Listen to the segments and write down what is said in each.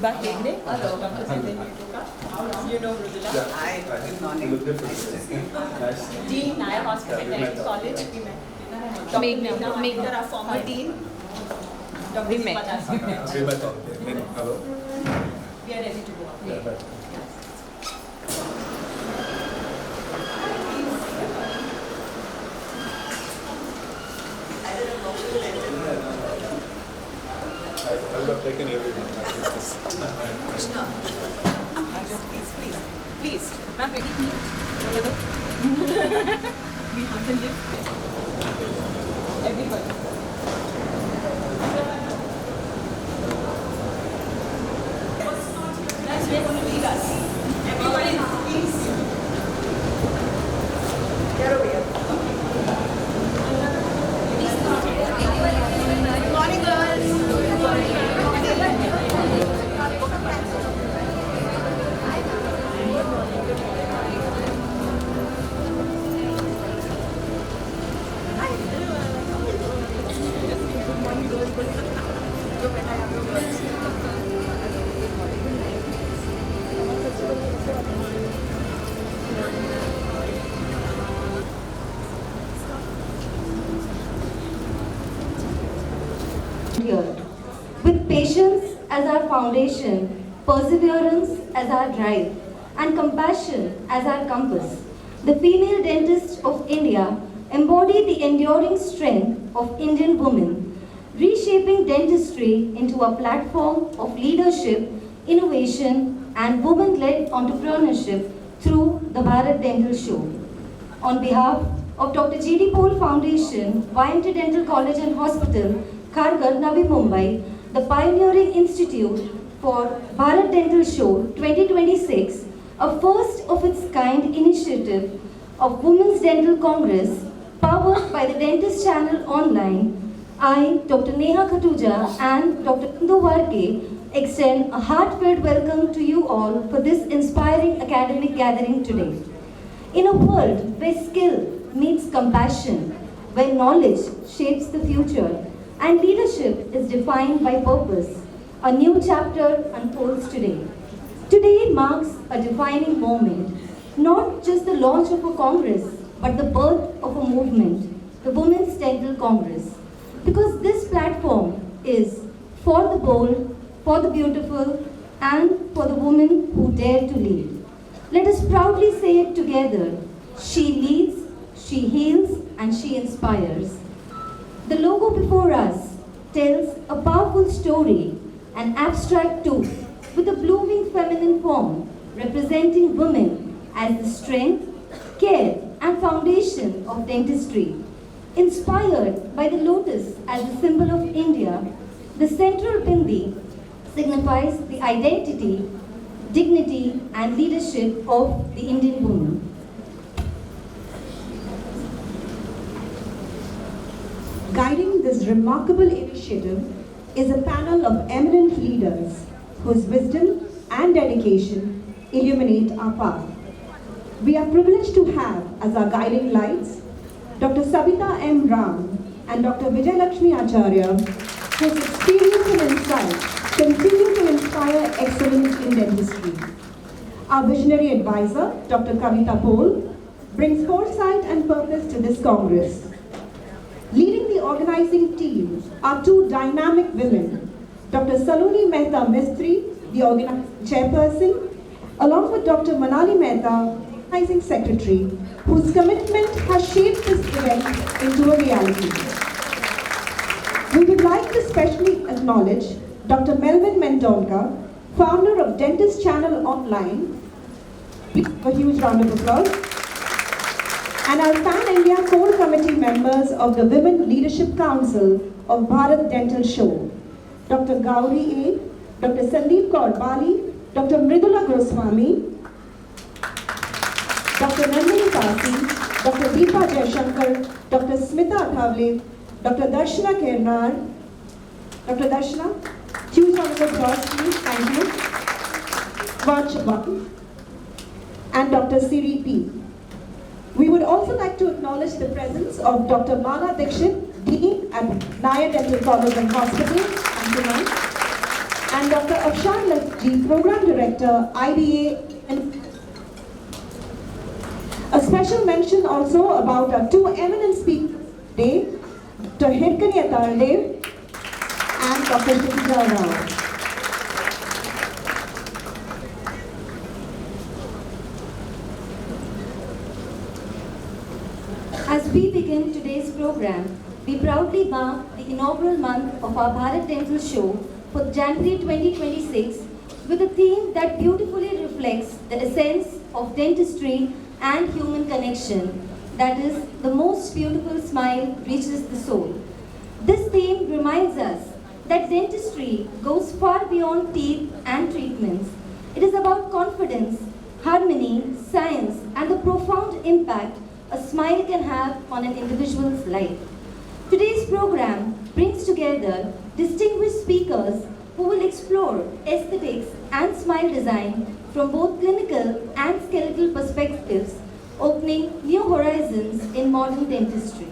Vibha Hegde. Hello, Dr. You know Rudula. Hi, good morning. Dean, Naya Hospital Dental College. Mehta, our former dean. Dr. Deepa. Hello. We are ready to go. I would have taken everything. Please. Ma'am, ready? We have the lift. Everybody. That's where going to lead us. Everybody, please. Get over here. Good morning, girls. Good morning. With patience as our foundation, perseverance as our drive, and compassion as our compass, the female dentists of India embody the enduring strength of Indian women, reshaping dentistry into a platform of leadership, innovation, and women-led entrepreneurship through the Bharat Dental Show. On behalf of Dr. G.D. Paul Foundation, YMT Dental College and Hospital, Kharghar, Navi Mumbai, the pioneering institute for Bharat Dental Show 2026, a first of its kind initiative of Women's Dental Congress powered by the DentistChannel.Online, I, Dr. Neha Khatuja and Dr. Kundu Varke extend a heartfelt welcome to you all for this inspiring academic gathering today. In a world where skill meets compassion, where knowledge shapes the future, and leadership is defined by purpose, a new chapter unfolds today. Today marks a defining moment, not just the launch of a congress, but the birth of a movement, the Women's Dental Congress. Because this platform is for the bold, for the beautiful, and for the women who dare to lead. Let us proudly say it together. She leads, she heals, and she inspires. The logo before us tells a powerful story, an abstract too, with a blooming feminine form representing women as the strength, care, and foundation of dentistry. Inspired by the lotus as a symbol of India, the central bindi signifies the identity, dignity, and leadership of the Indian woman. Guiding this remarkable initiative is a panel of eminent leaders whose wisdom and dedication illuminate our path. We are privileged to have as our guiding lights Dr. Sabita M. Ram and Dr. Vijayalakshmi Acharya, whose experience and insight continue to inspire excellence in dentistry. Our visionary advisor, Dr. Kavita Paul, brings foresight and purpose to this Congress. Leading the organizing team are two dynamic women, Dr. Saloni Mehta Mistry, the chairperson, along with Dr. Manali Mehta, organizing secretary, whose commitment has shaped this event into a reality. We would like to specially acknowledge Dr. Melvin Mendonca, founder of DentistChannel.Online. Please give a huge round of applause. And our Pan India core committee members of the Women Leadership Council of Bharat Dental Show, Dr. Gauri A., Dr. Sandeep Kaur Bali, Dr. Mridula Goswami, Dr. Nandini Kasi, Dr. Deepa Jaishankar, Dr. Smita Athavle, Dr. Darshana Kernar, Dr. Darshana, huge round of applause please, thank you, Vachva, and Dr. Siri P. We would also like to acknowledge the presence of Dr. Mala Dixit, Dean at Naya Dental College and Hospital, and Dr. Acharya the Program Director, IDA, and a special mention also about our two eminent speakers today, Dr. Hegde and Dr. Sabita. As we begin today's program, we proudly mark the inaugural month of our Bharat Dental Show for January 2026 with a theme that beautifully reflects the essence of dentistry and human connection. That is, the most beautiful smile reaches the soul. This theme reminds us that dentistry goes far beyond teeth and treatments. It is about confidence, harmony, science, and the profound impact a smile can have on an individual's life. Today's program brings together distinguished speakers who will explore aesthetics and smile design from both clinical and skeletal perspectives, opening new horizons in modern dentistry.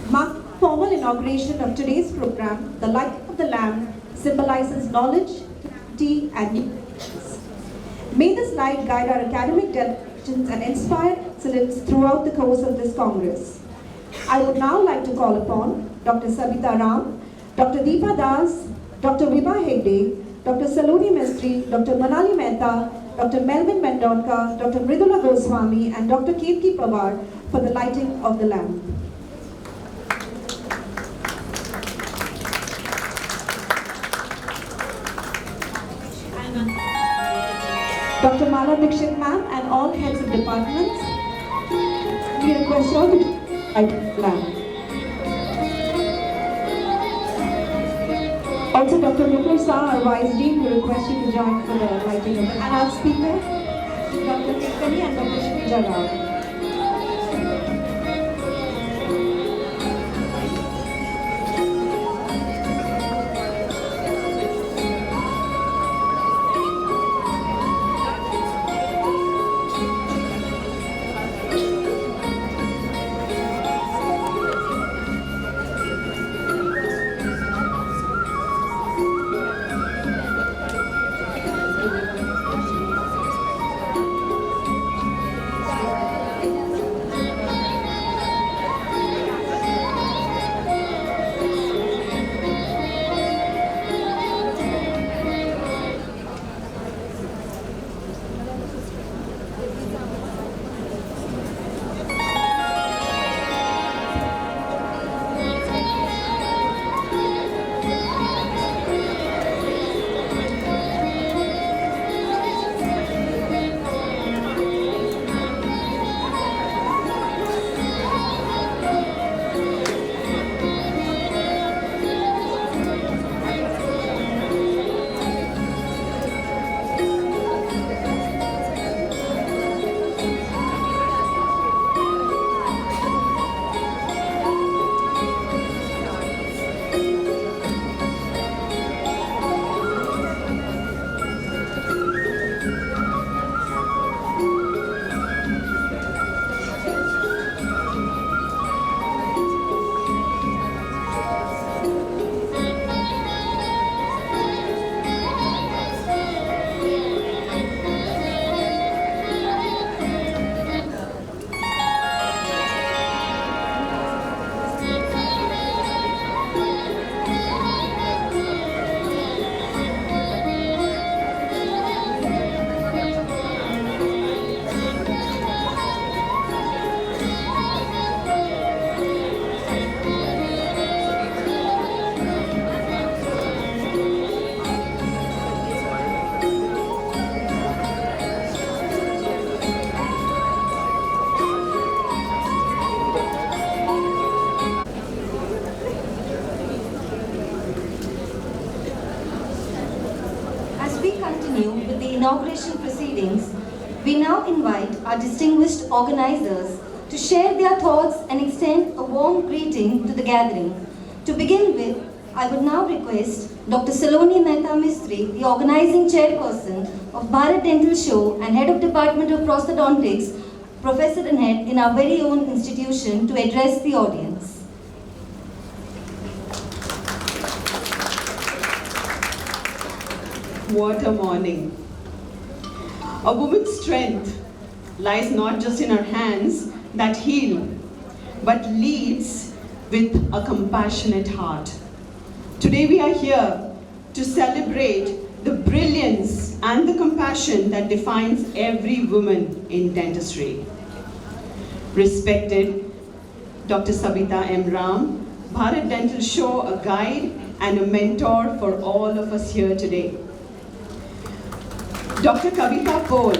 Marking the formal inauguration of today's program, the light of the lamp symbolizes knowledge, clarity, and new beginnings. May this light guide our academic deliberations and inspire excellence throughout the course of this Congress. I would now like to call upon Dr. Sabita, Dr. Deepa Das, Dr. Vibha Hegde, Dr. Saloni Dr. Manali Mehta, Dr. Melvin Mendonca, Dr. Mridula Goswami, and Dr. Kavita Pawar for the lighting of the lamp. Dr. Mala Dixit ma'am and all heads of departments, we request you all to light the lamp. Also, Dr. Mukul Shah, our Vice Dean, we request you to join for the lighting of the lamp. And our speaker, Dr. Kekani and Dr. Shreeja Rao. Inauguration proceedings, we now invite our distinguished organizers to share their thoughts and extend a warm greeting to the gathering. To begin with, I would now request Dr. Saloni Mehta Mistry, the organizing chairperson of Bharat Dental Show and head of Department of Prosthodontics, professor and head in our very own institution, to address the audience. what a morning. A woman's strength lies not just in her hands that heal, but leads with a compassionate heart. Today we are here to celebrate the brilliance and the compassion that defines every woman in dentistry. Respected Dr. Sabita M. Ram, Bharat Dental Show, a guide and a mentor for all of us here today. Dr. Kavita Paul,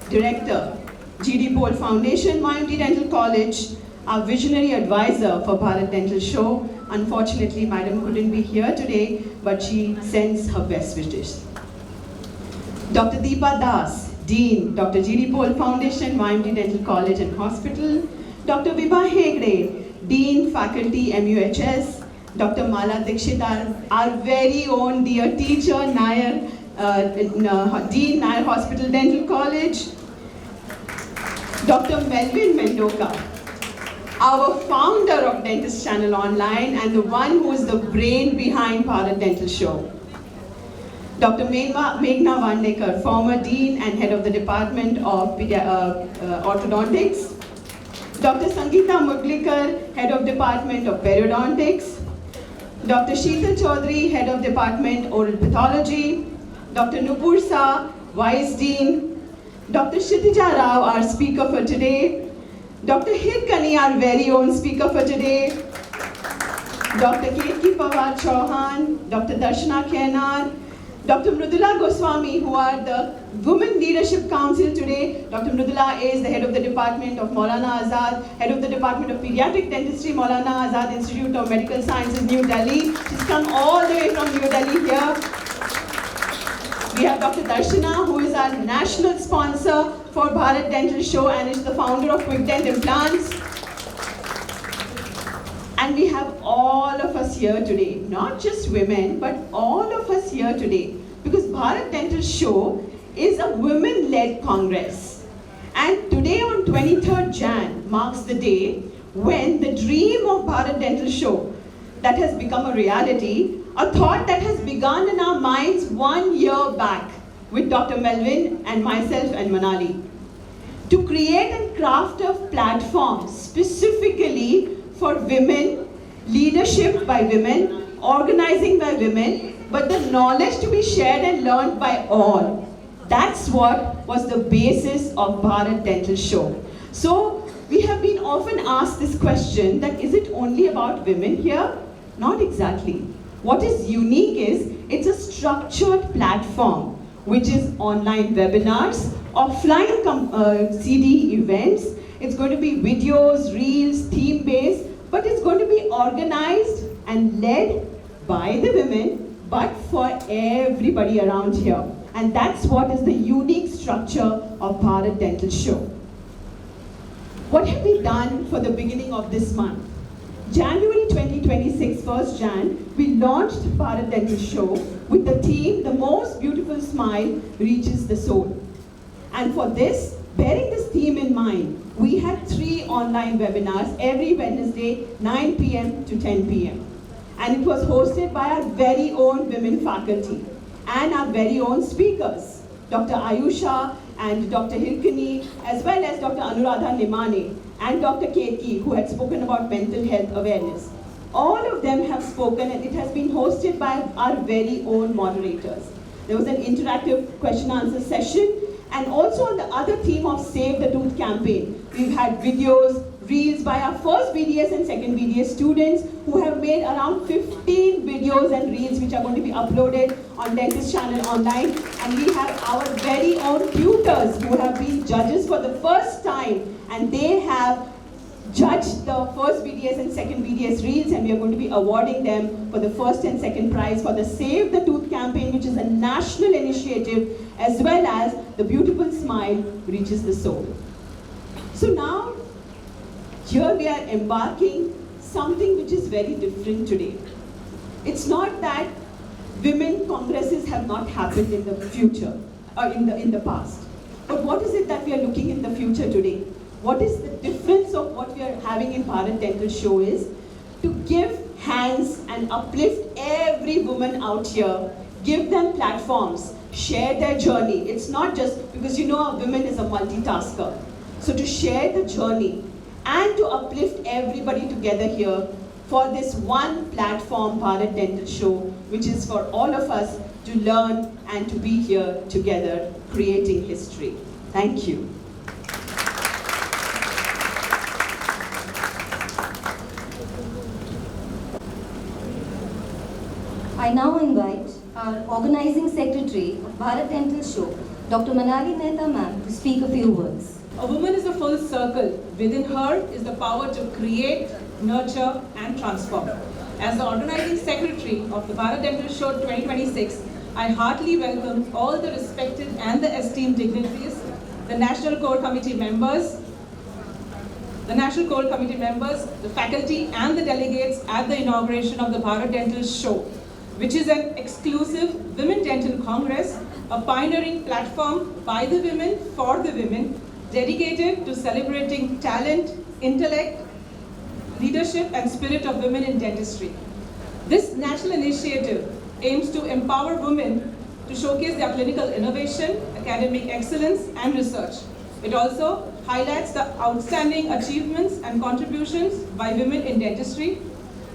Director, GD Paul Foundation, YMT Dental College, our visionary advisor for Bharat Dental Show. Unfortunately, Madam couldn't be here today, but she sends her best wishes. Dr. Deepa Das, Dean, Dr. GD Paul Foundation, YMT Dental College and Hospital. Dr. Vibha Hegde, Dean, Faculty, MUHS. Dr. Mala Dikshit, our very own dear teacher, Nair, Dean, Nair Hospital Dental College. Dr. Melvin Mendoka, our founder of DentistChannel.Online and the one who is the brain behind Bharat Dental Show. Dr. Meghna Vandekar, former Dean and Head of the Department of Orthodontics. Dr. Sangeeta Muglikar, Head of Department of Periodontics. Dr. Sheetal Chaudhary, Head of Department Oral Pathology. Dr. Nupur Shah, Vice Dean. Dr. Kshitija Rao, our speaker for today. Dr. Hirkani, our very own speaker for today. Dr. Ketki Pawar Chauhan, Dr. Darshana Kenar, Dr. Mridula Goswami, who are the Women Leadership Council today. Dr. Mridula is the head of the Department of Maulana Azad, head of the Department of Pediatric Dentistry, Maulana Azad Institute of Medical Sciences, New Delhi. She's come all the way from New Delhi here. We have Dr. Darshana, who is our national sponsor for Bharat Dental Show and is the founder of Quick Dent Implants. And we have all of us here today, not just women, but all of us here today, because Bharat Dental Show is a women-led congress. And today on 23rd Jan marks the day when the dream of Bharat Dental Show that has become a reality, a thought that has begun in our minds 1 year back with Dr. Melvin and myself and Manali, to create and craft a platform specifically for women, leadership by women, organizing by women, but the knowledge to be shared and learned by all. That's what was the basis of Bharat Dental Show. So we have been often asked this question that is it only about women here? Not exactly. What is unique is it's a structured platform which is online webinars, offline CD events. It's going to be videos, reels, theme-based, but it's going to be organized and led by the women, but for everybody around here. And that's what is the unique structure of Bharat Dental Show. What have we done for the beginning of this month? January 2026, 1st Jan, we launched Bharat Dental Show with the theme, The Most Beautiful Smile Reaches the Soul. And for this, bearing this theme in mind, we had 3 online webinars every Wednesday, 9 p.m. to 10 p.m. And it was hosted by our very own women faculty and our very own speakers, Dr. Ayusha and Dr. Hirkani, as well as Dr. Anuradha Nimane and Dr. Ketki, who had spoken about mental health awareness. All of them have spoken, and it has been hosted by our very own moderators. There was an interactive question-answer session, and also on the other theme of Save the Tooth campaign, we've had videos, reels by our first BDS and second BDS students who have made around 15 videos and reels which are going to be uploaded on DentistChannel.Online. And we have our very own tutors who have been judges for the first time, and they have judged the first BDS and second BDS reels, and we are going to be awarding them for the first and second prize for the Save the Tooth campaign, which is a national initiative, as well as The Beautiful Smile Reaches the Soul. So now, here we are embarking something which is very different today. It's not that women congresses have not happened in the future, or in the past. But what is it that we are looking in the future today? What is the difference of what we are having in Bharat Dental Show is to give hands and uplift every woman out here Give them platforms, share their journey. It's not just because a woman is a multitasker. So to share the journey and to uplift everybody together here for this one platform, Bharat Dental Show, which is for all of us to learn and to be here together, creating history. Thank you. I now invite our Organizing Secretary of Bharat Dental Show, Dr. Manali Mehta ma'am, to speak a few words. A woman is a full circle. Within her is the power to create, nurture, and transform. As the Organizing Secretary of the Bharat Dental Show 2026, I heartily welcome all the respected and the esteemed dignitaries, the National Core Committee members, the faculty and the delegates at the inauguration of the Bharat Dental Show, which is an exclusive Women Dental Congress, a pioneering platform by the women for the women, dedicated to celebrating talent, intellect, leadership and spirit of women in dentistry. This national initiative aims to empower women to showcase their clinical innovation, academic excellence and research. It also highlights the outstanding achievements and contributions by women in dentistry,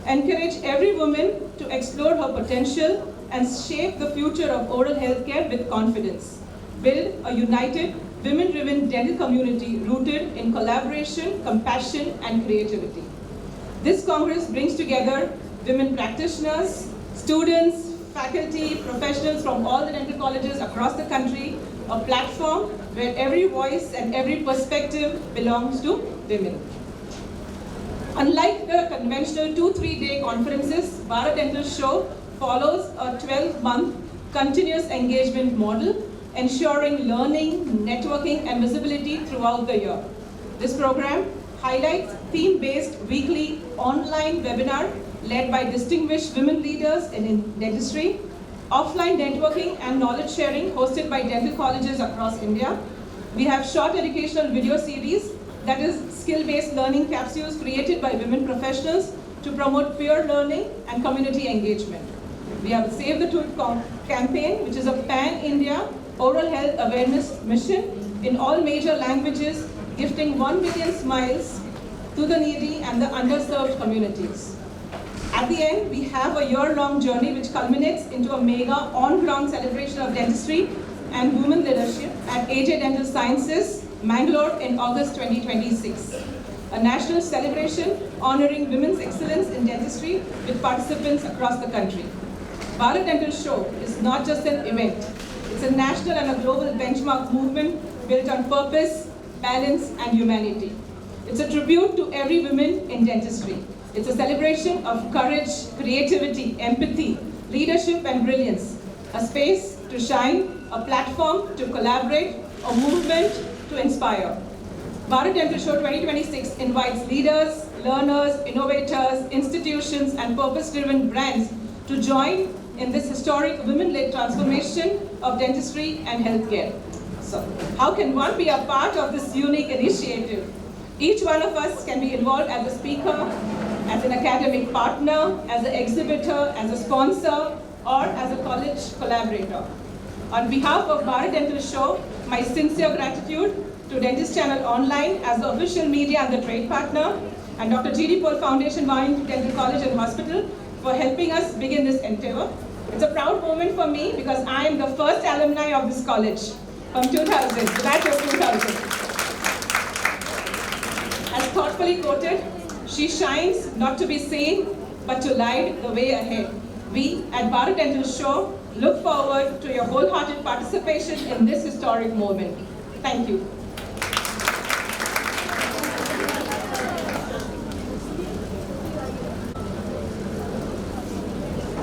encourage every woman to explore her potential and shape the future of oral healthcare with confidence. Build a united, women-driven dental community rooted in collaboration, compassion, and creativity. This Congress brings together women practitioners, students, faculty, professionals from all the dental colleges across the country, a platform where every voice and every perspective belongs to women. Unlike the conventional 2-3 day conferences, Bharat Dental Show follows a 12-month continuous engagement model, ensuring learning, networking, and visibility throughout the year. This program highlights theme-based weekly online webinar led by distinguished women leaders in dentistry, offline networking and knowledge sharing hosted by dental colleges across India. We have short educational video series, that is skill-based learning capsules created by women professionals to promote peer learning and community engagement. We have Save the Tooth campaign, which is a pan-India oral health awareness mission in all major languages, gifting 1 million smiles to the needy and the underserved communities. At the end, we have a year-long journey which culminates into a mega on-ground celebration of dentistry and women leadership at AJ Dental Sciences, Mangalore in August 2026. A national celebration honoring women's excellence in dentistry with participants across the country. Bharat Dental Show is not just an event. It's a national and a global benchmark movement built on purpose, balance, and humanity. It's a tribute to every woman in dentistry. It's a celebration of courage, creativity, empathy, leadership, and brilliance. A space to shine, a platform to collaborate, a movement to inspire. Bharat Dental Show 2026 invites leaders, learners, innovators, institutions, and purpose-driven brands to join in this historic women-led transformation of dentistry and healthcare. So, how can one be a part of this unique initiative? Each one of us can be involved as a speaker, as an academic partner, as an exhibitor, as a sponsor, or as a college collaborator. On behalf of Bharat Dental Show, my sincere gratitude to DentistChannel.Online as the official media and the trade partner, and Dr. G.D. Paul Foundation, Vijayalakshmi Dental College and Hospital for helping us begin this endeavor. It's a proud moment for me because I am the first alumni of this college from 2000, the batch of 2000. As thoughtfully quoted, she shines not to be seen, but to light the way ahead. We at Bharat Dental Show look forward to your wholehearted participation in this historic moment. Thank you.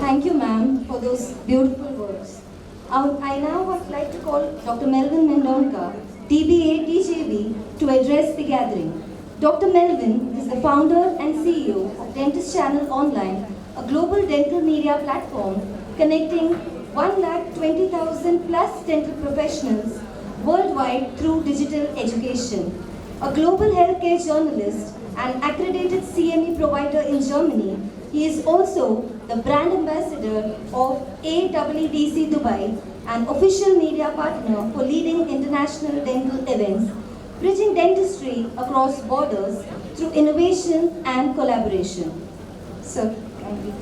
Thank you, ma'am, for those beautiful words. I now would like to call Dr. Melvin Mendonca, DBA, DJB, to address the gathering. Dr. Melvin is the founder and CEO of DentistChannel.Online, a global dental media platform connecting 120,000 plus dental professionals worldwide through digital education. A global healthcare journalist and accredited CME provider in Germany, He is also the brand ambassador of AWDC Dubai and official media partner for leading international dental events, bridging dentistry across borders through innovation and collaboration. Sir, kindly.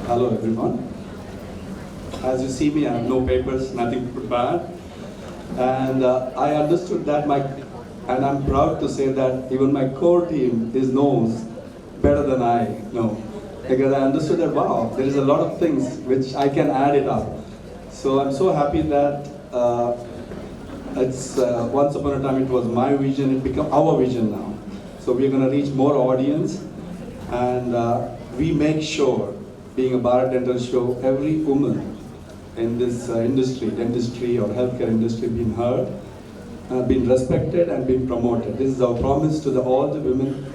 Hello everyone. As you see me, I have no papers, nothing prepared. And I understood that and I'm proud to say that even my core team knows better than I know. Because I understood that, wow, there is a lot of things which I can add it up. So I'm so happy that once upon a time it was my vision, it become our vision now. So we're going to reach more audience, and we make sure, being a Bharat Dental Show, every woman in this industry, dentistry or healthcare industry, being heard, been respected and been promoted. This is our promise to all the women,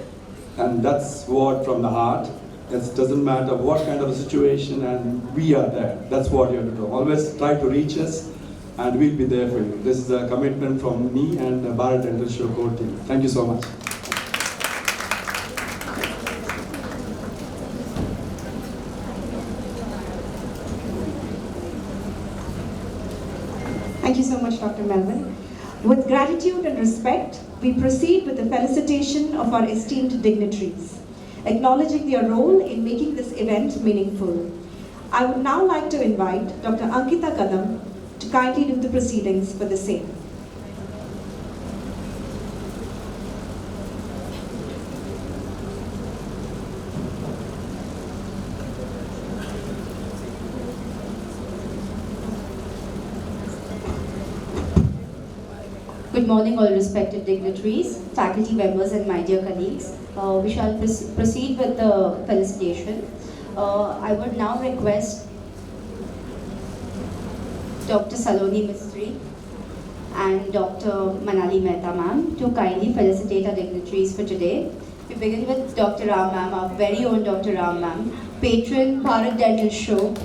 and that's what from the heart. It doesn't matter what kind of a situation, and we are there. That's what you have to do. Always try to reach us, and we'll be there for you. This is a commitment from me and the Bharat Dental Show core team. Thank you so much. Thank you so much, Dr. Melvin. With gratitude and respect, we proceed with the felicitation of our esteemed dignitaries, acknowledging their role in making this event meaningful. I would now like to invite Dr. Ankita Kadam to kindly do the proceedings for the same. Good morning, all respected dignitaries, faculty members, and my dear colleagues. We shall proceed with the felicitation. I would now request Dr. Saloni Mistry and Dr. Manali Mehta ma'am to kindly felicitate our dignitaries for today. We begin with Dr. Ram ma'am, our very own Dr. Ram ma'am, patron Bharat Dental Show.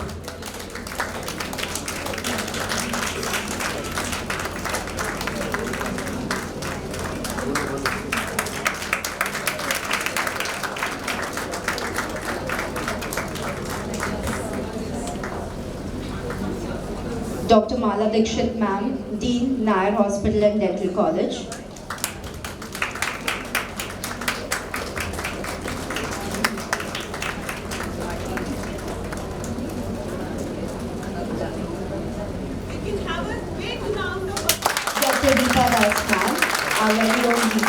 Dr. Mala Dikshit ma'am, Dean, Nair Hospital and Dental College. Dr. Deepa ma'am, our very own Dean.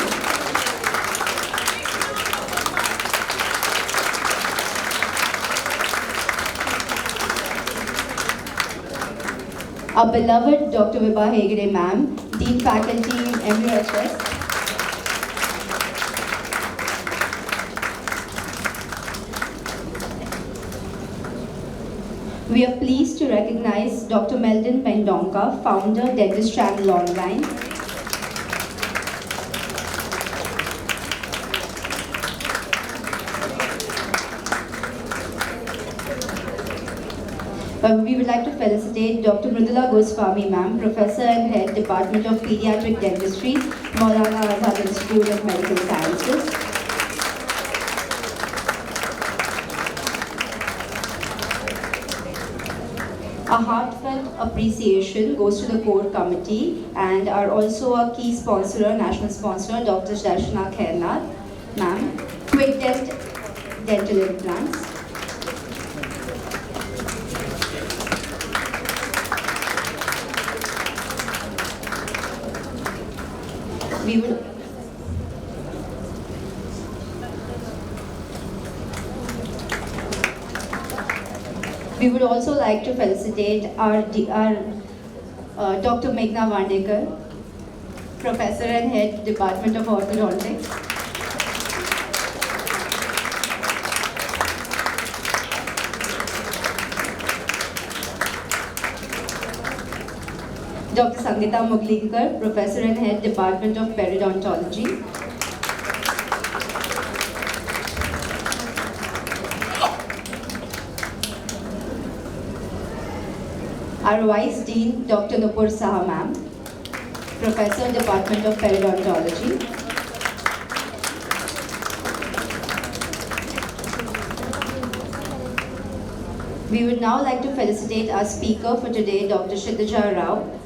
Our beloved Dr. Vibha Hegde ma'am, Dean Faculty in MUHS. We are pleased to recognize Dr. Meldon Mendonca, founder, DentistChannel.Online. We would like to felicitate Dr. Mridula Goswami ma'am, Professor and Head, Department of Pediatric Dentistry, Maulana Azad Institute of Medical Sciences. A heartfelt appreciation goes to the core committee and are also a key sponsor, national sponsor, Dr. Darshana Khairnar ma'am, Quick Test Dental Implants. We would also like to felicitate our Dr. Meghna Vandekar, Professor and Head, Department of Orthodontics. Dr. Sangeeta Muglinkar, Professor and Head, Department of Periodontology. Our Vice Dean, Dr. Nupur Saha ma'am. Professor, Department of Periodontology. We would now like to felicitate our speaker for today, Dr. Kshitija Rao.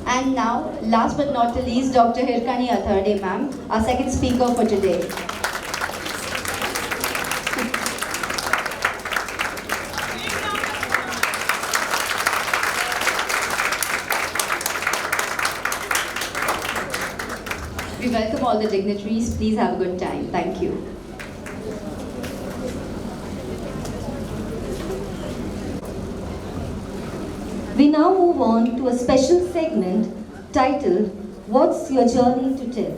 And now, last but not the least, Dr. Hirkani Atharde ma'am, our second speaker for today. We welcome all the dignitaries. Please have a good time. Thank you. We now move on to a special segment titled, What's Your Journey to Tell?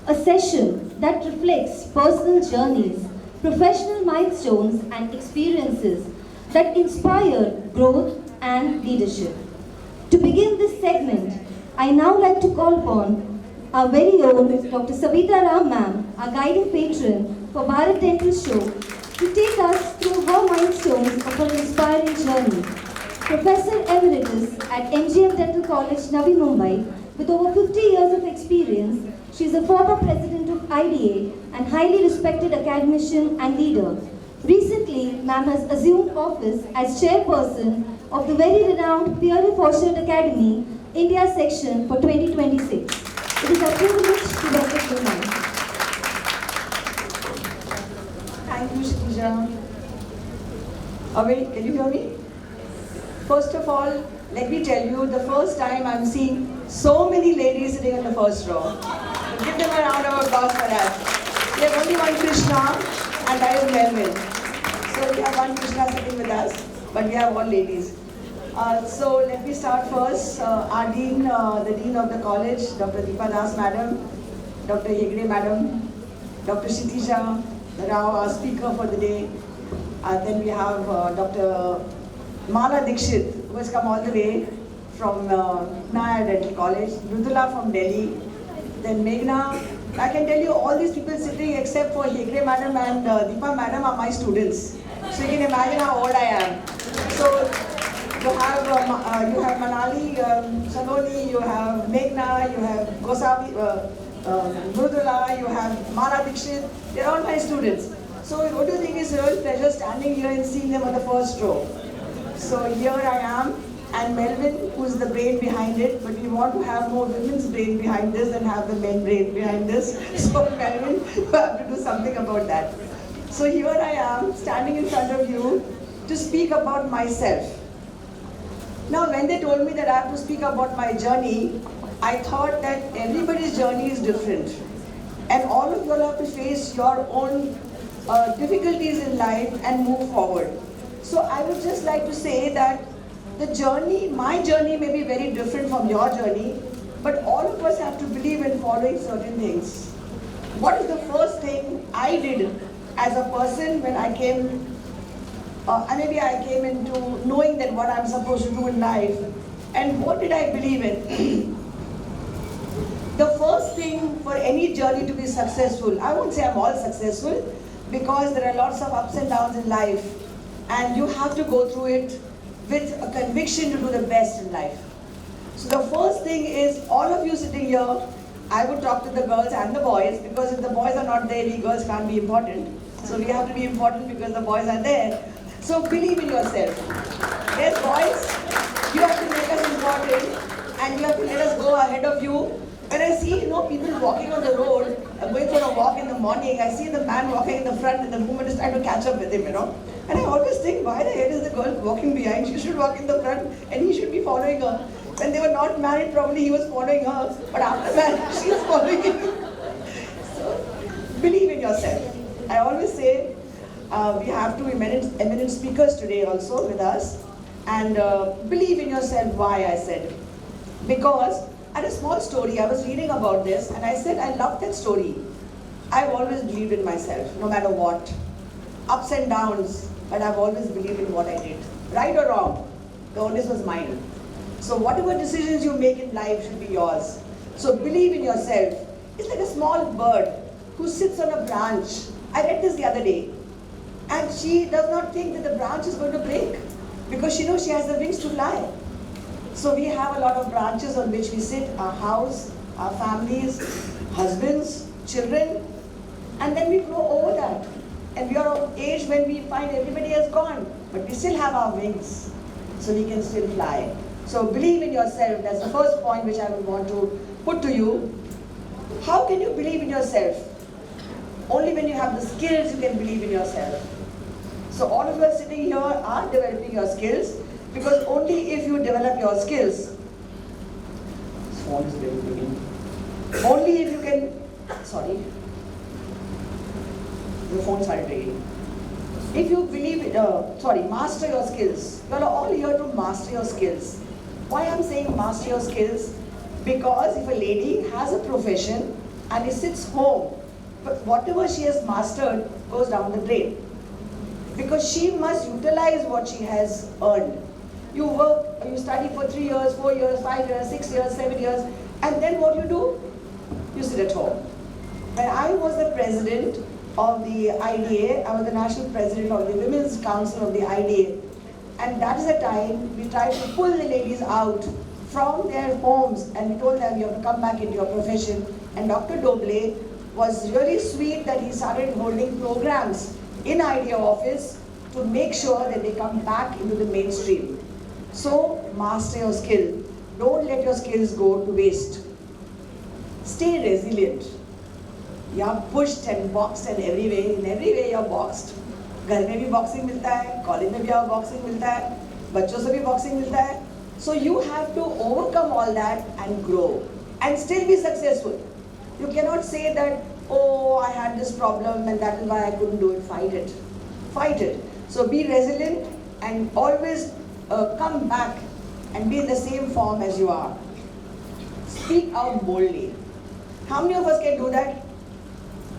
A session that reflects personal journeys, professional milestones and experiences that inspire growth and leadership. To begin this segment, I now like to call upon our very own Dr. Sabita ma'am, our guiding patron for Bharat Dental Show, to take us through her milestones of her inspiring journey. Professor Emeritus at MGM Dental College, Navi Mumbai, with over 50 years of experience, she is a former president of IDA and highly respected academician and leader. Recently, ma'am has assumed office as chairperson of the very renowned Pierre Forshard Academy, India section for 2026. It is a privilege to welcome you, ma'am. Thank you, Kshitija. Can you hear me? First of all, let me tell you, the first time I'm seeing so many ladies sitting in the first row. Give them a round of applause for that. We have only one Krishna, and that is Melvin. So we have one Krishna sitting with us, but we have all ladies. So let me start first. Our Dean, the Dean of the college, Dr. Deepa Das Madam, Dr. Hegde Madam, Dr. Kshitija Rao, our speaker for the day. Then we have Dr. Mala Dikshit, who has come all the way from Naya Dental College, Mridula from Delhi, then Meghna. I can tell you all these people sitting except for Hegde Madam and Deepa Madam are my students. So you can imagine how old I am. So you have Manali, Saloni, you have Meghna, you have Gosavi, Mridula, you have Mala Dikshit. They're all my students. So what do you think is a real pleasure standing here and seeing them on the first row? So here I am, and Melvin, who's the brain behind it, but we want to have more women's brain behind this than have the men brain behind this. So Melvin, you have to do something about that. So here I am, standing in front of you to speak about myself. Now when they told me that I have to speak about my journey, I thought that everybody's journey is different. And all of you all have to face your own difficulties in life and move forward. So I would just like to say that the journey, my journey may be very different from your journey, but all of us have to believe in following certain things. What is the first thing I did as a person when I came, maybe I came into knowing that what I'm supposed to do in life, and what did I believe in? The first thing for any journey to be successful, I won't say I'm all successful, because there are lots of ups and downs in life, and you have to go through it with a conviction to do the best in life. So the first thing is, all of you sitting here, I would talk to the girls and the boys, because if the boys are not there, we girls can't be important. So we have to be important because the boys are there. So believe in yourself. Yes, boys, you have to make us important, and you have to let us go ahead of you. When I see, people walking on the road, I'm going for a walk in the morning, I see the man walking in the front and the woman is trying to catch up with him, And I always think, why the hell is the girl walking behind? She should walk in the front and he should be following her. When they were not married, probably he was following her, but after marriage, she is following him. So, believe in yourself. I always say, we have two eminent speakers today also with us. And believe in yourself, why I said. Because, at a small story, I was reading about this and I said, I love that story. I've always believed in myself, no matter what. Ups and downs, but I've always believed in what I did. Right or wrong, the onus was mine. So whatever decisions you make in life should be yours. So believe in yourself. It's like a small bird who sits on a branch. I read this the other day. And she does not think that the branch is going to break because she knows she has the wings to fly. So we have a lot of branches on which we sit, our house, our families, husbands, children, and then we grow over that. And we are of age when we find everybody has gone, but we still have our wings, so we can still fly. So believe in yourself. That's the first point which I would want to put to you. How can you believe in yourself? Only when you have the skills you can believe in yourself. So all of us sitting here are developing your skills, because only if you develop your skills, this phone is very big. Only if you can, sorry, the phone started ringing. If you believe, master your skills. You are all here to master your skills. Why I'm saying master your skills? Because if a lady has a profession and she sits home, but whatever she has mastered goes down the drain. Because she must utilize what she has earned. You work, you study for 3 years, 4 years, 5 years, 6 years, 7 years, and then what you do? You sit at home. When I was the president of the IDA, I was the national president of the Women's Council of the IDA, and that is the time we tried to pull the ladies out from their homes, and we told them you have to come back into your profession. And Dr. Doble was really sweet that he started holding programs in IDA office to make sure that they come back into the mainstream. So master your skill. Don't let your skills go to waste. Stay resilient. You are pushed and boxed and every way. In every way you are boxed. घर में भी boxing मिलता है, college में भी boxing मिलता है, बच्चों से भी boxing मिलता है. So you have to overcome all that and grow and still be successful. You cannot say that, oh, I had this problem and that is why I couldn't do it. Fight it. Fight it. So be resilient and always come back and be in the same form as you are. Speak out boldly. How many of us can do that?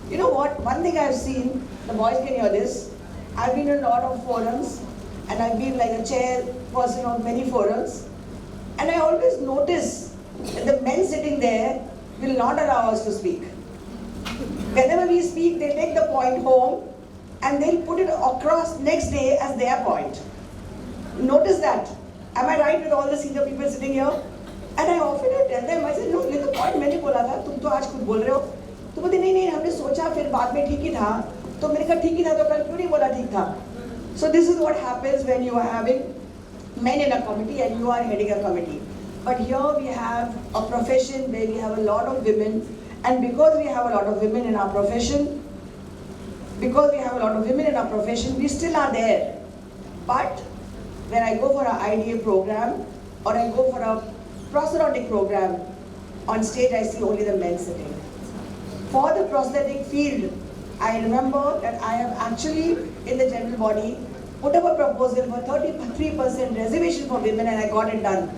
You know what? One thing I've seen, the boys can hear this. I've been in a lot of forums and I've been like a chairperson of many forums. And I always notice that the men sitting there will not allow us to speak. Whenever we speak, they take the point home and they'll put it across next day as their point. Notice that. Am I right with all the senior people sitting here? And I often tell them, I said, no, ये तो point मैंने बोला था, तुम तो आज खुद बोल रहे हो. तो बोलते नहीं हमने सोचा फिर बाद में ठीक ही था. तो मैंने कहा ठीक ही था तो कल क्यों नहीं बोला ठीक था? So this is what happens when you are having men in a committee and you are heading a committee. But here we have a profession where we have a lot of women, and because we have a lot of women in our profession, we still are there. But when I go for an IDA program or I go for a prosthetic program, on stage I see only the men sitting. For the prosthetic field, I remember that I have actually, in the general body, put up a proposal for 33% reservation for women and I got it done.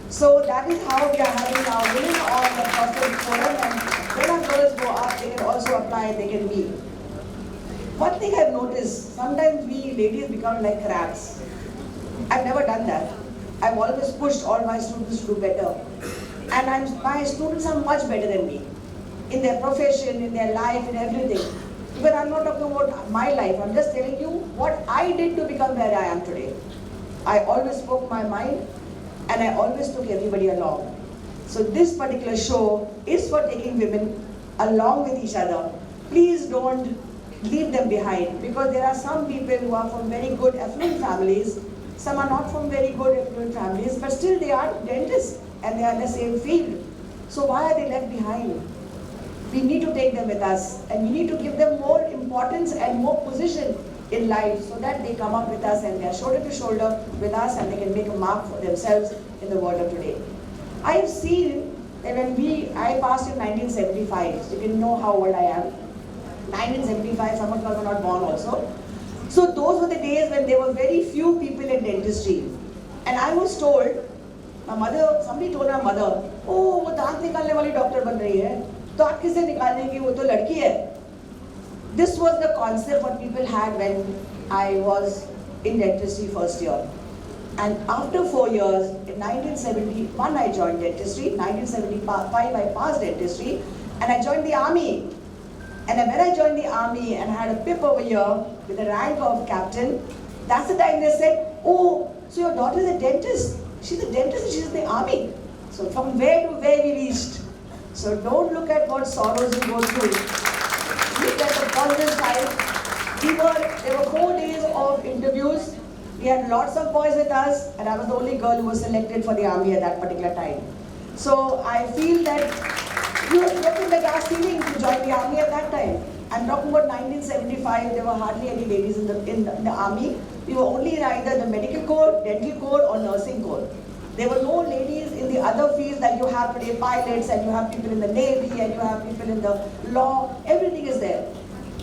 So that is how we are having our women on the prosthetic forum, and when our girls go up, they can also apply, they can be. One thing I've noticed, sometimes we ladies become like crabs. I've never done that. I've always pushed all my students to do better. And my students are much better than me. In their profession, in their life, in everything. Because I'm not talking about my life, I'm just telling you what I did to become where I am today. I always spoke my mind and I always took everybody along. So this particular show is for taking women along with each other. Please don't leave them behind, because there are some people who are from very good affluent families, some are not from very good affluent families, but still they are dentists and they are in the same field. So why are they left behind? We need to take them with us and we need to give them more importance and more position in life so that they come up with us and they are shoulder to shoulder with us and they can make a mark for themselves in the world of today. I have seen that when I passed in 1975, so you can know how old I am. 1975, some of you were not born also. So those were the days when there were very few people in dentistry. And I was told, my mother, somebody told my mother, oh, वो दांत निकालने वाली doctor बन रही है, दांत किसे निकालेंगी, वो तो लड़की है. This was the concept what people had when I was in dentistry first year. And after 4 years, in 1971 I joined dentistry, 1975 I passed dentistry, and I joined the army. And when I joined the army and had a pip over here with the rank of captain, that's the time they said, oh, so your daughter is a dentist. She's a dentist and she's in the army. So from where to where we reached. So don't look at what sorrows you go through. Look at the positive side. There were 4 days of interviews. We had lots of boys with us, and I was the only girl who was selected for the army at that particular time. So I feel that you were broken the glass ceiling to join the army at that time. I'm talking about 1975. There were hardly any ladies in the army. We were only in either the medical corps, dental corps, or nursing corps. There were no ladies in the other fields that you have today, pilots, and you have people in the Navy, and you have people in the law. Everything is there.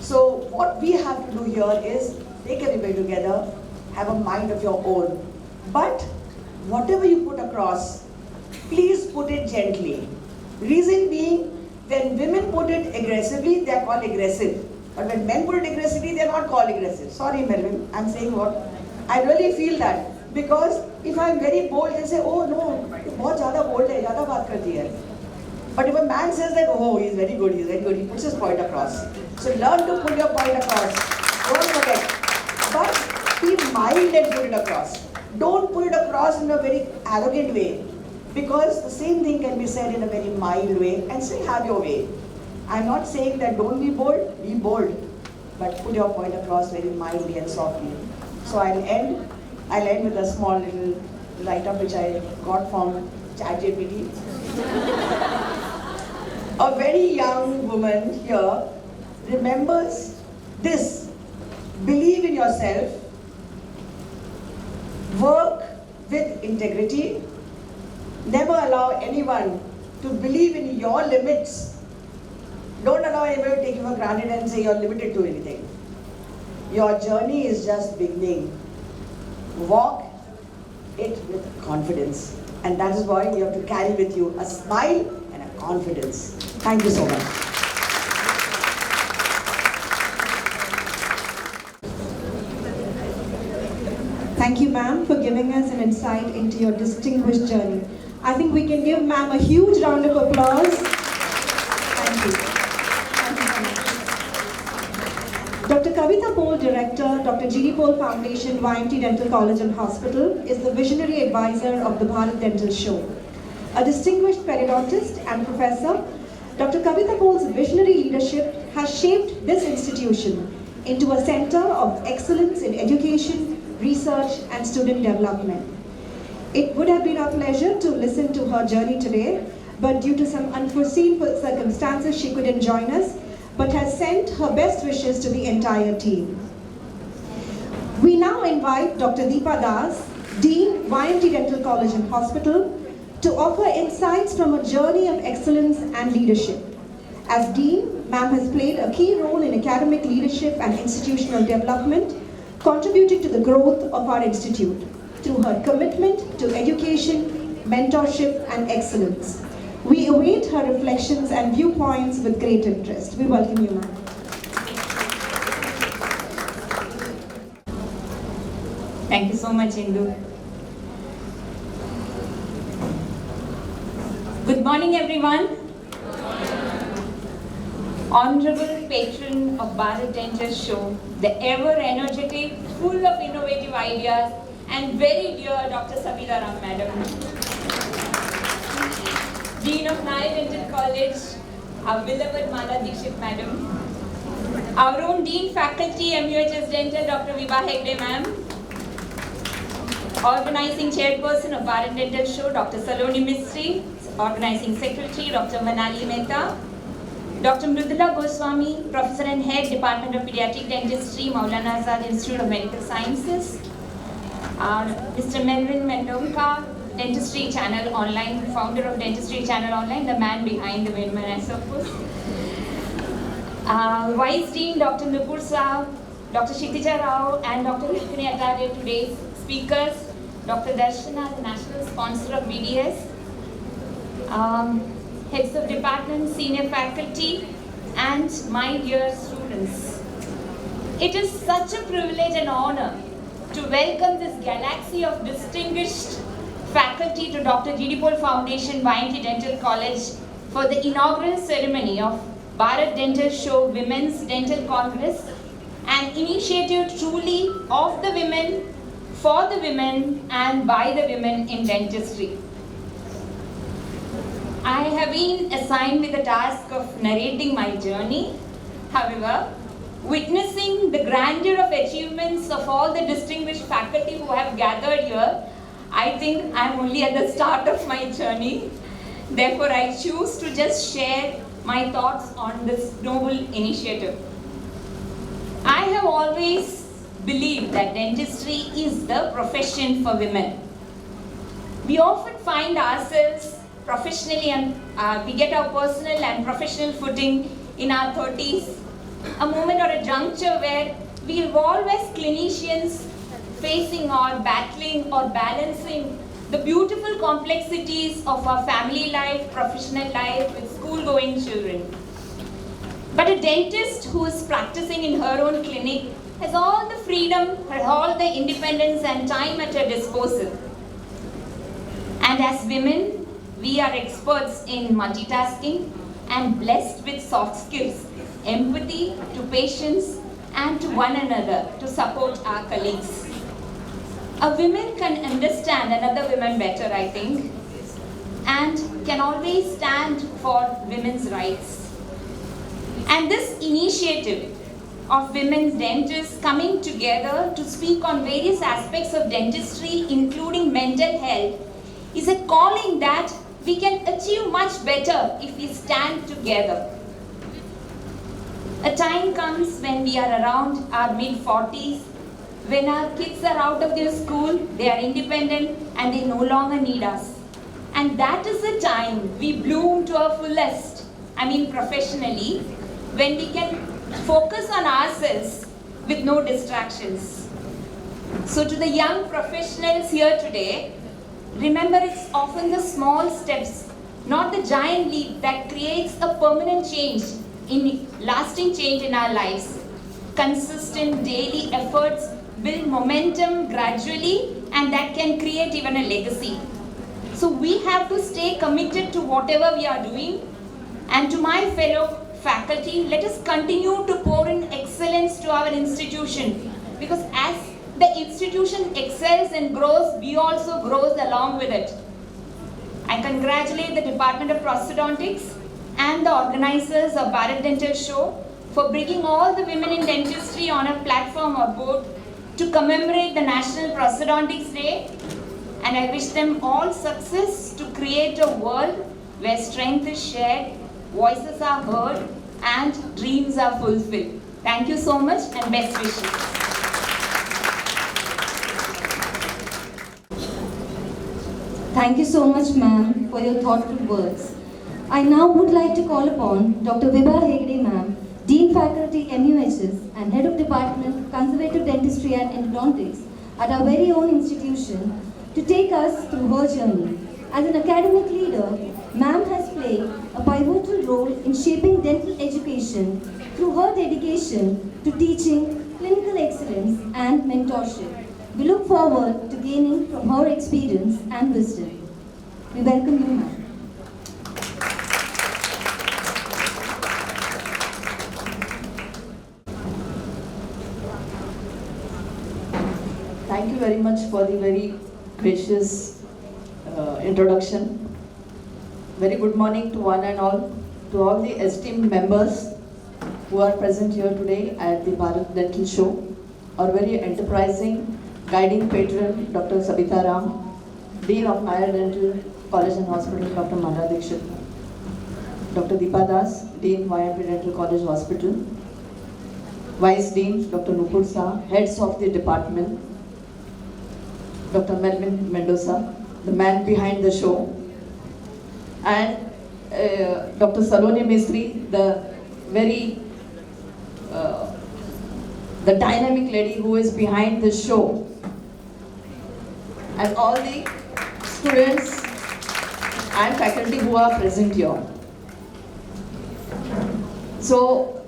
So what we have to do here is take everybody together, have a mind of your own. But whatever you put across, please put it gently. Reason being, when women put it aggressively, they are called aggressive. But when men put it aggressively, they are not called aggressive. Sorry, Melvin, I'm saying what? I really feel that. Because if I'm very bold, they say, oh no, बहुत ज़्यादा bold है, ज़्यादा बात करती है. But if a man says that, oh, he's very good, he puts his point across. So learn to put your point across. Don't forget. But be mild and put it across. Don't put it across in a very arrogant way. Because the same thing can be said in a very mild way and still have your way. I'm not saying that don't be bold, but put your point across very mildly and softly. So I'll end with a small little write-up which I got from ChatGPT. A very young woman here remembers this: believe in yourself, work with integrity, never allow anyone to believe in your limits. Don't allow anyone to take you for granted and say you're limited to anything. Your journey is just beginning. Walk it with confidence. And that is why you have to carry with you a smile and a confidence. Thank you so much. Thank you, ma'am, for giving us an insight into your distinguished journey. I think we can give ma'am a huge round of applause. Thank you. Dr. Kavita Pol, Director, Dr. G.D. Pol Foundation, YMT Dental College and Hospital, is the visionary advisor of the Bharat Dental Show. A distinguished periodontist and professor, Dr. Kavita Pol's visionary leadership has shaped this institution into a center of excellence in education, research, and student development. It would have been our pleasure to listen to her journey today, but due to some unforeseen circumstances, she couldn't join us, but has sent her best wishes to the entire team. We now invite Dr. Deepa Das, Dean, YMT Dental College and Hospital, to offer insights from a journey of excellence and leadership. As Dean, ma'am has played a key role in academic leadership and institutional development, contributing to the growth of our institute through her commitment to education, mentorship, and excellence. We await her reflections and viewpoints with great interest. We welcome you, ma'am. Thank you so much, Indu. Good morning, everyone. Honorable patron of Bharat Dental Show, the ever energetic, full of innovative ideas, and very dear Dr. Sabita Madam. Dean of Nile Dental College, our beloved Mala Dikshit Madam. Our own Dean Faculty, MUHS Dental, Dr. Vibha Hegde Ma'am. Organizing Chairperson of Bharat Dental Show, Dr. Saloni Mystery. Organizing Secretary, Dr. Manali Mehta. Dr. Mridula Goswami, Professor and Head, Department of Pediatric Dentistry, Maulana Azad Institute of Medical Sciences. Mr. Melvin Mendonca, Dentistry Channel Online, founder of Dentistry Channel Online, the man behind the windmill, I suppose. Vice Dean Dr. Nupur Saab, Dr. Kshitija Rao, and Dr. Hilkini Acharya, today's speakers. Dr. Darshana, the national sponsor of BDS. Heads of department, senior faculty, and my dear students. It is such a privilege and honor to welcome this galaxy of distinguished faculty to Dr. G.D. Paul Foundation, YMT Dental College for the inaugural ceremony of Bharat Dental Show Women's Dental Congress, an initiative truly of the women, for the women and by the women in dentistry. I have been assigned with the task of narrating my journey. However, witnessing the grandeur of achievements of all the distinguished faculty who have gathered here, I think I'm only at the start of my journey. Therefore, I choose to just share my thoughts on this noble initiative. I have always believed that dentistry is the profession for women. We often find ourselves professionally and we get our personal and professional footing in our 30s, a moment or a juncture where we evolve as clinicians facing or battling or balancing the beautiful complexities of our family life, professional life with school-going children. But a dentist who is practicing in her own clinic has all the freedom, all the independence and time at her disposal. And as women, we are experts in multitasking and blessed with soft skills, empathy to patients and to one another to support our colleagues. A woman can understand another woman better, I think, and can always stand for women's rights. And this initiative of women's dentists coming together to speak on various aspects of dentistry, including mental health, is a calling that we can achieve much better if we stand together. A time comes when we are around our mid-40s, when our kids are out of their school, they are independent and they no longer need us. And that is the time we bloom to our fullest, professionally, when we can focus on ourselves with no distractions. So to the young professionals here today, remember it's often the small steps, not the giant leap, that creates a permanent change, lasting change in our lives. Consistent daily efforts build momentum gradually, and that can create even a legacy. So we have to stay committed to whatever we are doing. And to my fellow faculty, let us continue to pour in excellence to our institution, because as the institution excels and grows, we also grow along with it. I congratulate the Department of Prosthodontics and the organizers of Bharat Dental Show for bringing all the women in dentistry on a platform or board to commemorate the National Prosthodontics Day. And I wish them all success to create a world where strength is shared, voices are heard, and dreams are fulfilled. Thank you so much and best wishes. Thank you so much, ma'am, for your thoughtful words. I now would like to call upon Dr. Vibha Hegde, ma'am, Dean Faculty MUHS and Head of Department Conservative Dentistry and Endodontics at our very own institution, to take us through her journey. As an academic leader, ma'am has played a pivotal role in shaping dental education through her dedication to teaching, clinical excellence and mentorship. We look forward to gaining from her experience and wisdom. We welcome you, ma'am. Thank you very much for the very gracious introduction. Very good morning to one and all, to all the esteemed members who are present here today at the Bharat Dental Show. Our very enterprising guiding patron, Dr. Sabita, Dean of Higher Dental College and Hospital, Dr. Manali, Dr. Deepa, Dean YMT Dental College Hospital, Vice Dean, Dr. Nupur Shah, heads of the department, Dr. Melvin Mendoza, the man behind the show, and Dr. Saloni Mistry, the very the dynamic lady who is behind the show, and all the students and faculty who are present here. So,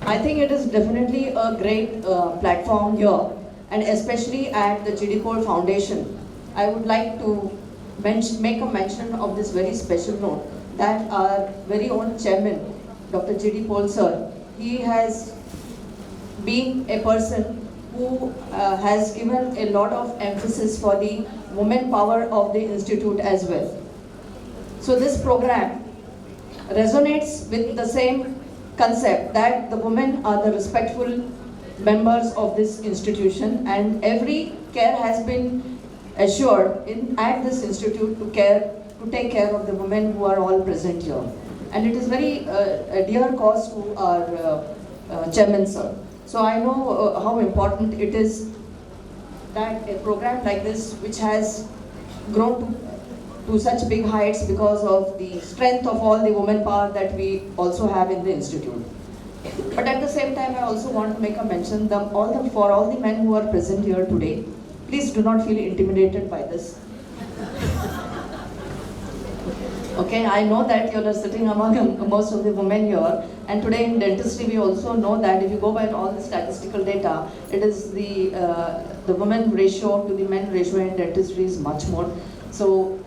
I think it is definitely a great platform here, and especially at the GD Paul Foundation. I would like to make a mention of this very special note that our very own chairman, Dr. GD Paul sir, he has been a person who has given a lot of emphasis for the women power of the institute as well. So this program resonates with the same concept that the women are the respectful members of this institution, and every care has been assured at this institute to take care of the women who are all present here. And it is very a dear cause to our chairman sir. So I know how important it is that a program like this, which has grown to such big heights because of the strength of all the women power that we also have in the institute. But at the same time, I also want to make a mention for all the men who are present here today. Please do not feel intimidated by this. Okay, I know that you are sitting among most of the women here, and today in dentistry we also know that if you go by all the statistical data, it is the women ratio to the men ratio in dentistry is much more. So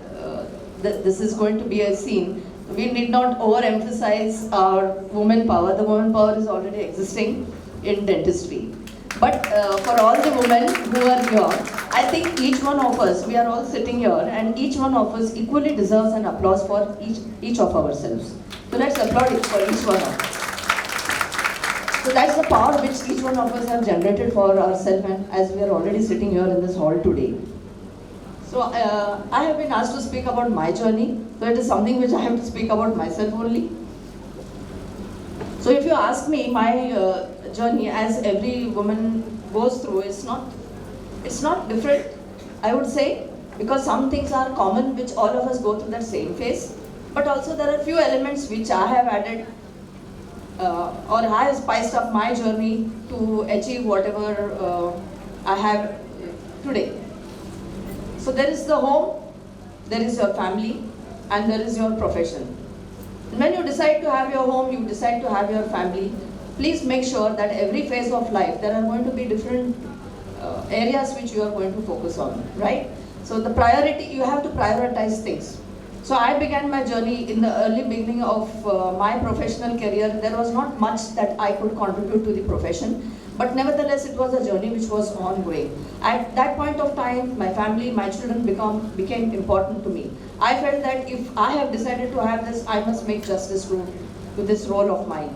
this is going to be a scene. We need not overemphasize our woman power. The woman power is already existing in dentistry. But for all the women who are here, I think each one of us, we are all sitting here, and each one of us equally deserves an applause for each of ourselves. So let's applaud it for each one of us. So that's the power which each one of us have generated for ourselves, and as we are already sitting here in this hall today. So I have been asked to speak about my journey, so it is something which I have to speak about myself only. So if you ask me, my journey, as every woman goes through, it's not different, I would say, because some things are common which all of us go through that same phase, but also there are few elements which I have added or I have spiced up my journey to achieve whatever I have today. So there is the home, there is your family, and there is your profession. When you decide to have your home, you decide to have your family, please make sure that every phase of life, there are going to be different areas which you are going to focus on, right? So the priority, you have to prioritize things. So I began my journey in the early beginning of my professional career. There was not much that I could contribute to the profession, but nevertheless it was a journey which was ongoing. At that point of time, my family, my children became important to me. I felt that if I have decided to have this, I must make justice to this role of mine.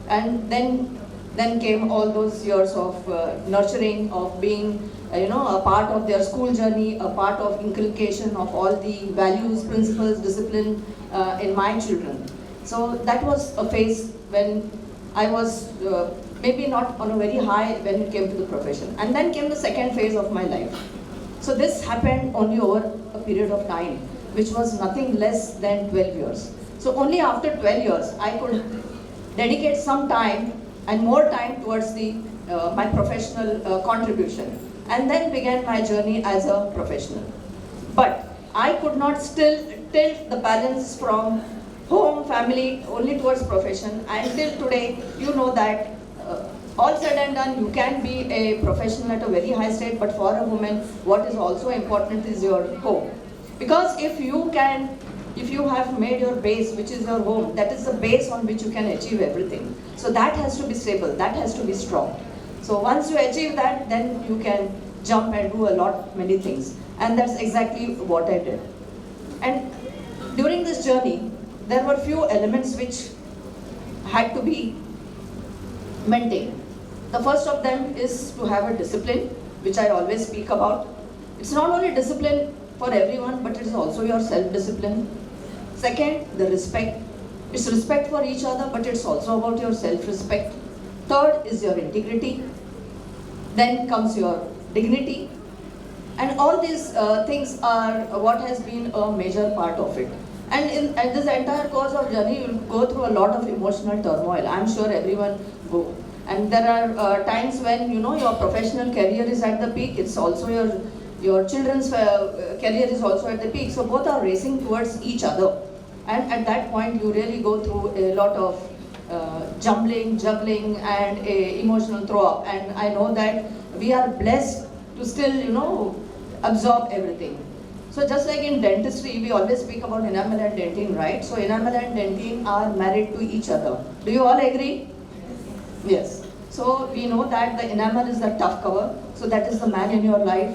And then came all those years of nurturing, of being a part of their school journey, a part of inculcation of all the values, principles, discipline in my children. So that was a phase when I was maybe not on a very high when it came to the profession. And then came the second phase of my life. So this happened only over a period of time, which was nothing less than 12 years. So only after 12 years, I could dedicate some time and more time towards my professional contribution. And then began my journey as a professional. But I could not still tilt the balance from home, family, only towards profession. Until today, you know that all said and done, you can be a professional at a very high state, but for a woman, what is also important is your home. Because if you have made your base, which is your home, that is the base on which you can achieve everything. So that has to be stable, that has to be strong. So once you achieve that, then you can jump and do many things. And that's exactly what I did. And during this journey, there were few elements which had to be maintained. The first of them is to have a discipline, which I always speak about. It's not only discipline for everyone, but it is also your self-discipline. Second, the respect. It's respect for each other, but it's also about your self-respect. Third is your integrity. Then comes your dignity. And all these things are what has been a major part of it. And in this entire course of journey, you will go through a lot of emotional turmoil. I'm sure everyone go. And there are times when your professional career is at the peak. It's also your children's career is also at the peak. So both are racing towards each other. And at that point, you really go through a lot of juggling, and a emotional throw-up. And I know that we are blessed to still, absorb everything. So just like in dentistry, we always speak about enamel and dentine, right? So enamel and dentine are married to each other. Do you all agree? Yes. So we know that the enamel is the tough cover. So that is the man in your life.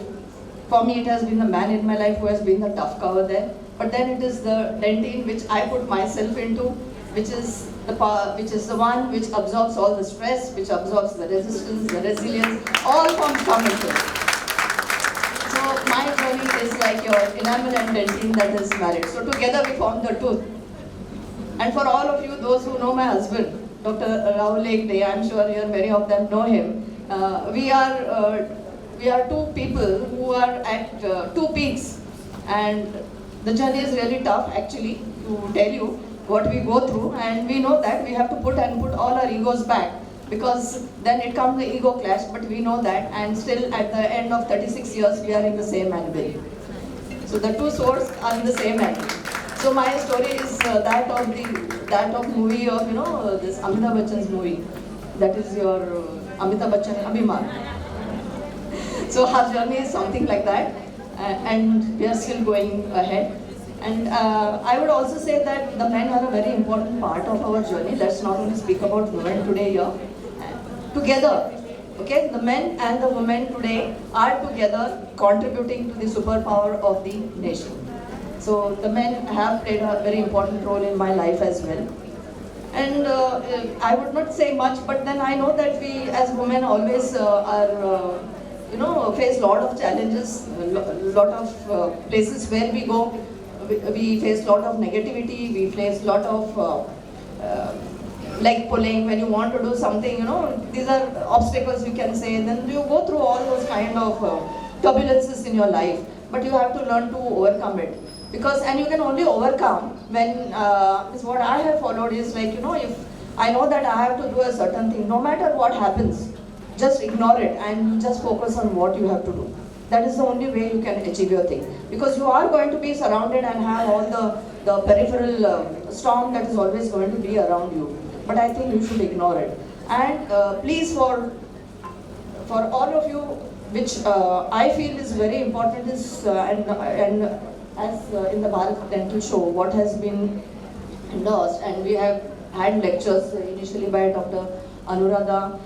For me, it has been the man in my life who has been the tough cover there. But then it is the dentine which I put myself into, which is the one which absorbs all the stress, which absorbs the resistance, the resilience, all come into it. So my journey is like your enamel and dentine that is married. So together we form the tooth. And for all of you, those who know my husband, Dr. Hegde, I'm sure many of them know him. We are two people who are at two peaks, and the journey is really tough actually to tell you what we go through, and we know that we have to put all our egos back, because then it comes the ego clash, but we know that, and still at the end of 36 years we are in the same anvil. So the two swords are in the same anvil. So my story is that of movie of this Amitabh Bachchan's movie, that is your Amitabh Bachchan Abhiman. So our journey is something like that, and we are still going ahead. And I would also say that the men are a very important part of our journey. Let's not only speak about women today here. Together, okay, the men and the women today are together contributing to the superpower of the nation. So the men have played a very important role in my life as well. And I would not say much, but then I know that we as women always face a lot of challenges, a lot of places where we go. We face a lot of negativity, we face a lot of leg pulling when you want to do something, these are obstacles you can say, then you go through all those kind of turbulences in your life, but you have to learn to overcome it. And you can only overcome when, what I have followed is like, if I know that I have to do a certain thing, no matter what happens, just ignore it and just focus on what you have to do. That is the only way you can achieve your thing. Because you are going to be surrounded and have all the peripheral storm that is always going to be around you. But I think you should ignore it. And please, for all of you, which I feel is very important is, and as in the Bharat Dental Show, what has been endorsed, and we have had lectures initially by Dr. Anuradha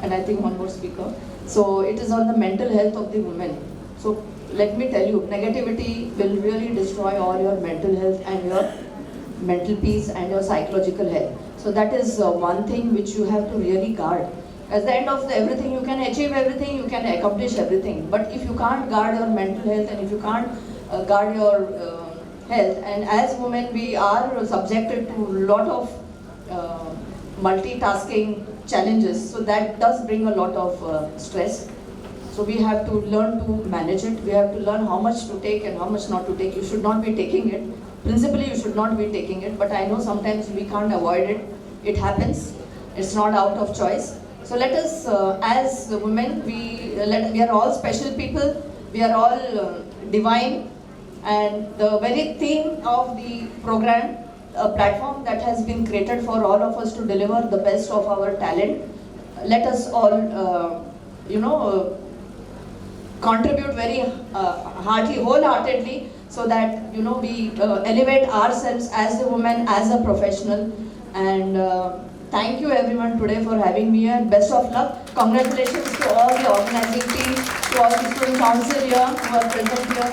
and I think one more speaker. So it is on the mental health of the women. So let me tell you, negativity will really destroy all your mental health and your mental peace and your psychological health. So that is one thing which you have to really guard. At the end of everything, you can achieve everything, you can accomplish everything. But if you can't guard your mental health and if you can't guard your health, and as women we are subjected to a lot of multitasking challenges, so that does bring a lot of stress. So we have to learn to manage it. We have to learn how much to take and how much not to take. You should not be taking it. Principally, you should not be taking it, but I know sometimes we can't avoid it. It happens. It's not out of choice. So let us, as women, we are all special people. We are all divine. And the very theme of the program, a platform that has been created for all of us to deliver the best of our talent. Let us all, contribute very wholeheartedly, so that we elevate ourselves as a woman, as a professional. And thank you everyone today for having me here. Best of luck. Congratulations to all the organizing team, to all the student council here who are present here.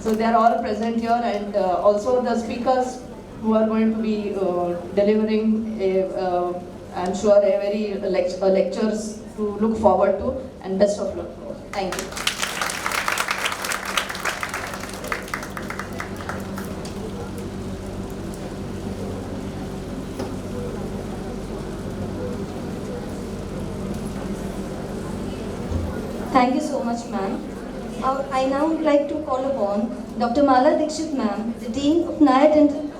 So they are all present here, and also the speakers who are going to be delivering I'm sure a very lectures to look forward to, and best of luck. Thank you. Thank you so much, ma'am. I now would like to call upon Dr. Mala Dixit, ma'am, the Dean of Naya Dental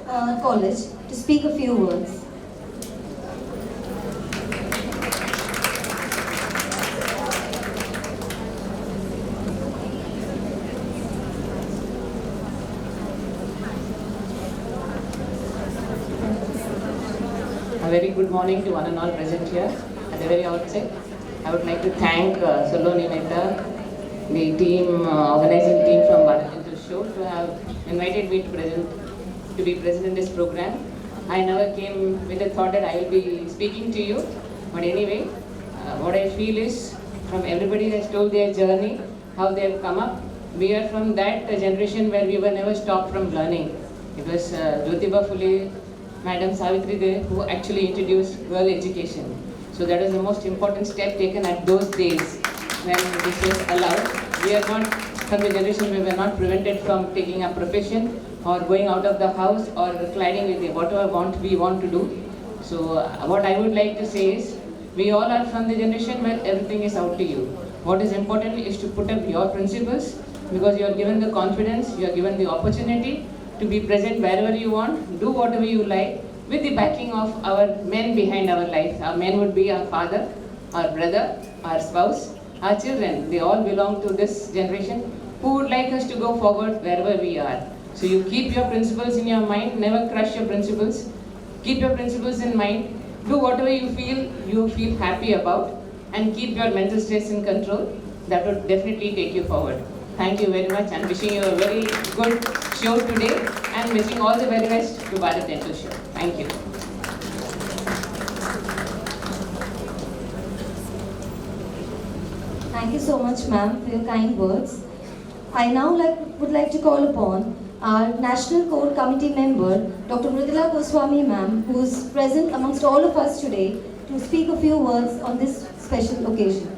College, to speak a few words. very good morning to one and all present here. At the very outset, I would like to thank Saloni, Mehta, the team, organizing team from Bharat Dental Show to have invited me to be present in this program. I never came with the thought that I will be speaking to you, but anyway, what I feel is from everybody has told their journey, how they have come up. We are from that generation where we were never stopped from learning. It was Jyotiba Phule, Madam Savitri there, who actually introduced girl education. So that was the most important step taken at those days when this was allowed. We are not from the generation where we were not prevented from taking a profession or going out of the house or colliding with whatever we want to do. So what I would like to say is, we all are from the generation where everything is out to you. What is important is to put up your principles, because you are given the confidence, you are given the opportunity to be present wherever you want, do whatever you like, with the backing of our men behind our lives. Our men would be our father, our brother, our spouse, our children. They all belong to this generation who would like us to go forward wherever we are. So you keep your principles in your mind, never crush your principles. Keep your principles in mind, do whatever you feel happy about, and keep your mental stress in control. That would definitely take you forward. Thank you very much, and wishing you a very good show today, and wishing all the very best to Bharat Dental Show. Thank you. Thank you so much, ma'am, for your kind words. I now would like to call upon our National Core Committee member, Dr. Mridula Goswami, ma'am, who is present amongst all of us today, to speak a few words on this special occasion.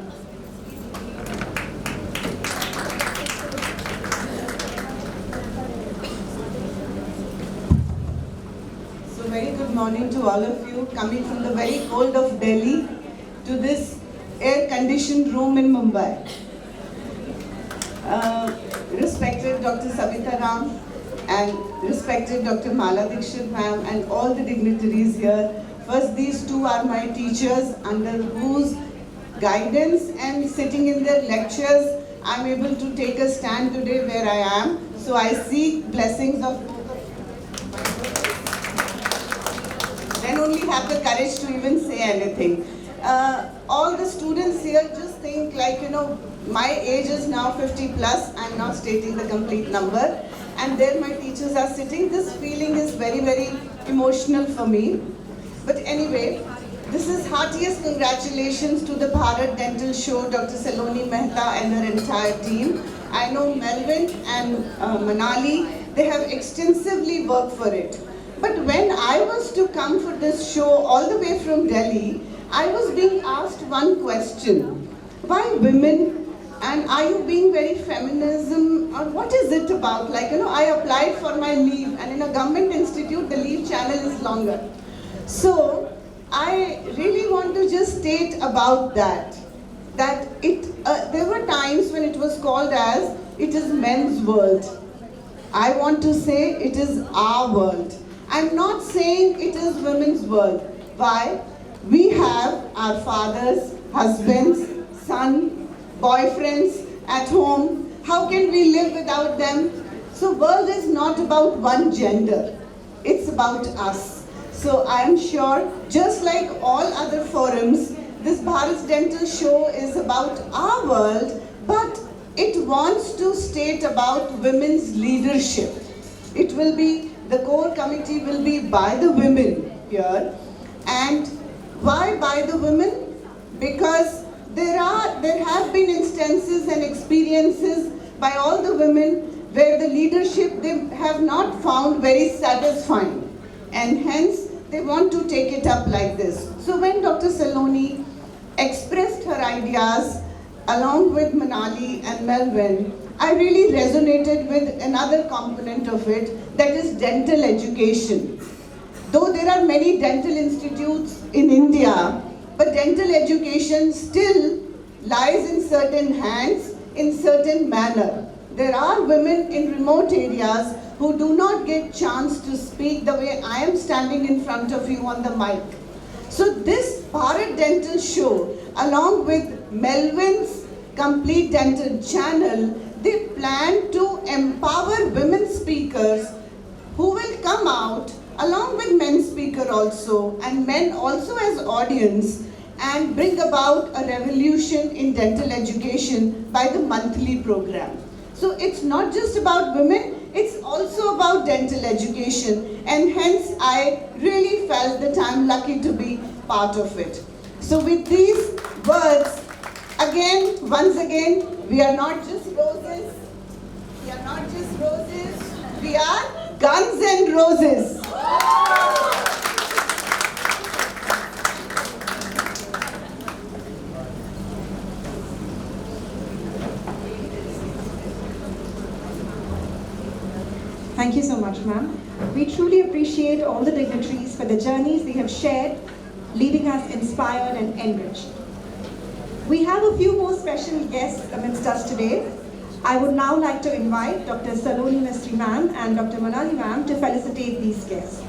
Very good morning to all of you, coming from the very cold of Delhi to this air-conditioned room in Mumbai. Respected Dr. Sabita Ram and respected Dr. Mala Dikshit ma'am and all the dignitaries here. First, these two are my teachers, under whose guidance and sitting in their lectures, I'm able to take a stand today where I am. So I seek blessings of then only have the courage to even say anything. All the students here just think like, my age is now 50 plus, I'm not stating the complete number, and there my teachers are sitting. This feeling is very, very emotional for me. But anyway, this is heartiest congratulations to the Bharat Dental Show, Dr. Saloni Mehta and her entire team. I know Melvin and Manali, they have extensively worked for it. But when I was to come for this show all the way from Delhi, I was being asked one question. Why women? And are you being very feminism? Or what is it about? Like, I applied for my leave, and in a government institute, the leave channel is longer. So, I really want to just state about that there were times when it was called as, it is men's world. I want to say it is our world. I'm not saying it is women's world. Why? We have our fathers, husbands, sons, boyfriends at home. How can we live without them? So world is not about one gender. It's about us. So I'm sure, just like all other forums, this Bharat Dental Show is about our world, but it wants to state about women's leadership. It will be, the core committee will be by the women here. And why by the women? Because there have been instances and experiences by all the women where the leadership they have not found very satisfying. And hence, they want to take it up like this. So when Dr. Saloni expressed her ideas along with Manali and Melvin, I really resonated with another component of it, that is dental education. Though there are many dental institutes in India, but dental education still lies in certain hands, in certain manner. There are women in remote areas who do not get chance to speak the way I am standing in front of you on the mic. So this Bharat Dental Show, along with Melvin's Complete Dental Channel, they plan to empower women speakers who will come out along with men speaker also, and men also as audience, and bring about a revolution in dental education by the monthly program. So it's not just about women, it's also about dental education, and hence I really felt that I'm lucky to be part of it. So with these words, once again, we are not just roses, we are guns and roses. Thank you so much, ma'am. We truly appreciate all the dignitaries for the journeys they have shared, leaving us inspired and enriched. We have a few more special guests amidst us today. I would now like to invite Dr. Saloni ma'am and Dr. Manali ma'am to felicitate these guests.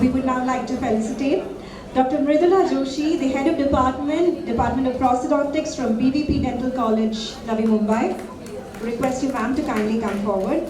We would now like to felicitate Dr. Mridula Joshi, the Head of Department of Prosthodontics from BVP Dental College, Navi Mumbai. Request you, ma'am, to kindly come forward.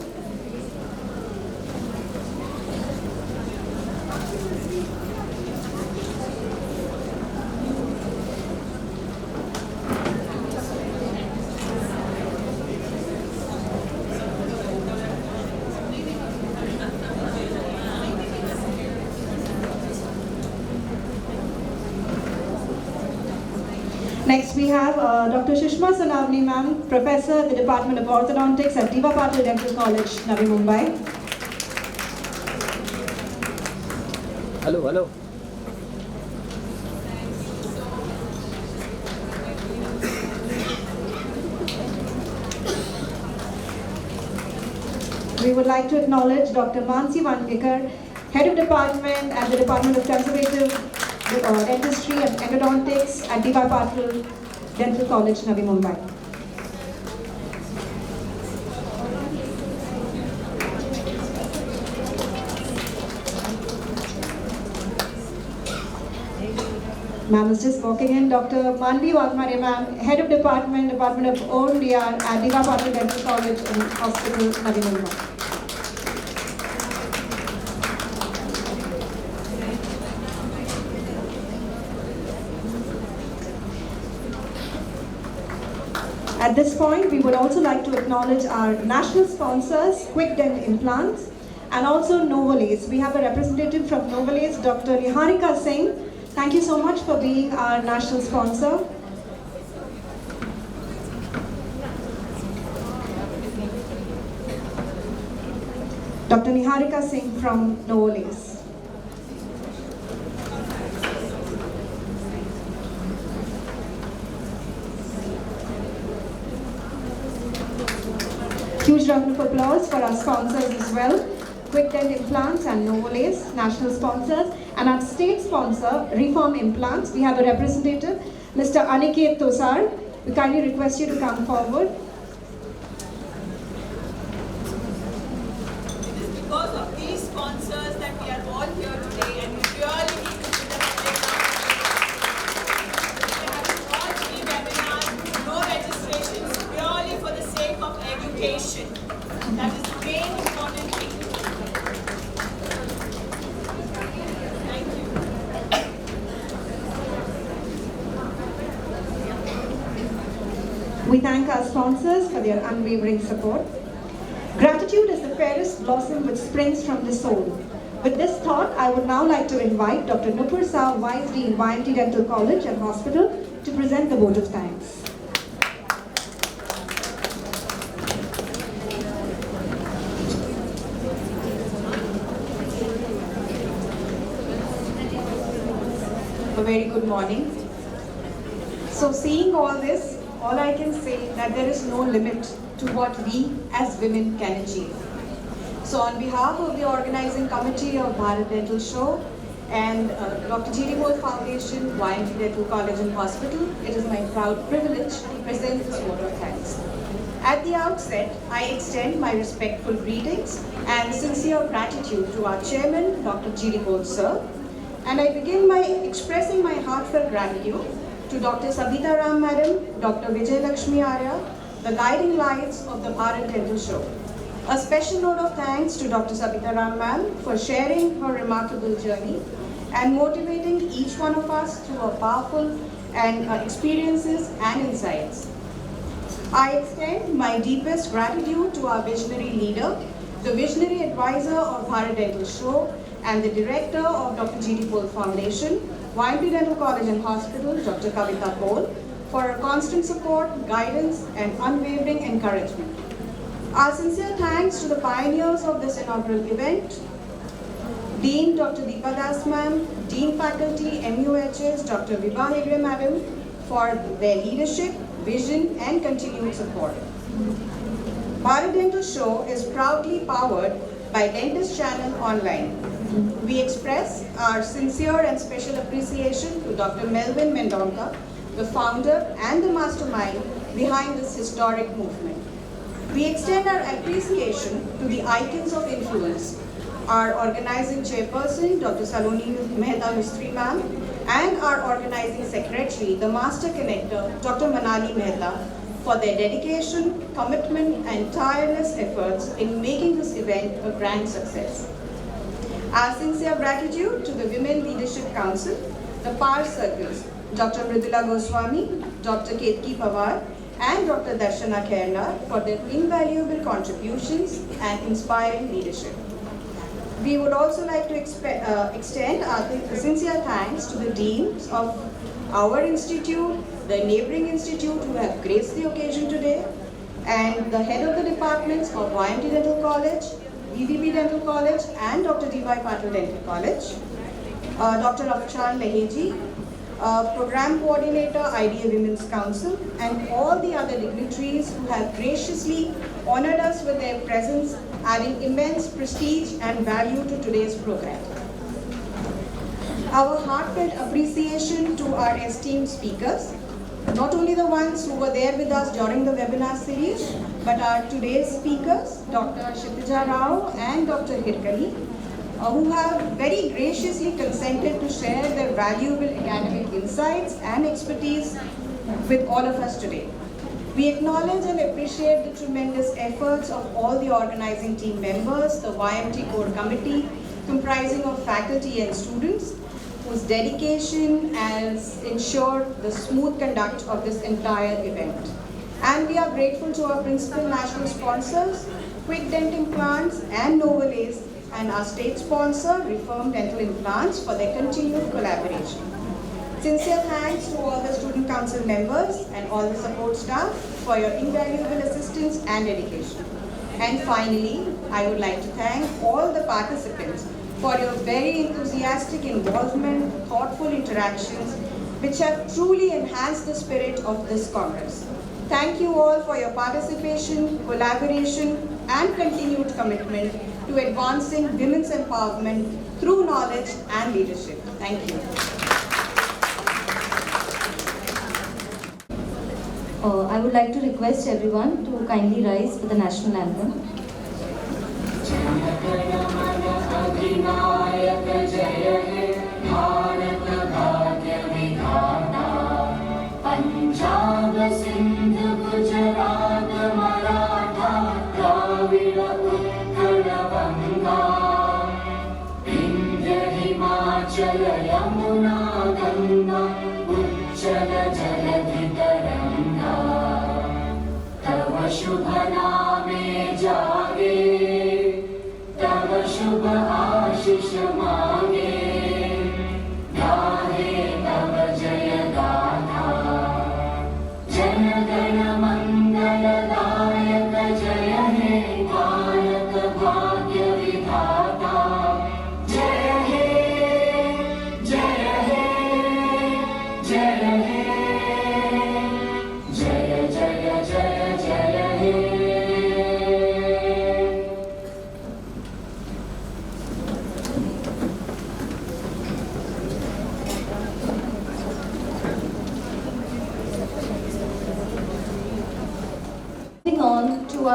Next we have Dr. Sushma Sonavni ma'am, Professor at the Department of Orthodontics at Deepa Dental College, Navi Mumbai. Hello. We would like to acknowledge Dr. Mansi Vankekar, Head of Department at the Department of Conservative Dentistry and Endodontics at Vibha Dental College, Navi Mumbai. Ma'am is just walking in. Dr. Manvi Wagmare ma'am, Head of Department of OMDR at Vibha Dental College and Hospital, Navi Mumbai. At this point, we would also like to acknowledge our national sponsors, Quick Dent Implants, and also Novolace. We have a representative from Novolace, Dr. Niharika Singh. Thank you so much for being our national sponsor. Dr. Niharika Singh from Novolace. Huge round of applause for our sponsors as well. Quick Dent Implants and Novolace, national sponsors. And our state sponsor, Reform Implants. We have a representative, Mr. Aniket Tosar. We kindly request you to come forward. It is because of these sponsors that we are all here today, and we really need to give them a big round. We have all three webinars, no registrations, purely for the sake of education. That is the main important thing. Thank you. We thank our sponsors for their unwavering support. Gratitude is the fairest blossom which springs from the soul. With this thought, I would now like to invite Dr. Nupur Saw, Vice Dean, YMT Dental College and Hospital, to present the vote of thanks. A very good morning. So seeing all this, all I can say that there is no limit to what we as women can achieve. So on behalf of the organizing committee of Bharat Dental Show and Dr. G.D. Moore Foundation, YMT Dental College and Hospital, it is my proud privilege to present this vote of thanks. At the outset, I extend my respectful greetings and sincere gratitude to our chairman, Dr. G.D. Moore sir, and I begin by expressing my heartfelt gratitude to Dr. Sabita madam, Dr. Vijayalakshmi the guiding lights of the Bharat Dental Show. A special note of thanks to Dr. Sabita ma'am for sharing her remarkable journey and motivating each one of us through her powerful and experiences and insights. I extend my deepest gratitude to our visionary leader, the visionary advisor of Bharat Dental Show, and the director of Dr. G.D. Moore Foundation, YMT Dental College and Hospital, Dr. Kavita, for her constant support, guidance, and unwavering encouragement. Our sincere thanks to the pioneers of this inaugural event, Dean Dr. Deepa ma'am, Dean Faculty, MUHS, Dr. Vibha Hegde madam, for their leadership, vision, and continued support. Bharat Dental Show is proudly powered by DentistChannel.Online. We express our sincere and special appreciation to Dr. Melvin Mendonca, the founder and the mastermind behind this historic movement. We extend our appreciation to the icons of influence, our organizing chairperson, Dr. Saloni Mehta ma'am, and our organizing secretary, the master connector, Dr. Manali Mehta, for their dedication, commitment, and tireless efforts in making this event a grand success. Our sincere gratitude to the Women Leadership Council, the Power Circles, Dr. Mridula Goswami, Dr. Ketki Pawar, and Dr. Darshana Khairnar for their invaluable contributions and inspiring leadership. We would also like to extend our sincere thanks to the deans of our institute, the neighboring institute who have graced the occasion today, and the head of the departments of YMT Dental College, DVP Dental College, and Dr. D.Y. Patil Dental College, Dr. Acharya, Program Coordinator, IDA Women's Council, and all the other dignitaries who have graciously honored us with their presence, adding immense prestige and value to today's program. Our heartfelt appreciation to our esteemed speakers, not only the ones who were there with us during the webinar series, but our today's speakers, Dr. Kshitija Rao and Dr. Hirkani, who have very graciously consented to share their valuable academic insights and expertise with all of us today. We acknowledge and appreciate the tremendous efforts of all the organizing team members, the YMT Core Committee, comprising of faculty and students, whose dedication has ensured the smooth conduct of this entire event. And we are grateful to our principal national sponsors, Quick Dent Implants and Novalace, and our state sponsor, Reform Dental Implants, for their continued collaboration. Sincere thanks to all the student council members and all the support staff for your invaluable assistance and dedication. And finally, I would like to thank all the participants for your very enthusiastic involvement, thoughtful interactions, which have truly enhanced the spirit of this Congress. Thank you all for your participation, collaboration, and continued commitment to advancing women's empowerment through knowledge and leadership. Thank you. I would like to request everyone to kindly rise for the national anthem. शुभ नामे जागे तब शुभ आशीष मांगे गाहे तब जय गाथा जन गण मंगल दायक जय हे भारत भाग्य विधाता जय हे जय हे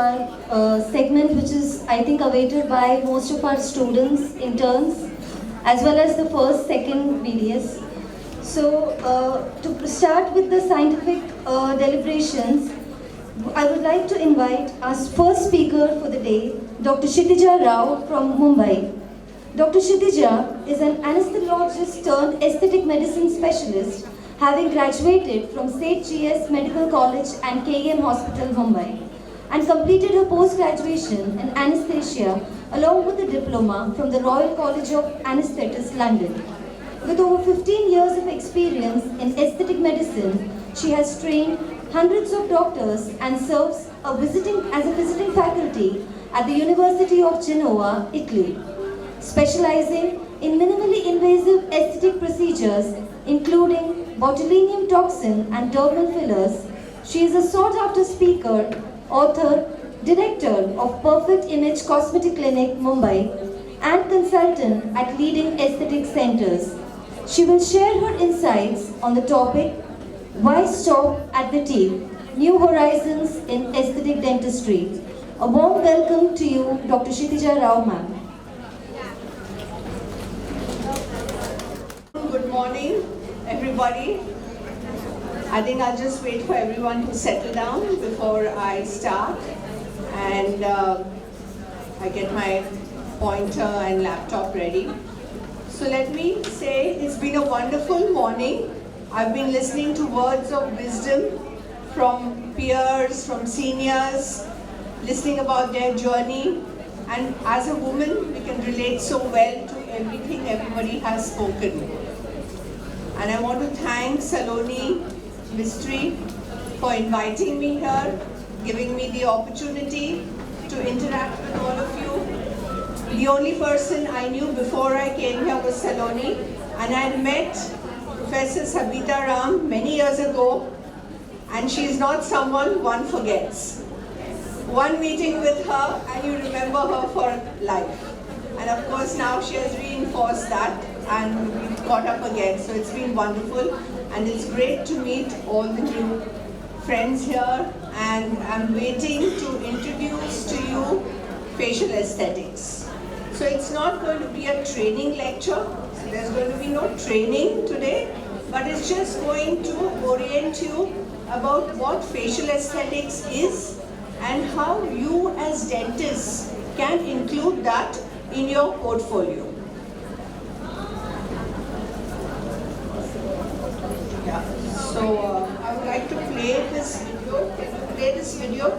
our segment, which is, I think, awaited by most of our students, interns, as well as the first, second BDS. So, to start with the scientific deliberations, I would like to invite our first speaker for the day, Dr. Kshitija Rao from Mumbai. Dr. Kshitija is an anesthesiologist turned aesthetic medicine specialist, having graduated from St. G.S. Medical College and KEM Hospital, Mumbai, and completed her post-graduation in anesthesia along with a diploma from the Royal College of Anaesthetists, London. With over 15 years of experience in aesthetic medicine, she has trained hundreds of doctors and serves as a visiting faculty at the University of Genoa, Italy. Specializing in minimally invasive aesthetic procedures, including botulinum toxin and dermal fillers, she is a sought-after speaker, author, director of Perfect Image Cosmetic Clinic, Mumbai, and consultant at leading aesthetic centers. She will share her insights on the topic, Why Stop at the Teeth? New Horizons in Aesthetic Dentistry. A warm welcome to you, Dr. Kshitija Rao, ma'am. Good morning, everybody. I think I'll just wait for everyone to settle down before I start, and I get my pointer and laptop ready. So let me say it's been a wonderful morning. I've been listening to words of wisdom from peers, from seniors, listening about their journey, and as a woman we can relate so well to everything everybody has spoken. And I want to thank Saloni Mystery for inviting me here, giving me the opportunity to interact with all of you. The only person I knew before I came here was Saloni, and I had met Professor Sabita Ram many years ago, and she is not someone one forgets. One meeting with her and you remember her for life. And of course now she has reinforced that and we've caught up again. So it's been wonderful, and it's great to meet all the new friends here, and I'm waiting to introduce to you facial aesthetics. So it's not going to be a training lecture. So there's going to be no training today, but it's just going to orient you about what facial aesthetics is and how you as dentists can include that in your portfolio. Yeah. So I would like to play this video. Can you play this video?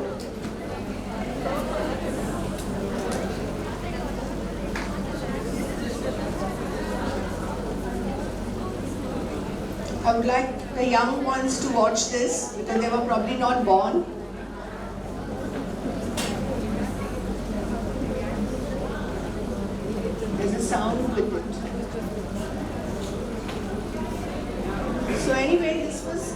I would like the young ones to watch this because they were probably not born. There's a sound with it. So anyway, this was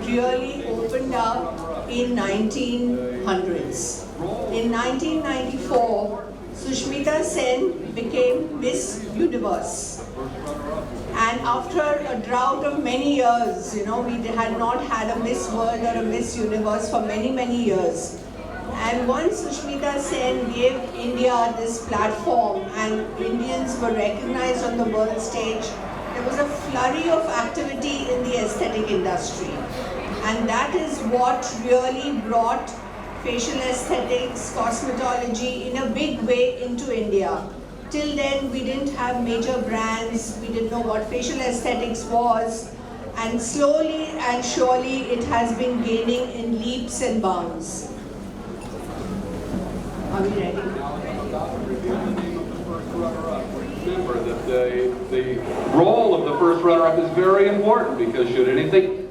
really opened up in 1900s. In 1994, Sushmita Sen became Miss Universe. And after a drought of many years, we had not had a Miss World or a Miss Universe for many, many years. And once Sushmita Sen gave India this platform and Indians were recognized on the world stage, there was a flurry of activity in the aesthetic industry. And that is what really brought facial aesthetics, cosmetology in a big way into India. Till then, we didn't have major brands, we didn't know what facial aesthetics was, and slowly and surely it has been gaining in leaps and bounds. Are we ready? Remember that the role of the first runner-up is very important, because should anything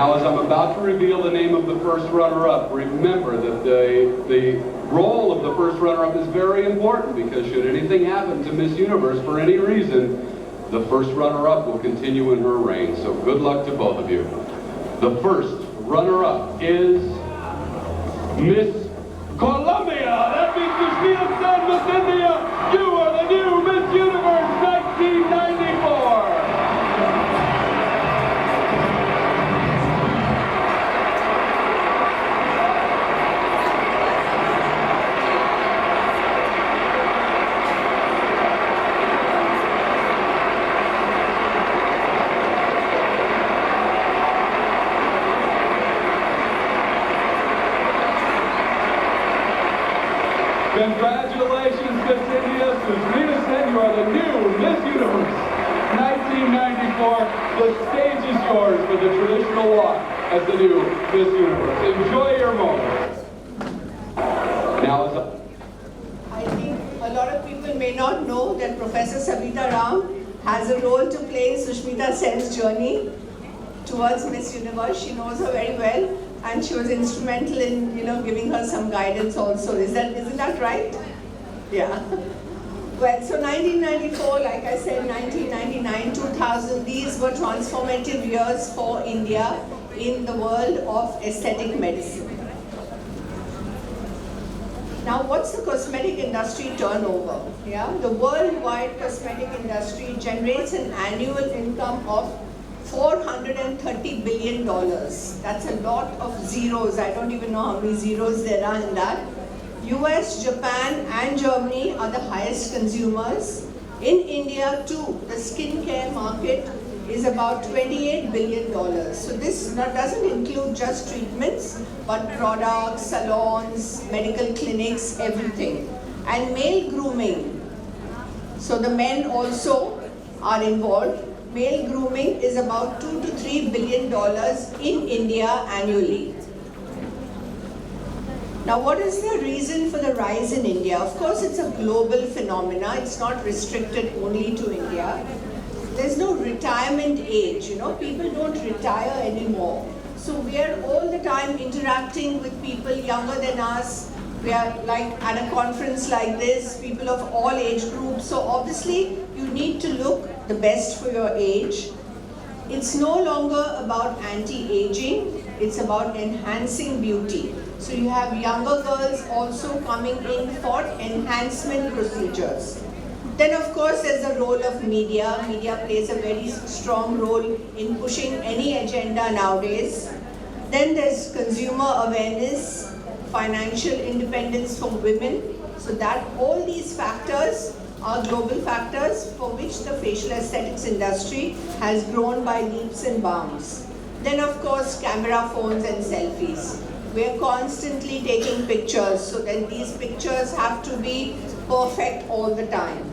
Now, as I'm about to reveal the name of the first runner-up, remember that the role of the first runner-up is very important because should anything happen to Miss Universe for any reason, the first runner-up will continue in her reign. So good luck to both of you. The first runner-up is Miss Colombia. That means Sushmita Miss India. You are the new Miss Universe 1994. Congratulations, Miss India. Sushmita Sen, you are the new Miss Universe 1994. The stage is yours for the traditional walk as the new Miss Universe. Enjoy your moment. Now is up. I think a lot of people may not know that Professor Sabita Ram has a role to play in Sushmita Sen's journey towards Miss Universe. She knows her very well, and she was instrumental in, giving her some guidance also. Isn't that right? Yeah. Well, so 1994, like I said, 1999, 2000, these were transformative years for India in the world of aesthetic medicine. Now, what's the cosmetic industry turnover? Yeah, the worldwide cosmetic industry generates an annual income of $430 billion. That's a lot of zeros. I don't even know how many zeros there are in that. US, Japan and Germany are the highest consumers. In India too, the skincare market is about $28 billion. So this doesn't include just treatments, but products, salons, medical clinics, everything. And male grooming. So the men also are involved. Male grooming is about $2 to $3 billion in India annually. Now, what is the reason for the rise in India? Of course, it's a global phenomena. It's not restricted only to India. There's no retirement age, people don't retire anymore. So we are all the time interacting with people younger than us. We are like at a conference like this, people of all age groups. So obviously, you need to look the best for your age. It's no longer about anti-aging, it's about enhancing beauty. So you have younger girls also coming in for enhancement procedures. Then of course there's the role of media. Media plays a very strong role in pushing any agenda nowadays. Then there's consumer awareness, financial independence for women. So that all these factors are global factors for which the facial aesthetics industry has grown by leaps and bounds. Then of course camera phones and selfies. We are constantly taking pictures, so then these pictures have to be perfect all the time.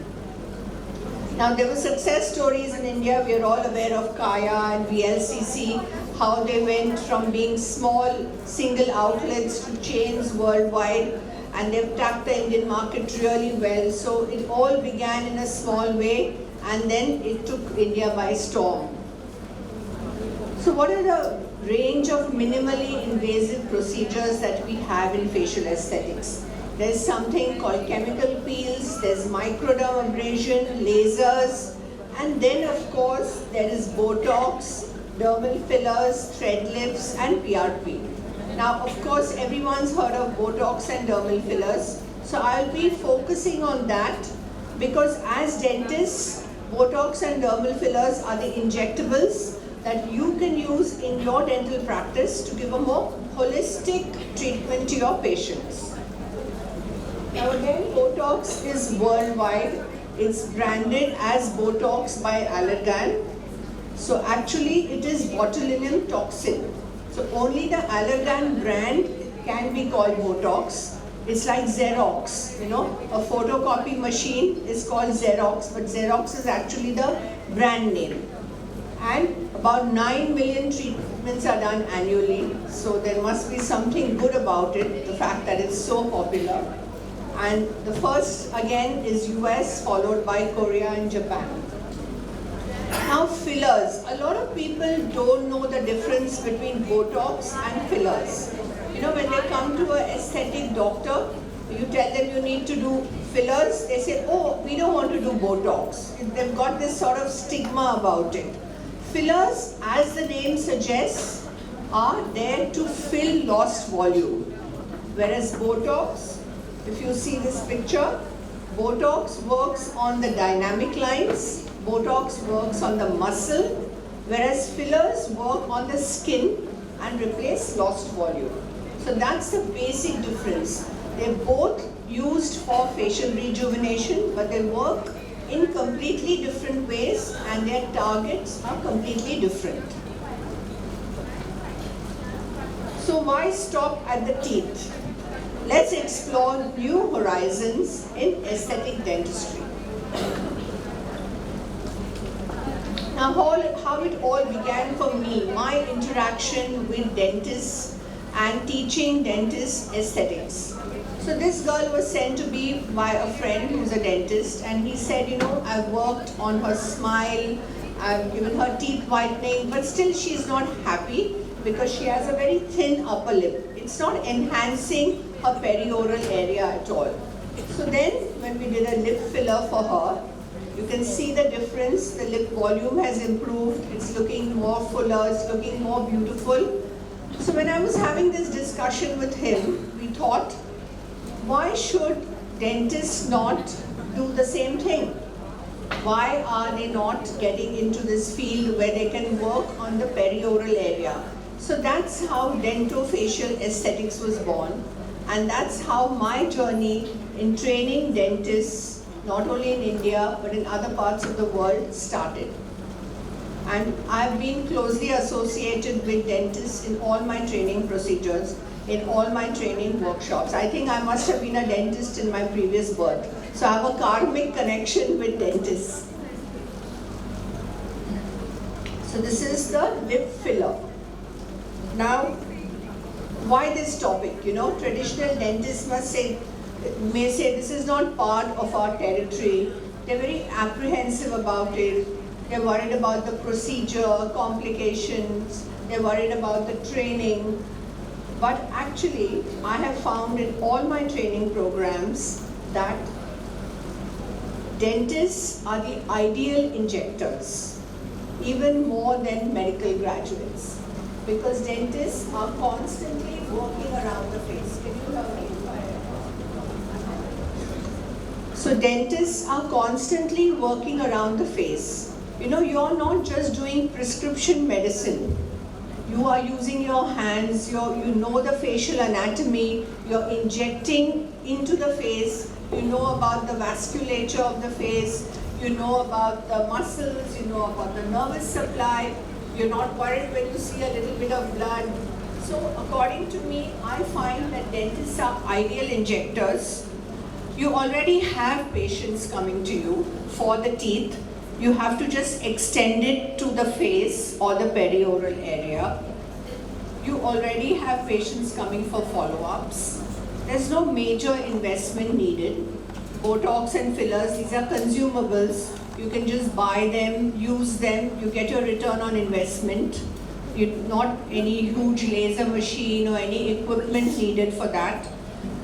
Now there were success stories in India. We are all aware of Kaya and VLCC, how they went from being small single outlets to chains worldwide, and they've tapped the Indian market really well. So it all began in a small way, and then it took India by storm. So what are the range of minimally invasive procedures that we have in facial aesthetics? There's something called chemical peels, there's microdermabrasion, lasers, and then of course there is Botox, dermal fillers, thread lifts, and PRP. Now of course everyone's heard of Botox and dermal fillers, so I'll be focusing on that because as dentists, Botox and dermal fillers are the injectables that you can use in your dental practice to give a more holistic treatment to your patients. Now again, Botox is worldwide. It's branded as Botox by Allergan. So actually it is botulinum toxin. So only the Allergan brand can be called Botox. It's like Xerox, a photocopy machine is called Xerox, but Xerox is actually the brand name. And about 9 million treatments are done annually, so there must be something good about it, the fact that it's so popular. And the first again is US, followed by Korea and Japan. Now fillers, a lot of people don't know the difference between Botox and fillers. When they come to an aesthetic doctor, You tell them you need to do fillers, they say, oh, we don't want to do Botox. They've got this sort of stigma about it. Fillers, as the name suggests, are there to fill lost volume. Whereas Botox, if you see this picture, Botox works on the dynamic lines, Botox works on the muscle, whereas fillers work on the skin and replace lost volume. So that's the basic difference. They're both used for facial rejuvenation, but they work in completely different ways and their targets are completely different. So why stop at the teeth? Let's explore new horizons in aesthetic dentistry. Now, how it all began for me, my interaction with dentists and teaching dentists aesthetics. So this girl was sent to be by a friend who's a dentist, and he said, you know, I've worked on her smile, I've given her teeth whitening, but still she's not happy because she has a very thin upper lip. It's not enhancing her perioral area at all. So then when we did a lip filler for her, you can see the difference. The lip volume has improved. It's looking more fuller, it's looking more beautiful. So when I was having this discussion with him, we thought, why should dentists not do the same thing? Why are they not getting into this field where they can work on the perioral area? So that's how dentofacial aesthetics was born. And that's how my journey in training dentists, not only in India, but in other parts of the world started. And I've been closely associated with dentists in all my training procedures, in all my training workshops. I think I must have been a dentist in my previous birth. So I have a karmic connection with dentists. So this is the lip filler. Now, why this topic? You know, traditional dentists may say this is not part of our territory. They're very apprehensive about it. They're worried about the procedure, complications. They're worried about the training. But actually, I have found in all my training programs that dentists are the ideal injectors, even more than medical graduates, because dentists are constantly working around the face. Can you hear me? So dentists are constantly working around the face. You know, you're not just doing prescription medicine. You are using your hands, you know the facial anatomy, you're injecting into the face, you know about the vasculature of the face, you know about the muscles, you know about the nervous supply, you're not worried when you see a little bit of blood. So according to me, I find that dentists are ideal injectors. You already have patients coming to you for the teeth. You have to just extend it to the face or the perioral area. You already have patients coming for follow-ups. There's no major investment needed. Botox and fillers, these are consumables. You can just buy them, use them, you get your return on investment. Not any huge laser machine or any equipment needed for that.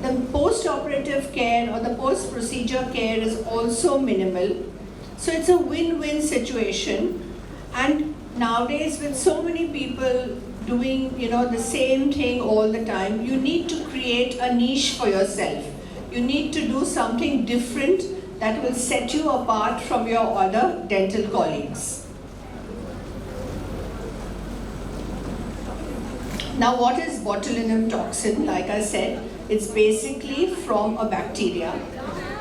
The post-operative care or the post-procedure care is also minimal. So it's a win-win situation, and nowadays with so many people doing, you know, the same thing all the time, you need to create a niche for yourself. You need to do something different that will set you apart from your other dental colleagues. Now, what is botulinum toxin? Like I said, it's basically from a bacteria.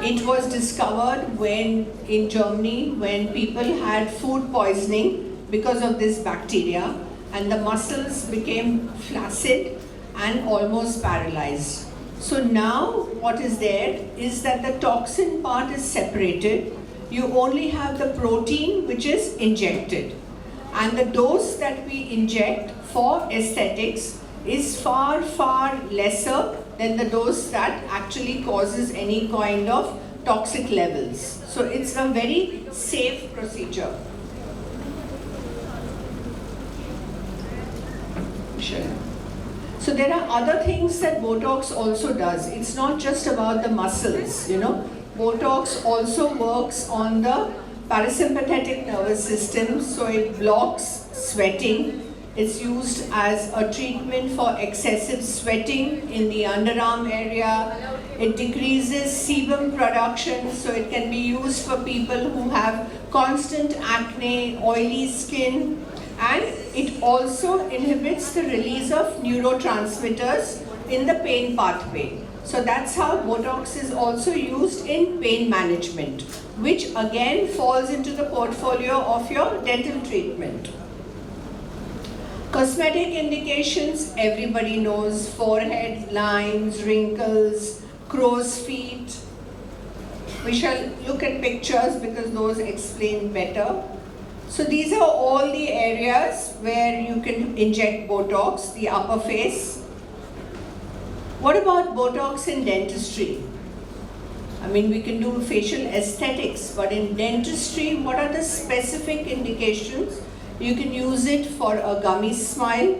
It was discovered in Germany when people had food poisoning because of this bacteria, and the muscles became flaccid and almost paralyzed. So now what is there is that the toxin part is separated. You only have the protein which is injected. And the dose that we inject for aesthetics is far, far lesser than the dose that actually causes any kind of toxic levels. So it's a very safe procedure. Sure. So there are other things that Botox also does. It's not just about the muscles, you know. Botox also works on the parasympathetic nervous system, so it blocks sweating. It's used as a treatment for excessive sweating in the underarm area. It decreases sebum production, so it can be used for people who have constant acne, oily skin, and it also inhibits the release of neurotransmitters in the pain pathway. So that's how Botox is also used in pain management, which again falls into the portfolio of your dental treatment. Cosmetic indications, everybody knows: forehead lines, wrinkles, crow's feet. We shall look at pictures because those explain better. So these are all the areas where you can inject Botox, the upper face. What about Botox in dentistry? I mean, we can do facial aesthetics, but in dentistry, what are the specific indications? You can use it for a gummy smile,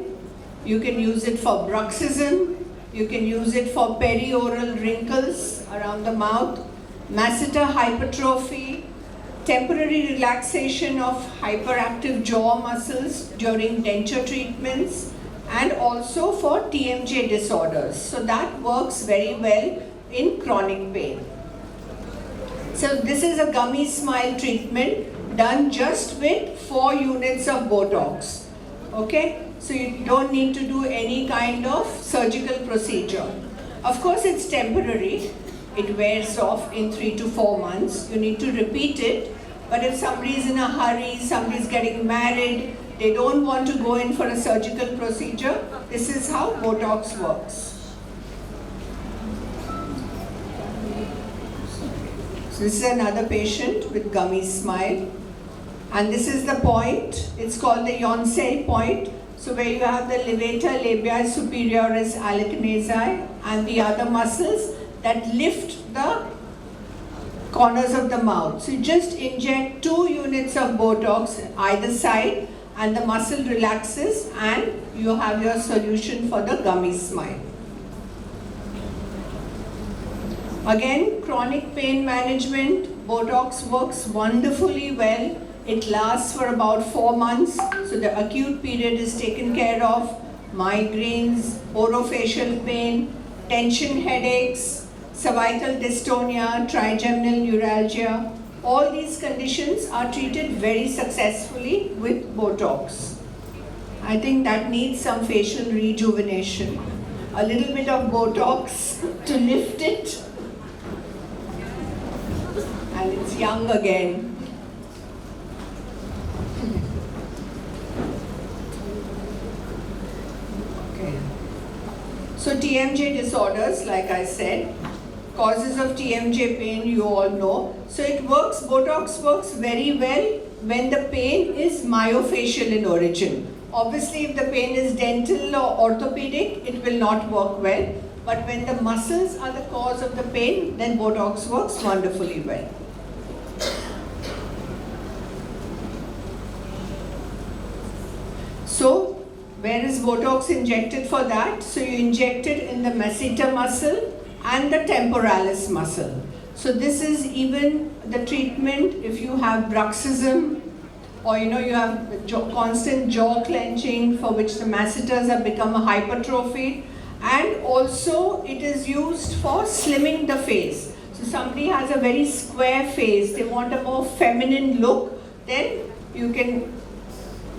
you can use it for bruxism, you can use it for perioral wrinkles around the mouth, masseter hypertrophy, temporary relaxation of hyperactive jaw muscles during denture treatments, and also for TMJ disorders. So that works very well in chronic pain. So this is a gummy smile treatment done just with 4 units of Botox. Okay? So you don't need to do any kind of surgical procedure. Of course, it's temporary. It wears off in 3 to 4 months. You need to repeat it. But if somebody's in a hurry, somebody's getting married, they don't want to go in for a surgical procedure, this is how Botox works. So this is another patient with gummy smile. And this is the point. It's called the Yonsei point. So where you have the levator labiae superioris alacinaceae and the other muscles that lift the corners of the mouth. So you just inject 2 units of Botox either side and the muscle relaxes and you have your solution for the gummy smile. Again, chronic pain management, Botox works wonderfully well. It lasts for about 4 months, so the acute period is taken care of. Migraines, orofacial pain, tension headaches, cervical dystonia, trigeminal neuralgia, all these conditions are treated very successfully with Botox. I think that needs some facial rejuvenation. A little bit of Botox to lift it, and it's young again. So TMJ disorders, like I said, causes of TMJ pain you all know. So it works, Botox works very well when the pain is myofascial in origin. Obviously if the pain is dental or orthopedic, it will not work well. But when the muscles are the cause of the pain, then Botox works wonderfully well. So, where is Botox injected for that? So you inject it in the masseter muscle and the temporalis muscle. So this is even the treatment if you have bruxism or you have constant jaw clenching for which the masseters have become hypertrophied, and also it is used for slimming the face. So somebody has a very square face, they want a more feminine look, then you can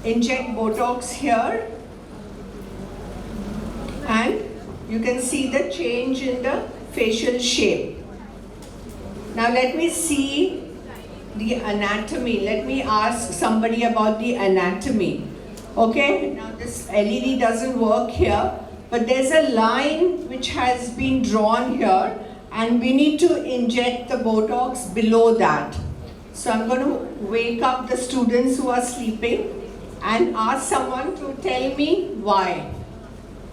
inject Botox here and you can see the change in the facial shape. Now let me see the anatomy. Let me ask somebody about the anatomy. Okay, now this LED doesn't work here, but there's a line which has been drawn here and we need to inject the Botox below that. So I'm going to wake up the students who are sleeping and ask someone to tell me why.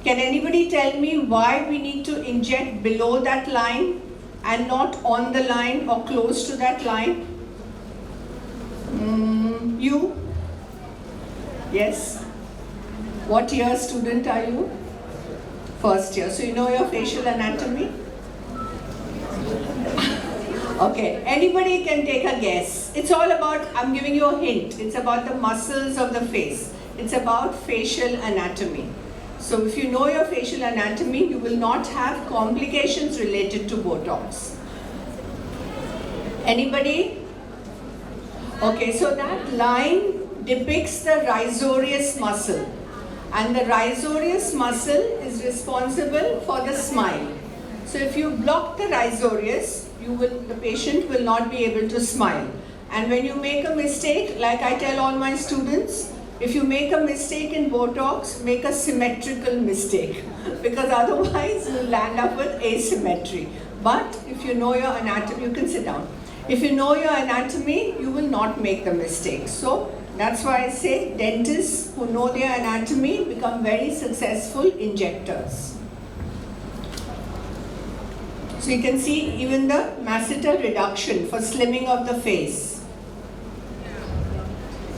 Can anybody tell me why we need to inject below that line and not on the line or close to that line? You? Yes? What year student are you? first year. So you know your facial anatomy? Okay, anybody can take a guess. It's all about, I'm giving you a hint, it's about the muscles of the face. It's about facial anatomy. So if you know your facial anatomy, you will not have complications related to Botox. Anybody? Okay, so that line depicts the risorius muscle. And the risorius muscle is responsible for the smile. So if you block the risorius, the patient will not be able to smile. And when you make a mistake, like I tell all my students, if you make a mistake in Botox, make a symmetrical mistake, because otherwise you'll land up with asymmetry. But if you know your anatomy, you can sit down. If you know your anatomy, you will not make the mistake. So that's why I say dentists who know their anatomy become very successful injectors. So you can see even the masseter reduction for slimming of the face.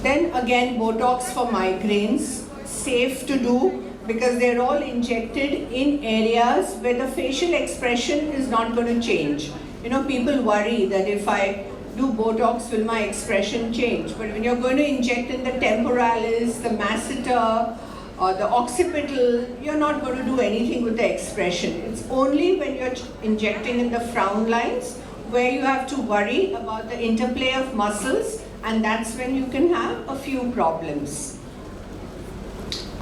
Then again Botox for migraines, safe to do because they're all injected in areas where the facial expression is not going to change. You know, people worry that if I do Botox, will my expression change? But when you're going to inject in the temporalis, the masseter, or the occipital, you're not going to do anything with the expression. It's only when you're injecting in the frown lines where you have to worry about the interplay of muscles, and that's when you can have a few problems.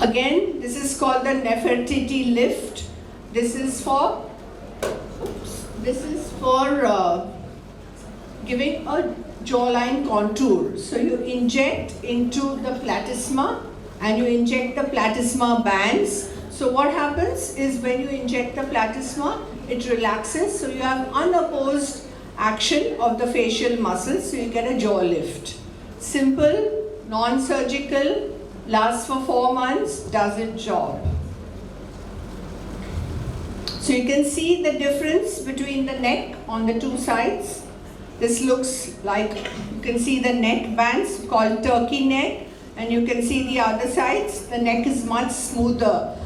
Again, this is called the Nefertiti lift. This is for giving a jawline contour. So you inject into the platysma and you inject the platysma bands. So what happens is when you inject the platysma, it relaxes, so you have unopposed action of the facial muscles, so you get a jaw lift. Simple, non-surgical, lasts for 4 months, does its job. So you can see the difference between the neck on the two sides. This looks like, you can see the neck bands called turkey neck, and you can see the other sides, the neck is much smoother.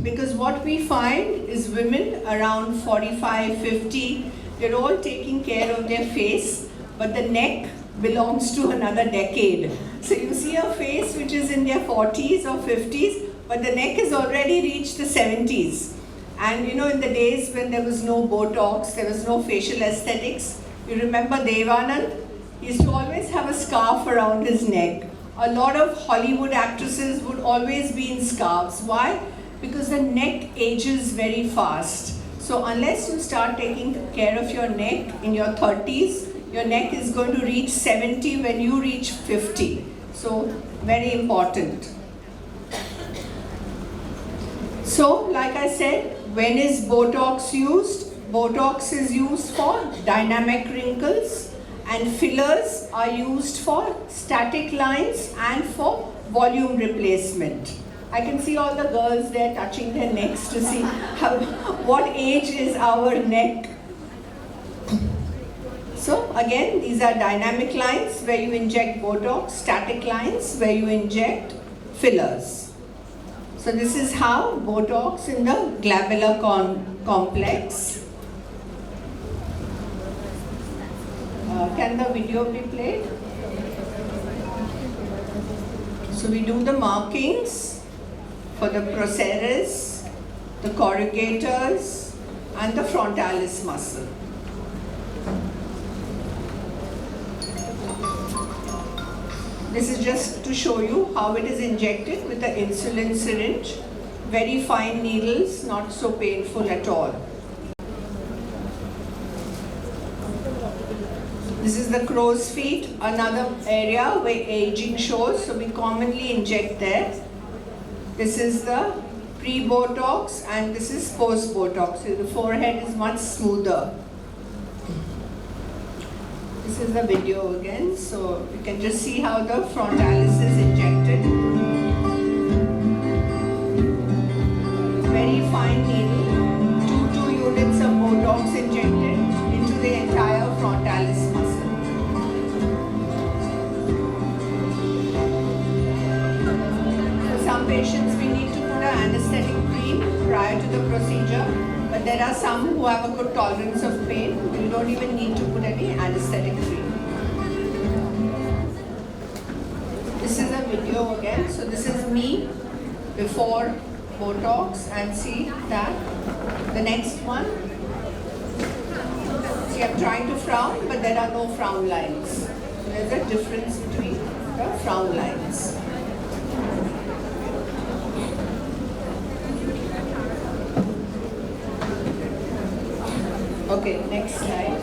Because what we find is women around 45, 50, they're all taking care of their face, but the neck belongs to another decade. So you see a face which is in their 40s or 50s, but the neck has already reached the 70s. And you know, in the days when there was no Botox, there was no facial aesthetics, you remember Devanand? He used to always have a scarf around his neck. A lot of Hollywood actresses would always be in scarves. Why? Because the neck ages very fast. So unless you start taking care of your neck in your 30s, your neck is going to reach 70 when you reach 50. So very important. So like I said, when is Botox used? Botox is used for dynamic wrinkles, and fillers are used for static lines and for volume replacement. I can see all the girls there touching their necks to see what age is our neck. So again, these are dynamic lines where you inject Botox, static lines where you inject fillers. So this is how Botox in the glabellar complex. Can the video be played? So we do the markings for the procerus, the corrugators, and the frontalis muscle. This is just to show you how it is injected with the insulin syringe. Very fine needles, not so painful at all. This is the crow's feet, another area where aging shows, so we commonly inject there. This is the pre-Botox and this is post-Botox. So the forehead is much smoother. This is the video again, so you can just see how the frontalis is injected. Very fine needle, 2 units of Botox injected into the entire frontalis muscle. For some patients we need to put an anesthetic cream prior to the procedure, but there are some who have a good tolerance of pain. You don't even need to put any anesthetic cream. This is a video again. So this is me before Botox, and see that the next one. See, I'm trying to frown, but there are no frown lines. There's a difference between the frown lines. Okay, next slide.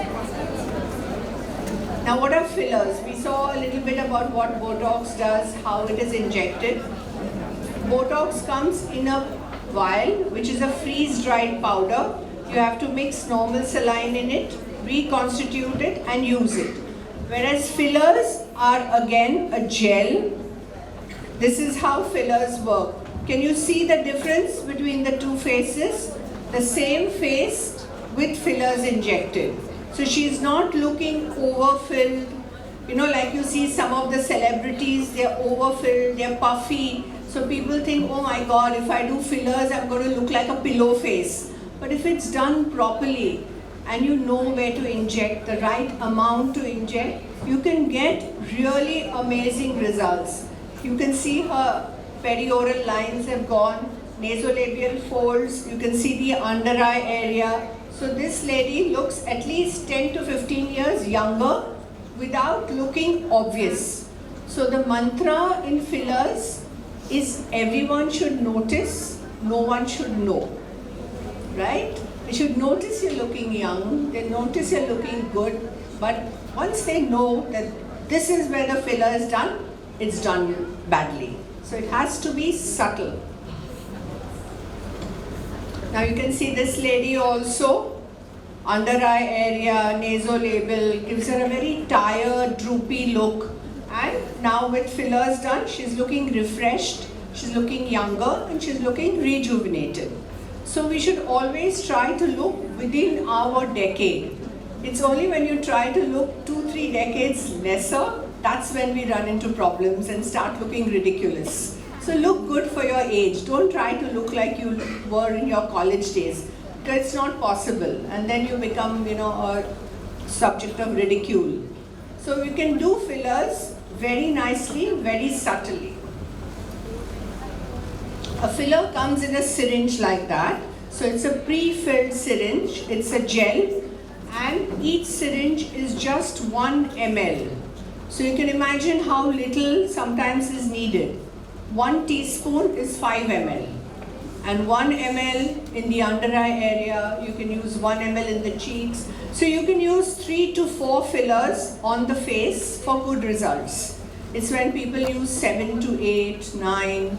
Now what are fillers? We saw a little bit about what Botox does, how it is injected. Botox comes in a vial, which is a freeze-dried powder. You have to mix normal saline in it, reconstitute it and use it. Whereas fillers are again a gel. This is how fillers work. Can you see the difference between the two faces? The same face with fillers injected. So she's not looking overfilled. You know, like you see some of the celebrities, they're overfilled, they're puffy. So people think, oh my God, if I do fillers, I'm going to look like a pillow face. But if it's done properly and you know where to inject, the right amount to inject, you can get really amazing results. You can see her perioral lines have gone, nasolabial folds, you can see the under eye area. So this lady looks at least 10 to 15 years younger without looking obvious. So the mantra in fillers is everyone should notice, no one should know, right? They should notice you're looking young, they notice you're looking good, but once they know that this is where the filler is done, it's done badly. So it has to be subtle. Now you can see this lady also, under eye area, nasolabial, gives her a very tired, droopy look. And now with fillers done, she's looking refreshed, she's looking younger, and she's looking rejuvenated. So we should always try to look within our decade. It's only when you try to look 2-3 decades lesser, that's when we run into problems and start looking ridiculous. So look good for your age. Don't try to look like you were in your college days. It's not possible. And then you become, a subject of ridicule. So you can do fillers very nicely, very subtly. A filler comes in a syringe like that. So it's a pre-filled syringe. It's a gel. And each syringe is just 1 ml. So you can imagine how little sometimes is needed. 1 teaspoon is 5 ml. And 1 ml in the under eye area, you can use 1 ml in the cheeks. So you can use 3 to 4 fillers on the face for good results. It's when people use 7 to 8, 9,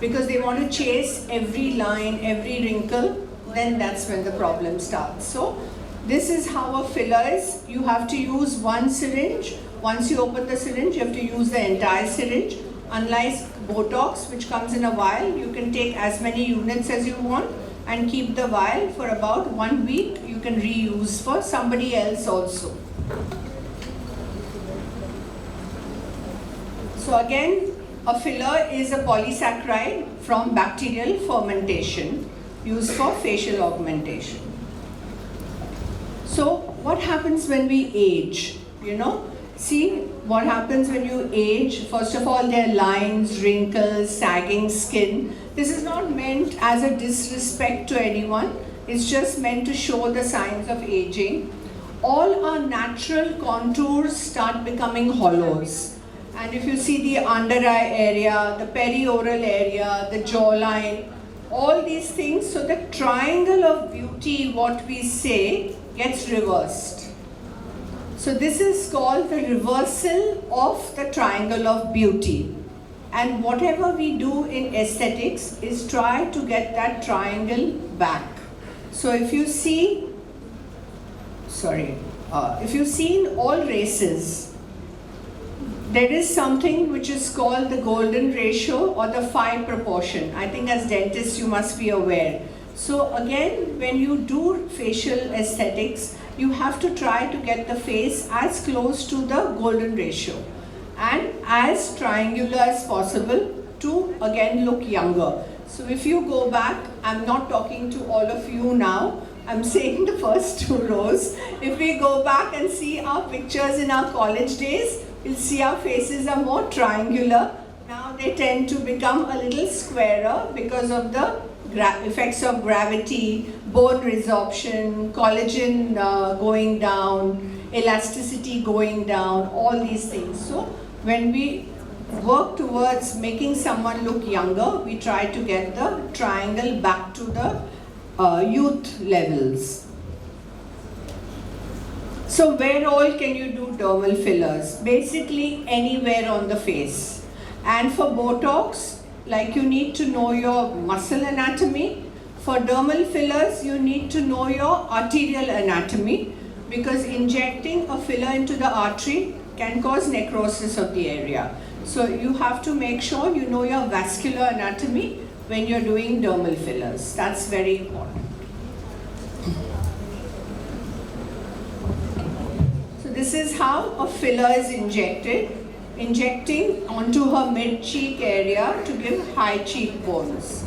because they want to chase every line, every wrinkle, then that's when the problem starts. So this is how a filler is. You have to use 1 syringe. Once you open the syringe, you have to use the entire syringe. Unlike Botox, which comes in a vial, you can take as many units as you want and keep the vial for about 1 week. You can reuse for somebody else also. So again, a filler is a polysaccharide from bacterial fermentation used for facial augmentation. So what happens when we age? See what happens when you age. First of all, there are lines, wrinkles, sagging skin. This is not meant as a disrespect to anyone. It's just meant to show the signs of aging. All our natural contours start becoming hollows. And if you see the under eye area, the perioral area, the jawline, all these things, so the triangle of beauty, what we say, gets reversed. So this is called the reversal of the triangle of beauty. And whatever we do in aesthetics is try to get that triangle back. So if you see, if you see in all races, there is something which is called the golden ratio or the phi proportion. I think as dentists you must be aware. So again, when you do facial aesthetics, you have to try to get the face as close to the golden ratio and as triangular as possible to again look younger. So if you go back, I'm not talking to all of you now, I'm saying the first 2 rows. If we go back and see our pictures in our college days, you'll see our faces are more triangular. Now they tend to become a little squarer because of the effects of gravity, bone resorption, collagen going down, elasticity going down, all these things. So when we work towards making someone look younger, we try to get the triangle back to the youth levels. So where all can you do dermal fillers? Basically anywhere on the face. And for Botox, like you need to know your muscle anatomy. For dermal fillers, you need to know your arterial anatomy, because injecting a filler into the artery can cause necrosis of the area. So you have to make sure you know your vascular anatomy when you're doing dermal fillers. That's very important. So this is how a filler is injected. Injecting onto her mid-cheek area to give high cheekbones.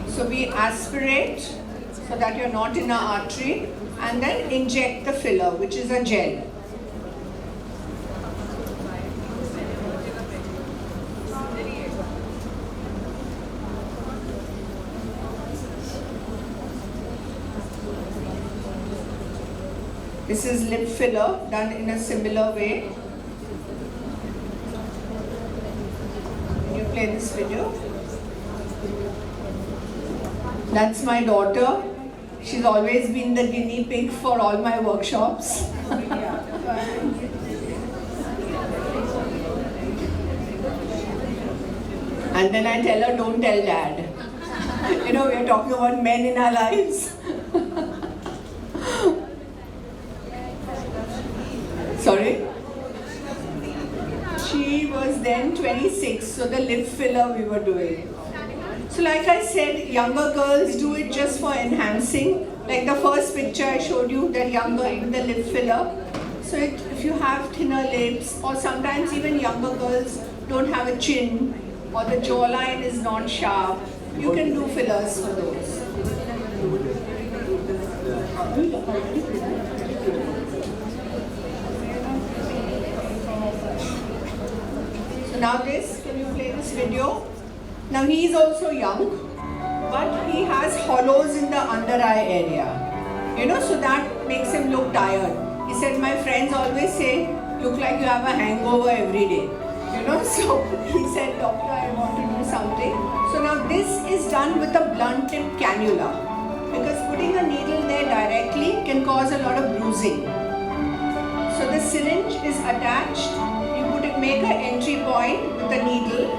So we aspirate so that you're not in an artery, and then inject the filler, which is a gel. This is lip filler done in a similar way. Can you play this video? That's my daughter. She's always been the guinea pig for all my workshops. And then I tell her, don't tell dad. You know, we're talking about men in our lives. Sorry? She was then 26, so the lip filler we were doing. So like I said, younger girls do it just for enhancing. Like the first picture I showed you, that young girl with the lip filler. So if you have thinner lips, or sometimes even younger girls don't have a chin, or the jawline is not sharp, you can do fillers for those. So now this, can you play this video? Now he is also young, but he has hollows in the under eye area. You know, so that makes him look tired. He said, my friends always say, look like you have a hangover every day. You know, so he said, doctor, I want to do something. So now this is done with a blunt tip cannula, because putting a needle there directly can cause a lot of bruising. So the syringe is attached. You make an entry point with a needle,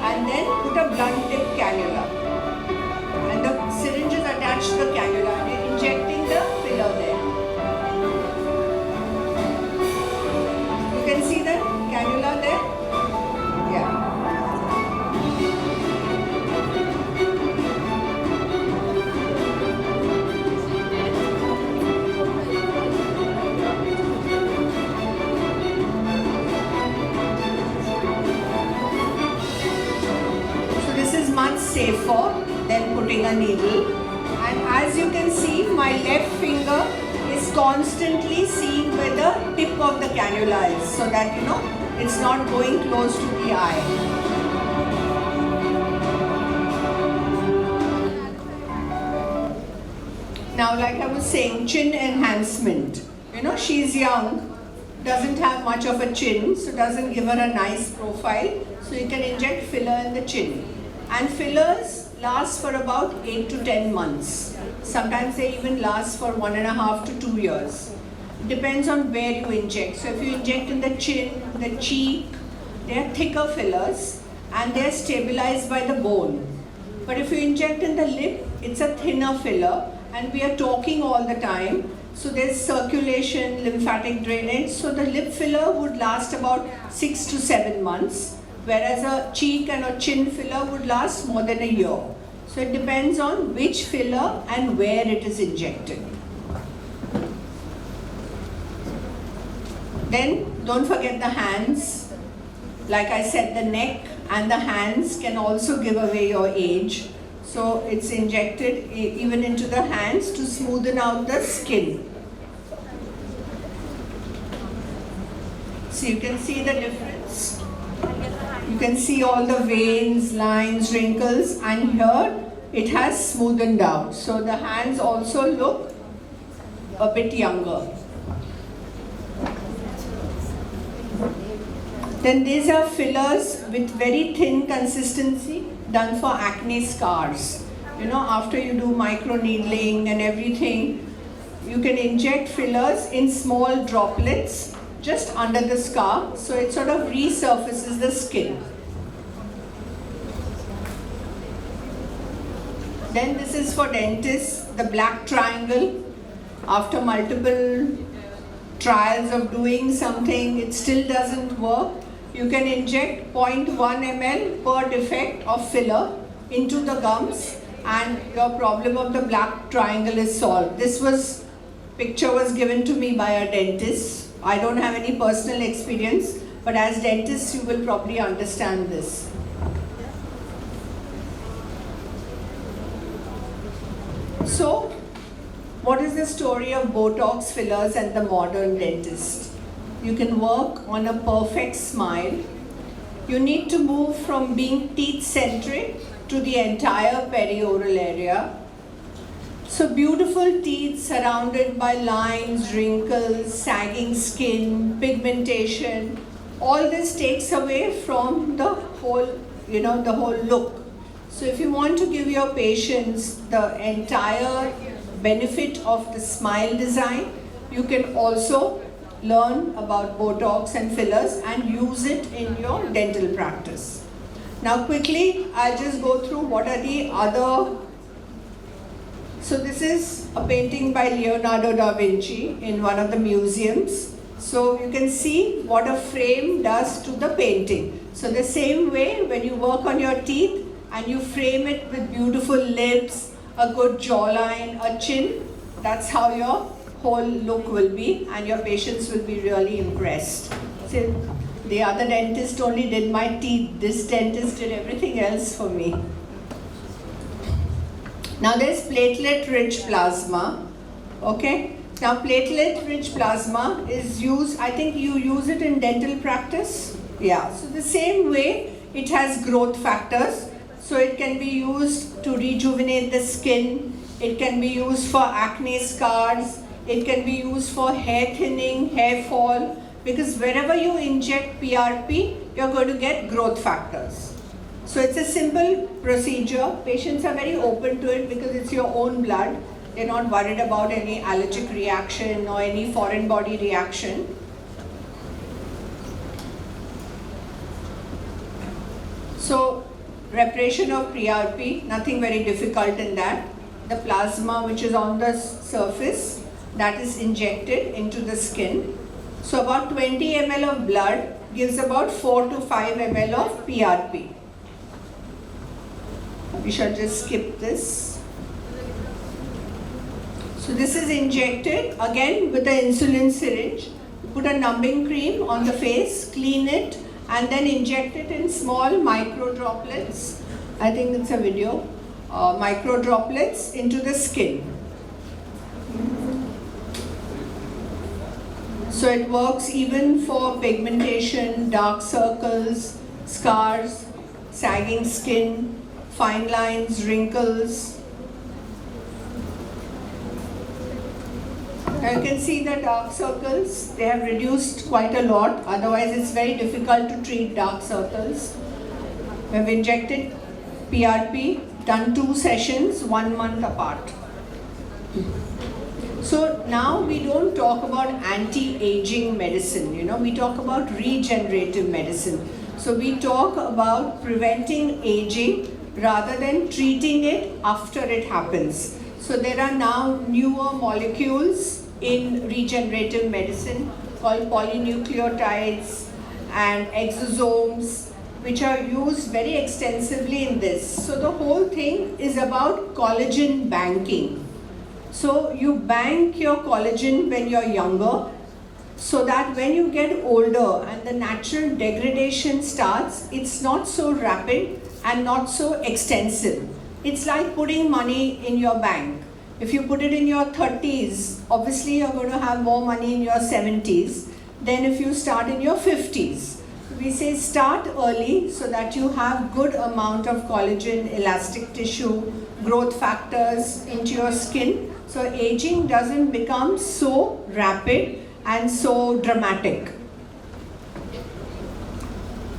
and then put a blunt tip cannula. And the syringe is attached to the cannula, and you're injecting the filler there. You can see the cannula there? Yeah. Much safer than putting a needle, and as you can see, my left finger is constantly seeing where the tip of the cannula is, so that you know it's not going close to the eye. Now, like I was saying, chin enhancement. You know, she's young, doesn't have much of a chin, so doesn't give her a nice profile, so you can inject filler in the chin. And fillers last for about 8 to 10 months. Sometimes they even last for 1.5 to 2 years. It depends on where you inject. So if you inject in the chin, the cheek, they are thicker fillers and they are stabilized by the bone. But if you inject in the lip, it's a thinner filler, and we are talking all the time. So there's circulation, lymphatic drainage. So the lip filler would last about 6 to 7 months. Whereas a cheek and a chin filler would last more than a year. So it depends on which filler and where it is injected. Then don't forget the hands. Like I said, the neck, and the hands can also give away your age. So it's injected even into the hands to smoothen out the skin. So you can see the difference. You can see all the veins, lines, wrinkles, and here it has smoothened out. So the hands also look a bit younger. Then these are fillers with very thin consistency done for acne scars. You know, after you do micro needling and everything, you can inject fillers in small droplets just under the scar, so it sort of resurfaces the skin. Then this is for dentists, the black triangle. After multiple trials of doing something, it still doesn't work. You can inject 0.1 ml per defect of filler into the gums and your problem of the black triangle is solved. This picture was given to me by a dentist. I don't have any personal experience, but as dentists you will probably understand this. So, what is the story of Botox fillers and the modern dentist? You can work on a perfect smile. You need to move from being teeth-centric to the entire perioral area. So beautiful teeth surrounded by lines, wrinkles, sagging skin, pigmentation, all this takes away from the whole, the whole look. So if you want to give your patients the entire benefit of the smile design, you can also learn about Botox and fillers and use it in your dental practice. Now quickly, I'll just go through what are the other. So this is a painting by Leonardo da Vinci in one of the museums. So you can see what a frame does to the painting. So the same way when you work on your teeth and you frame it with beautiful lips, a good jawline, a chin, that's how your whole look will be and your patients will be really impressed. So the other dentist only did my teeth, this dentist did everything else for me. Now there's platelet-rich plasma, okay? Now platelet-rich plasma is used, I think you use it in dental practice? Yeah, so the same way it has growth factors. So it can be used to rejuvenate the skin, it can be used for acne scars, it can be used for hair thinning, hair fall, because wherever you inject PRP, you're going to get growth factors. So it's a simple procedure. Patients are very open to it because it's your own blood. They're not worried about any allergic reaction or any foreign body reaction. So preparation of PRP, nothing very difficult in that. The plasma which is on the surface, that is injected into the skin. So about 20 ml of blood gives about 4 to 5 ml of PRP. We shall just skip this. So this is injected again with the insulin syringe. Put a numbing cream on the face, clean it, and then inject it in small micro droplets. I think it's a video. Micro droplets into the skin. So it works even for pigmentation, dark circles, scars, sagging skin, fine lines, wrinkles. Now you can see the dark circles, they have reduced quite a lot, otherwise it's very difficult to treat dark circles. We have injected PRP, done 2 sessions, 1 month apart. So now we don't talk about anti-aging medicine, we talk about regenerative medicine. So we talk about preventing aging rather than treating it after it happens. So there are now newer molecules in regenerative medicine called polynucleotides and exosomes, which are used very extensively in this. So the whole thing is about collagen banking. So you bank your collagen when you're younger. so that when you get older and the natural degradation starts, it's not so rapid and not so extensive. It's like putting money in your bank. If you put it in your 30s, obviously you're going to have more money in your 70s than if you start in your 50s. We say start early so that you have good amount of collagen, elastic tissue, growth factors into your skin. So aging doesn't become so rapid and so dramatic.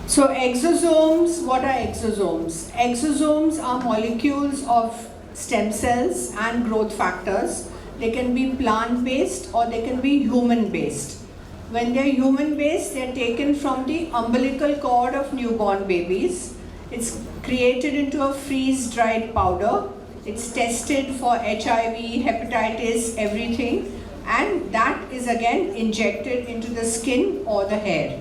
So exosomes, what are exosomes? Exosomes are molecules of stem cells and growth factors. They can be plant-based or they can be human-based. When they're human-based, they're taken from the umbilical cord of newborn babies. It's created into a freeze-dried powder. It's tested for HIV, hepatitis, everything. And that is again injected into the skin or the hair.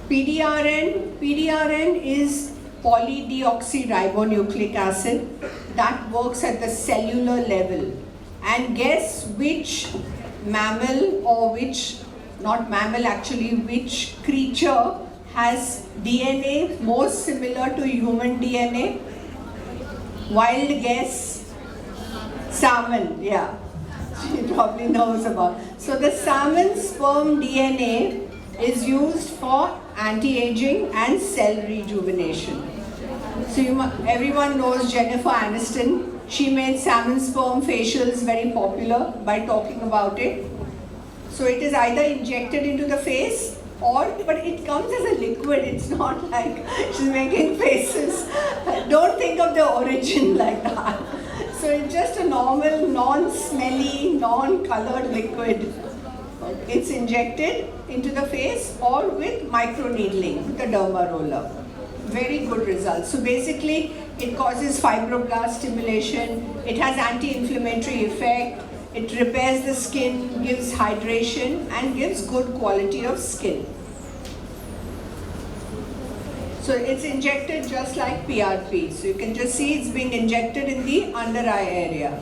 PDRN is polydeoxyribonucleic acid that works at the cellular level. And guess which mammal or which, not mammal actually, which creature has DNA most similar to human DNA? Wild guess? Salmon, yeah. She probably knows about. So the salmon sperm DNA is used for anti-aging and cell rejuvenation. So everyone knows Jennifer Aniston. She made salmon sperm facials very popular by talking about it. So it is either injected into the face but it comes as a liquid. It's not like she's making faces. Don't think of the origin like that. So it's just a normal, non-smelly, non-colored liquid. It's injected into the face or with microneedling with a derma roller. Very good results. So basically, it causes fibroblast stimulation. It has anti-inflammatory effect. It repairs the skin, gives hydration, and gives good quality of skin. So it's injected just like PRP. So you can just see it's being injected in the under eye area.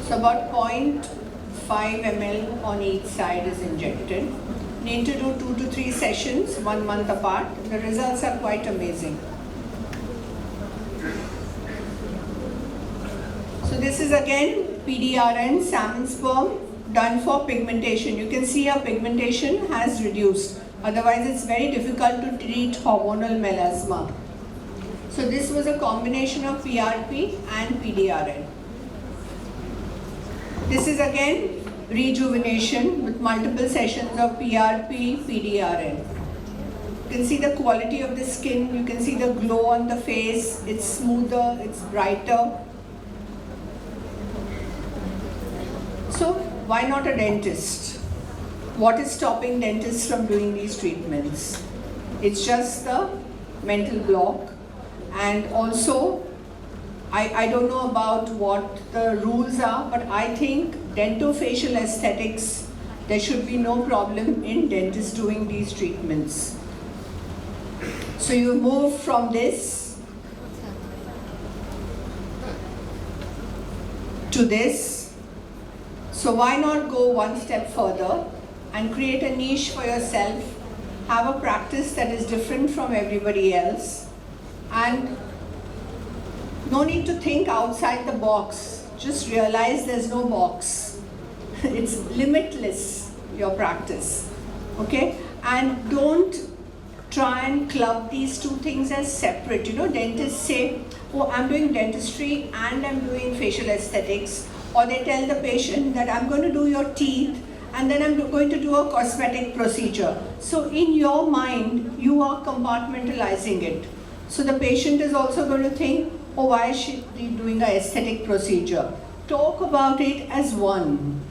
So about 0.5 ml on each side is injected. Need to do 2 to 3 sessions, 1 month apart. The results are quite amazing. So this is again PDRN, salmon sperm, done for pigmentation. You can see our pigmentation has reduced. Otherwise it's very difficult to treat hormonal melasma. So this was a combination of PRP and PDRN. This is again rejuvenation with multiple sessions of PRP, PDRN. You can see the quality of the skin, you can see the glow on the face, it's smoother, it's brighter. So why not a dentist? What is stopping dentists from doing these treatments? It's just the mental block, and also I don't know about what the rules are, but I think dentofacial aesthetics, there should be no problem in dentists doing these treatments. So you move from this to this. So why not go one step further and create a niche for yourself, have a practice that is different from everybody else, and no need to think outside the box. Just realize there's no box. It's limitless, your practice. Okay? And don't try and club these two things as separate. You know, dentists say, oh, I'm doing dentistry and I'm doing facial aesthetics. Or they tell the patient that I'm going to do your teeth and then I'm going to do a cosmetic procedure. So in your mind, you are compartmentalizing it. So the patient is also going to think, oh, why is she doing an aesthetic procedure? Talk about it as one.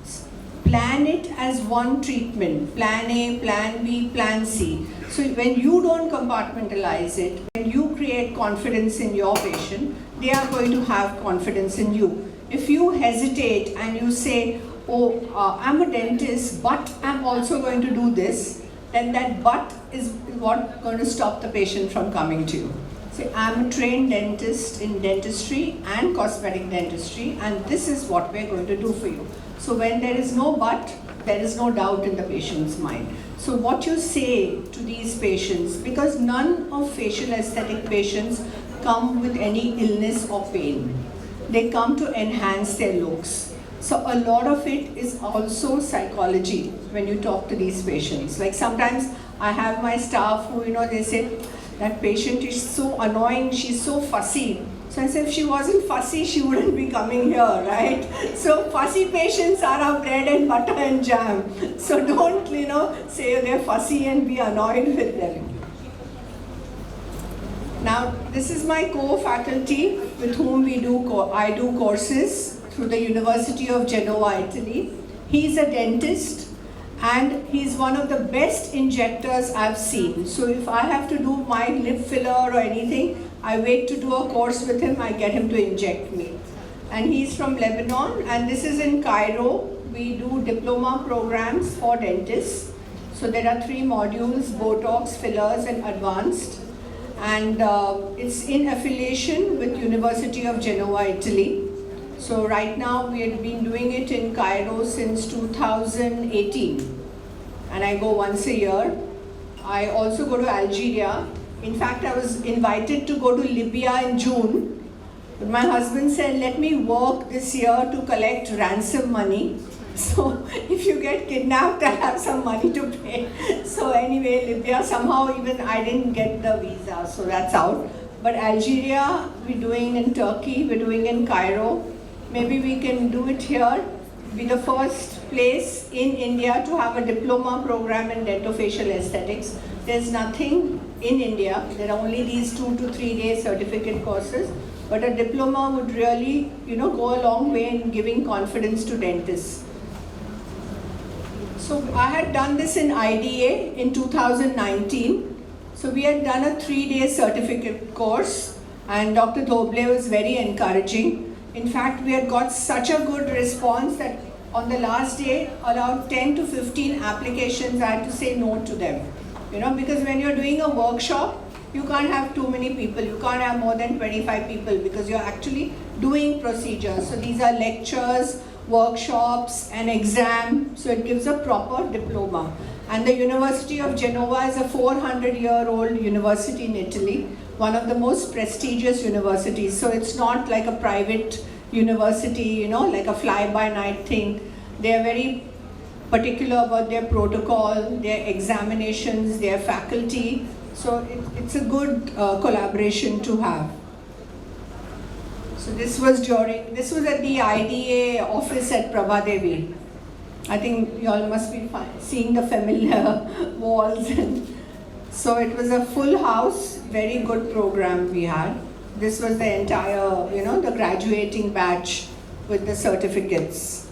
Plan it as one treatment. Plan A, Plan B, Plan C. So when you don't compartmentalize it, when you create confidence in your patient, they are going to have confidence in you. If you hesitate and you say, I'm a dentist, but I'm also going to do this, then that but is what going to stop the patient from coming to you. Say, I'm a trained dentist in dentistry and cosmetic dentistry, and this is what we're going to do for you. So when there is no but, there is no doubt in the patient's mind. So what you say to these patients, because none of facial aesthetic patients come with any illness or pain. They come to enhance their looks. So a lot of it is also psychology when you talk to these patients. Like sometimes I have my staff who, they say, that patient is so annoying, she's so fussy. So I said, if she wasn't fussy, she wouldn't be coming here, right? So fussy patients are our bread and butter and jam. So don't, say they're fussy and be annoyed with them. Now, this is my co-faculty with whom I do courses through the University of Genoa, Italy. He's a dentist and he's one of the best injectors I've seen. So if I have to do my lip filler or anything, I wait to do a course with him, I get him to inject me. And he's from Lebanon, and this is in Cairo. We do diploma programs for dentists. So there are 3 modules, Botox, fillers, and advanced. And it's in affiliation with University of Genoa, Italy. So right now we have been doing it in Cairo since 2018. And I go once a year. I also go to Algeria. In fact, I was invited to go to Libya in June. But my husband said, let me work this year to collect ransom money. So if you get kidnapped, I have some money to pay. So anyway, Libya, somehow even I didn't get the visa, so that's out. But Algeria, we're doing in Turkey, we're doing in Cairo. Maybe we can do it here. Be the first place in India to have a diploma program in dentofacial aesthetics. There's nothing in India. There are only these 2 to 3 day certificate courses. But a diploma would really, go a long way in giving confidence to dentists. So I had done this in IDA in 2019. So we had done a 3-day certificate course, and Dr. Thoble was very encouraging. In fact, we had got such a good response that on the last day, around 10 to 15 applications, I had to say no to them. Because when you're doing a workshop, you can't have too many people. You can't have more than 25 people because you're actually doing procedures. So these are lectures, workshops, and exam. So it gives a proper diploma. And the University of Genoa is a 400-year-old university in Italy, one of the most prestigious universities. So it's not like a private university, like a fly-by-night thing. They are very particular about their protocol, their examinations, their faculty. So it's a good collaboration to have. So this was at the IDA office at Prabhadevi. I think you all must be seeing the familiar walls. So it was a full house, very good program we had. This was the entire, the graduating batch with the certificates.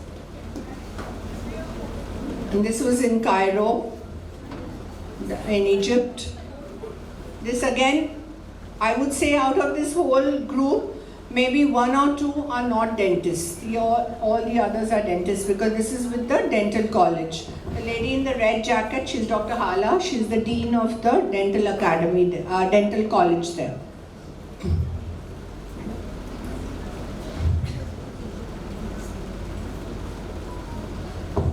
And this was in Cairo, in Egypt. This again, I would say out of this whole group, maybe 1 or 2 are not dentists. All the others are dentists because this is with the dental college. The lady in the red jacket, she's Dr. Hala. She's the dean of the dental academy, dental college there.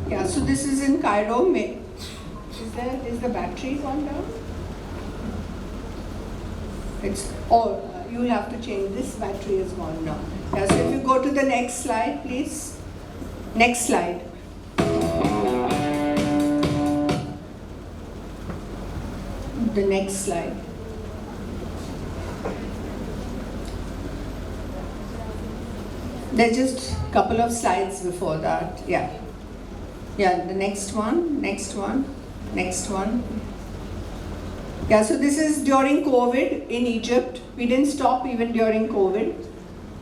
Yeah, so this is in Cairo. Is the battery gone down? You'll have to change. This battery is gone now. Yeah, so if you go to the next slide, please. Next slide. The next slide. There's just a couple of slides before that. Yeah. Yeah, the next one, next one, next one. Yeah, so this is during COVID in Egypt. We didn't stop even during COVID.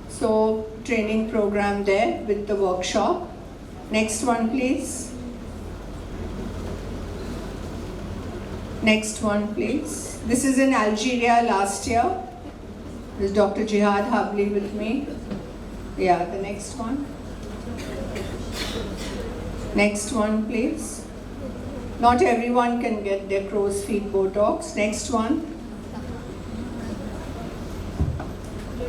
So training program there with the workshop. Next one, please. Next one, please. This is in Algeria last year. There's Dr. Jihad Habli with me. Yeah, the next one. Next one, please. Not everyone can get their crow's feet Botox. Next one.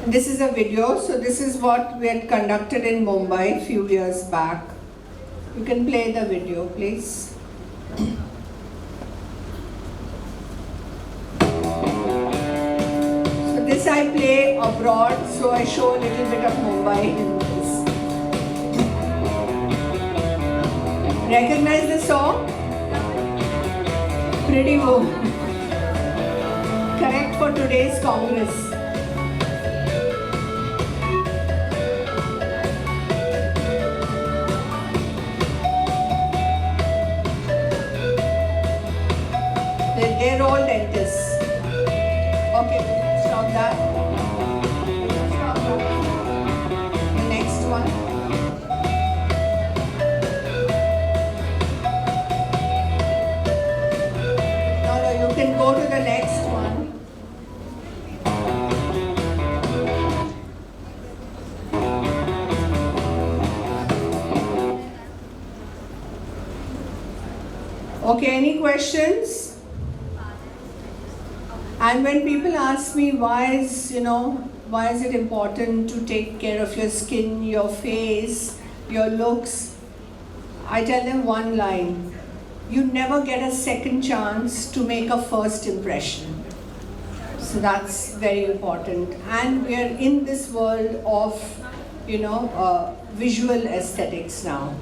This is a video. So this is what we had conducted in Mumbai a few years back. You can play the video, please. So this I play abroad, so I show a little bit of Mumbai in this. Recognize the song? Pretty Woman. Correct for today's Congress. They're all dentists. Okay, stop that. Stop that. The next one. No, you can go to the next one. Okay, any questions? And when people ask me why is it important to take care of your skin, your face, your looks, I tell them one line: you never get a second chance to make a first impression. So that's very important. And we are in this world of, visual aesthetics now.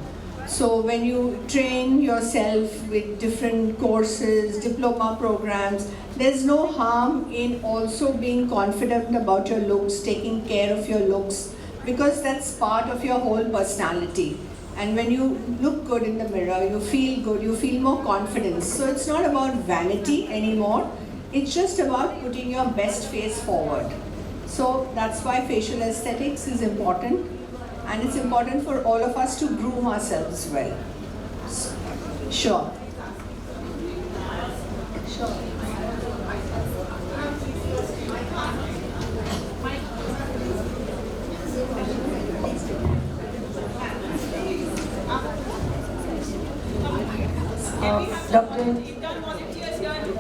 So when you train yourself with different courses, diploma programs, there's no harm in also being confident about your looks, taking care of your looks, because that's part of your whole personality. And when you look good in the mirror, you feel good, you feel more confidence. So it's not about vanity anymore, it's just about putting your best face forward. So that's why facial aesthetics is important. And it's important for all of us to groom ourselves well. Sure. Sure.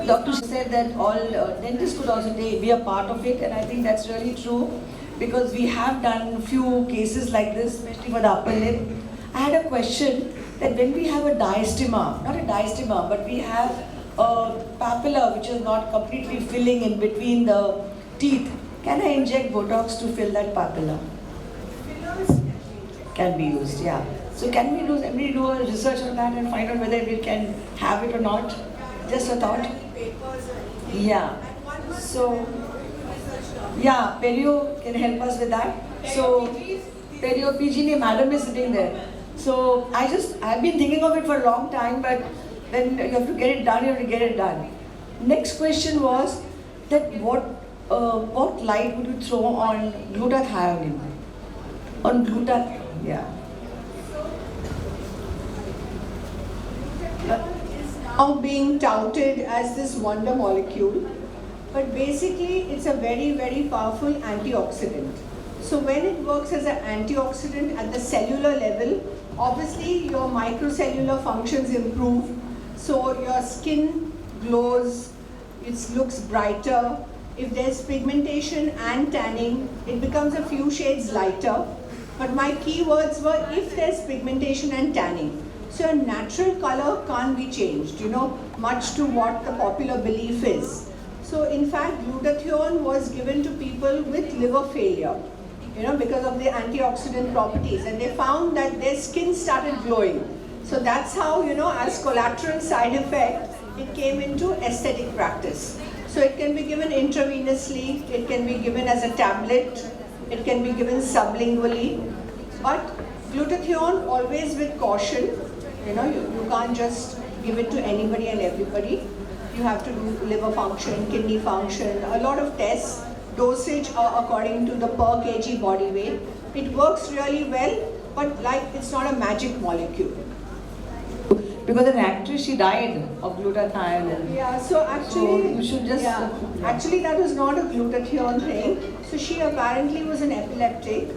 Doctor said that all dentists could also be a part of it, and I think that's really true, because we have done few cases like this, especially for the upper lip. I had a question that when we have a diastema, not a diastema, but we have a papilla which is not completely filling in between the teeth, can I inject Botox to fill that papilla? Can be used, yeah. So can we do a research on that and find out whether we can have it or not? Just a thought. Yeah. So, yeah, Perio can help us with that. So, Perio PG madam is sitting there. So, I've been thinking of it for a long time, but then you have to get it done, you have to get it done. Next question was that what light would you throw on glutathione? On glutathione, yeah. Now being touted as this wonder molecule, but basically it's a very, very powerful antioxidant. So when it works as an antioxidant at the cellular level, obviously your microcellular functions improve, so your skin glows, it looks brighter. If there's pigmentation and tanning, it becomes a few shades lighter. But my keywords were if there's pigmentation and tanning. So a natural color can't be changed, much to what the popular belief is. So in fact, glutathione was given to people with liver failure, because of the antioxidant properties. And they found that their skin started glowing. So that's how, as collateral side effect, it came into aesthetic practice. So it can be given intravenously, it can be given as a tablet, it can be given sublingually. But glutathione, always with caution. You can't just give it to anybody and everybody. You have to do liver function, kidney function, a lot of tests. Dosage according to the per kg body weight. It works really well, but it's not a magic molecule. because an actress, she died of glutathione. And Yeah, so actually, you should just... actually that was not a glutathione thing. So she apparently was an epileptic,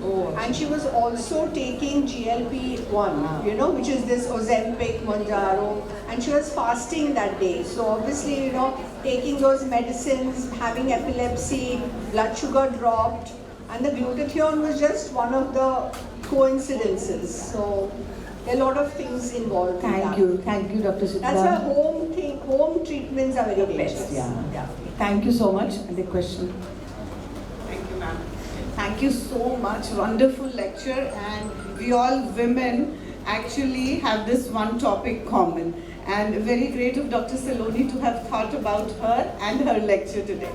and she was also taking GLP-1, you know, which is this Ozempic, Mounjaro, and she was fasting that day. So obviously, you know, taking those medicines, having epilepsy, blood sugar dropped, and the glutathione was just one of the coincidences. So there are a lot of things involved. Thank you, Dr. Sabita. That's why home thing. Home treatments are very dangerous. Yeah. Thank you so much. And the question. Thank you, ma'am. Thank you so much. Wonderful lecture, and we all women actually have this one topic common. And very great of Dr. Saloni to have thought about her and her lecture today.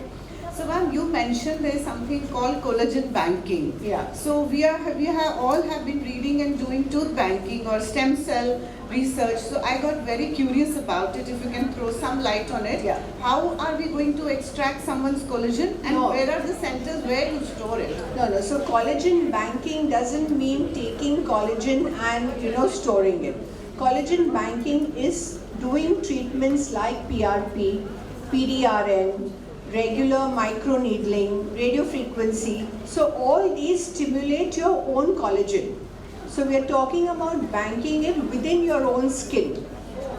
So ma'am, you mentioned there is something called collagen banking. Yeah. So we all have been reading and doing tooth banking or stem cell research. So I got very curious about it. If you can throw some light on it. Yeah. How are we going to extract someone's collagen, and where are the centers where you store it? No. So collagen banking doesn't mean taking collagen and, you know, storing it. Collagen banking is doing treatments like PRP, PDRN, regular microneedling, radiofrequency. So all these stimulate your own collagen. So we are talking about banking it within your own skin.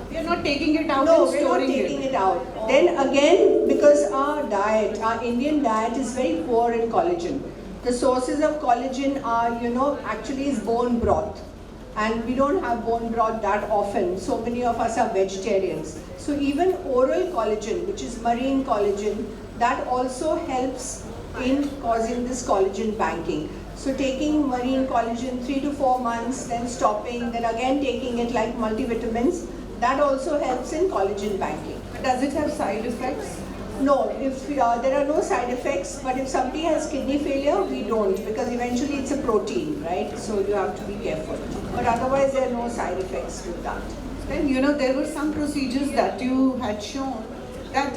We are not taking it out No, and we're not storing taking it. it out. Then again, because our diet, our Indian diet is very poor in collagen. The sources of collagen are, you know, actually is bone broth. And we don't have bone broth that often. So many of us are vegetarians. So even oral collagen, which is marine collagen, that also helps in causing this collagen banking. So taking marine collagen 3 to 4 months, then stopping, then again taking it like multivitamins, that also helps in collagen banking. But does it have side effects? No, if there are no side effects, but if somebody has kidney failure, we don't, because eventually it's a protein, right? So you have to be careful. But otherwise there are no side effects with that. Then, you know, there were some procedures that you had shown that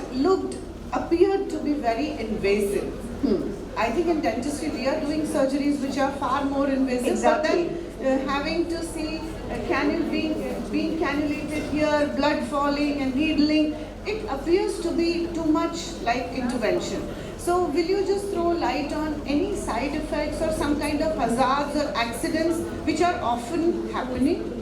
appeared to be very invasive. I think in dentistry we are doing surgeries which are far more invasive. Exactly. But then having to see being cannulated here, blood falling and needling, it appears to be too much like intervention. So will you just throw light on any side effects or some kind of hazards or accidents which are often happening?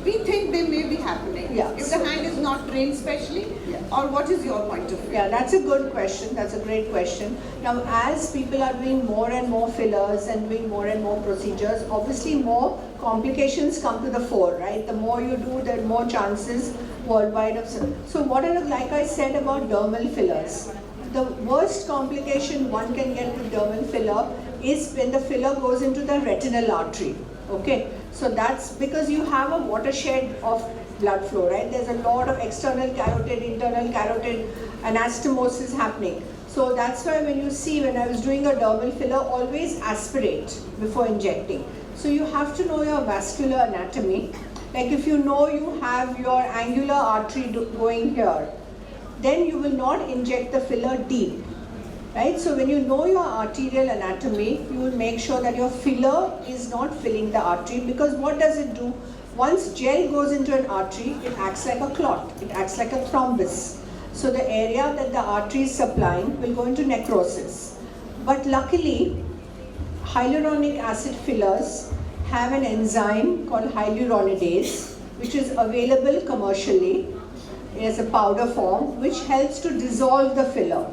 We think they may be happening. Yeah. If the hand is not trained specially, or what is your point of view? Yeah, that's a good question. That's a great question. Now, as people are doing more and more fillers and doing more and more procedures, obviously more complications come to the fore, right? The more you do, the more chances worldwide of... So what like I said about dermal fillers, the worst complication one can get with dermal filler is when the filler goes into the retinal artery. Okay, so that's because you have a watershed of blood flow, right? There's a lot of external carotid, internal carotid anastomosis happening. So that's why when I was doing a dermal filler, always aspirate before injecting. So you have to know your vascular anatomy. Like if you know you have your angular artery going here, then you will not inject the filler deep. Right? So when you know your arterial anatomy, you will make sure that your filler is not filling the artery, because what does it do? Once gel goes into an artery, it acts like a clot, it acts like a thrombus. So the area that the artery is supplying will go into necrosis. But luckily, hyaluronic acid fillers have an enzyme called hyaluronidase, which is available commercially as a powder form, which helps to dissolve the filler.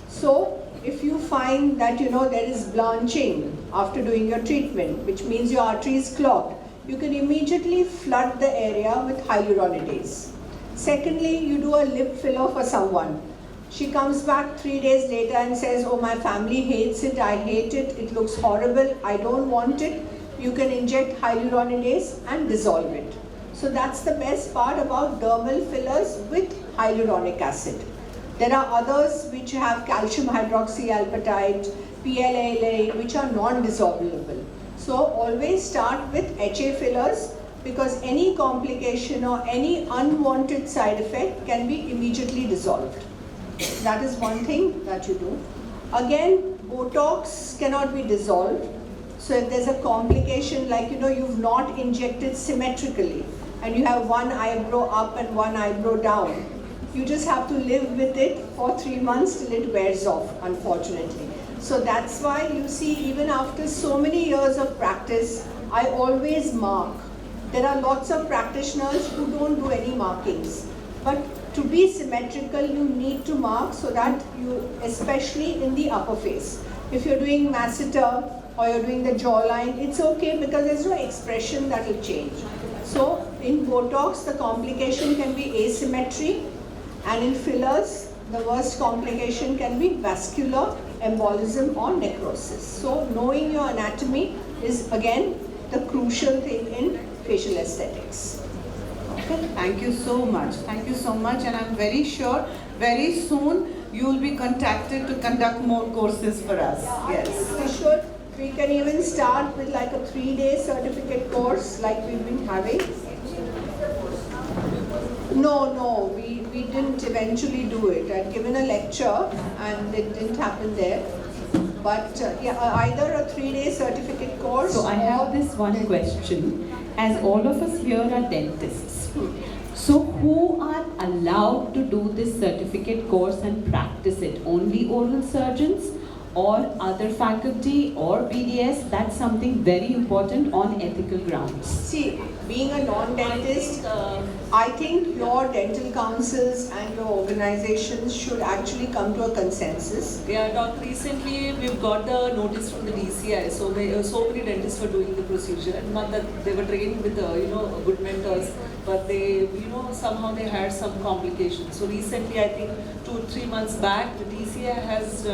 So if you find that there is blanching after doing your treatment, which means your artery is clogged, you can immediately flood the area with hyaluronidase. Secondly, you do a lip filler for someone. She comes back 3 days later and says, oh, my family hates it, I hate it, it looks horrible, I don't want it. You can inject hyaluronidase and dissolve it. So that's the best part about dermal fillers with hyaluronic acid. There are others which have calcium hydroxyalpatite, PLLA, which are non-dissolvable. So always start with HA fillers, because any complication or any unwanted side effect can be immediately dissolved. That is one thing that you do. Again, Botox cannot be dissolved. So if there's a complication like, you've not injected symmetrically, and you have one eyebrow up and one eyebrow down. You just have to live with it for 3 months till it wears off, unfortunately. So that's why you see, even after so many years of practice, I always mark. There are lots of practitioners who don't do any markings. But to be symmetrical, you need to mark so that you, especially in the upper face. If you're doing masseter or you're doing the jawline, it's okay because there's no expression that will change. So in Botox, the complication can be asymmetry, and in fillers, the worst complication can be vascular embolism or necrosis. So knowing your anatomy is again the crucial thing in facial aesthetics. Okay, thank you so much. Thank you so much, and I'm very sure very soon you will be contacted to conduct more courses for us. Yes. We should. We can even start with like a 3-day certificate course like we've been having. No, we didn't eventually do it. I'd given a lecture and it didn't happen there. But either a 3-day certificate course. So I have this one question. As all of us here are dentists, so who are allowed to do this certificate course and practice it? Only oral surgeons or other faculty or BDS? That's something very important on ethical grounds. See, being a non-dentist, I think your dental councils and your organizations should actually come to a consensus. Yeah, Doc, recently we've got the notice from the DCI, so many dentists were doing the procedure. Not that they were trained with good mentors, but they, somehow they had some complications. So recently, I think 2-3 months back, the DCI has,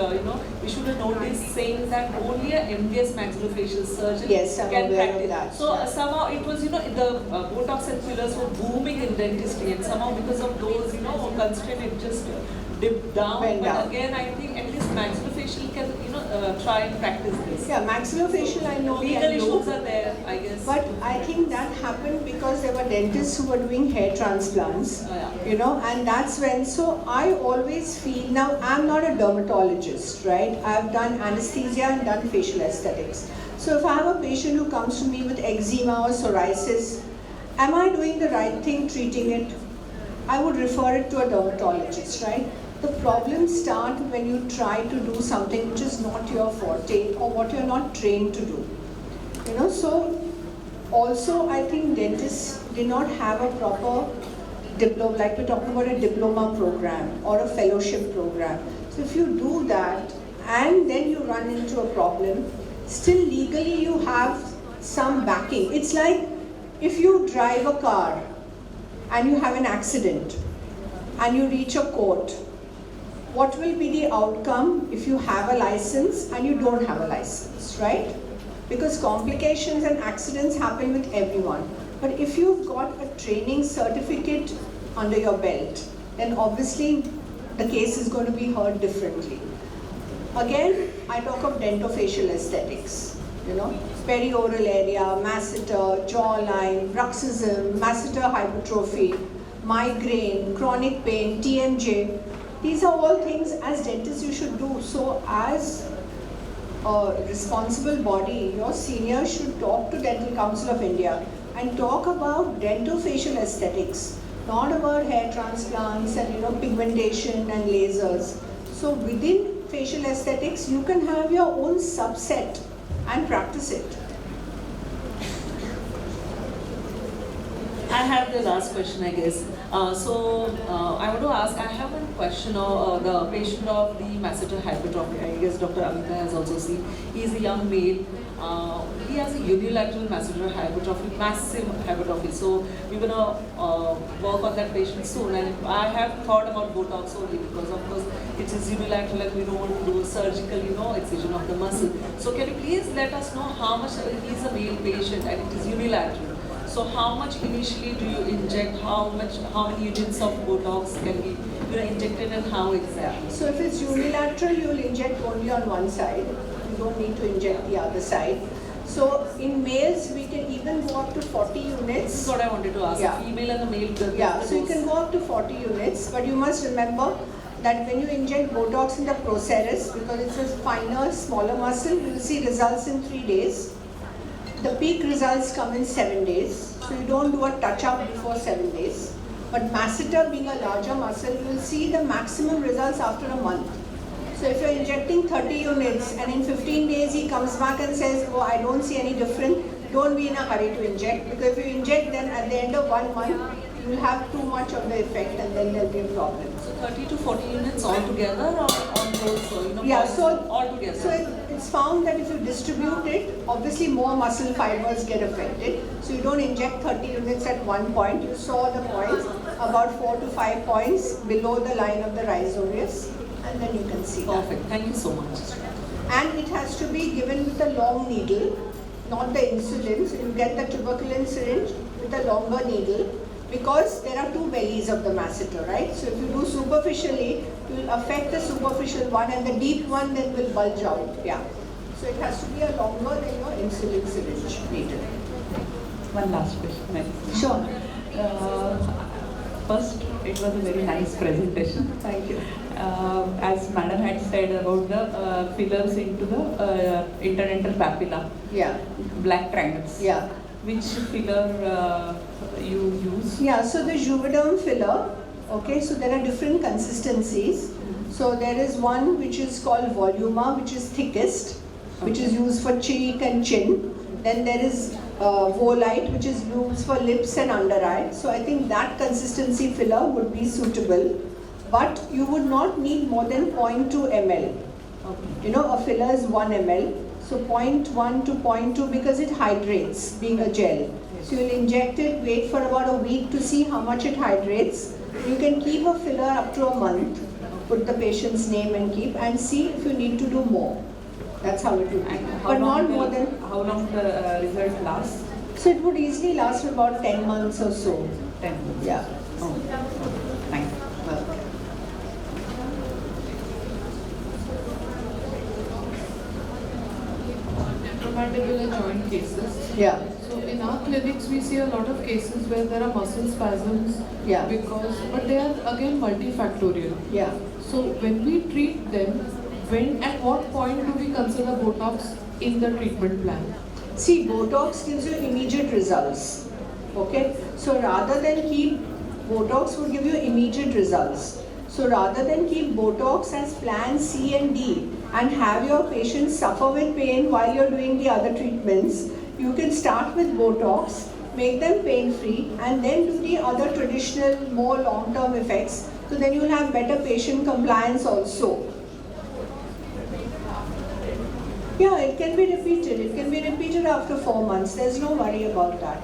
issued a notice saying that only a MDS maxillofacial surgeon can practice. That. So somehow it was, the Botox and fillers were booming in dentistry, and somehow because of those, constraint, it just dipped down. But again, I think at least maxillofacial can, try and practice this. Yeah, maxillofacial I know legal issues are there, I guess. But I think that happened because there were dentists who were doing hair transplants, and that's when, so I always feel, now I'm not a dermatologist, right? I've done anesthesia and done facial aesthetics. So if I have a patient who comes to me with eczema or psoriasis, am I doing the right thing treating it? I would refer it to a dermatologist, right? The problems start when you try to do something which is not your forte or what you're not trained to do. So also I think dentists did not have a proper diploma, like we're talking about a diploma program or a fellowship program. So if you do that and then you run into a problem, still legally you have some backing. It's like if you drive a car and you have an accident and you reach a court, what will be the outcome if you have a license and you don't have a license, right? Because complications and accidents happen with everyone. But if you've got a training certificate under your belt, then obviously the case is going to be heard differently. Again, I talk of dentofacial aesthetics, perioral area, masseter, jawline, bruxism, masseter hypertrophy, migraine, chronic pain, TMJ. These are all things as dentists you should do. So as a responsible body, your senior should talk to Dental Council of India and talk about dentofacial aesthetics, not about hair transplants and pigmentation and lasers. So within facial aesthetics, you can have your own subset and practice it. I have the last question, I guess. I want to ask, I have one question of the patient of the masseter hypertrophy. I guess Dr. Kavita has also seen. He is a young male. He has a unilateral masseter hypertrophy, massive hypertrophy. So we're going to work on that patient soon. And I have thought about Botox only because, of course, it is unilateral and we don't want to do a surgical, excision of the muscle. So can you please let us know how much, he is a male patient and it is unilateral. So how much initially do you inject? How many units of Botox can be injected and how exactly? So if it's unilateral, you will inject only on one side. You don't need to inject the other side. So in males, we can even go up to 40 units. This is what I wanted to ask. Yeah. Female and the male. Yeah, so you can go up to 40 units, but you must remember that when you inject Botox in the procerus, because it's a finer, smaller muscle, you will see results in 3 days. the peak results come in 7 days. So you don't do a touch-up before 7 days. But masseter being a larger muscle, you will see the maximum results after a month. So if you're injecting 30 units and in 15 days he comes back and says, oh, I don't see any difference, don't be in a hurry to inject. Because if you inject, then at the end of 1 month, you will have too much of the effect and then there'll be a problem. So 30 to 40 units altogether or on those, yeah, so altogether? So it's found that if you distribute it, obviously more muscle fibers get affected. So you don't inject 30 units at one point. You saw the points, about 4 to 5 points below the line of the rhizoius, and then you can see Perfect. that. Thank you so much. And it has to be given with a long needle, not the insulin. So you get the tuberculin syringe with a longer needle, because there are two bellies of the masseter, right? So if you do superficially, you will affect the superficial one, and the deep one then will bulge out. Yeah. So it has to be a longer than your insulin syringe needle. One last question. Sure. First, it was a very nice presentation. Thank you. As Madam had said about the fillers into the interdental papilla. Yeah. Black triangles. Yeah. Which filler you use? Yeah, so the Juvederm filler, okay, so there are different consistencies. So there is one which is called Voluma, which is thickest, which is used for cheek and chin. Then there is Volite, which is used for lips and under eye. So I think that consistency filler would be suitable. But you would not need more than 0.2 ml. Okay. You know, a filler is 1 ml. So 0.1 to 0.2 because it hydrates, being a gel. So you'll inject it, wait for about a week to see how much it hydrates. You can keep a filler up to a month, put the patient's name and keep, and see if you need to do more. That's how it would be. But not more than... How long the result lasts? So it would easily last for about 10 months or so. 10 months? Yeah. Oh. Thanks. Mandibular joint cases. Yeah. So in our clinics we see a lot of cases where there are muscle spasms. Yeah. But they are again multifactorial. Yeah. So when we treat them, at what point do we consider Botox in the treatment plan? See, Botox gives you immediate results. Okay? So rather than keep, Botox would give you immediate results. So rather than keep Botox as plan C and D and have your patients suffer with pain while you're doing the other treatments, you can start with Botox, make them pain-free, and then do the other traditional, more long-term effects. So then you'll have better patient compliance also. Yeah, it can be repeated. It can be repeated after 4 months. There's no worry about that.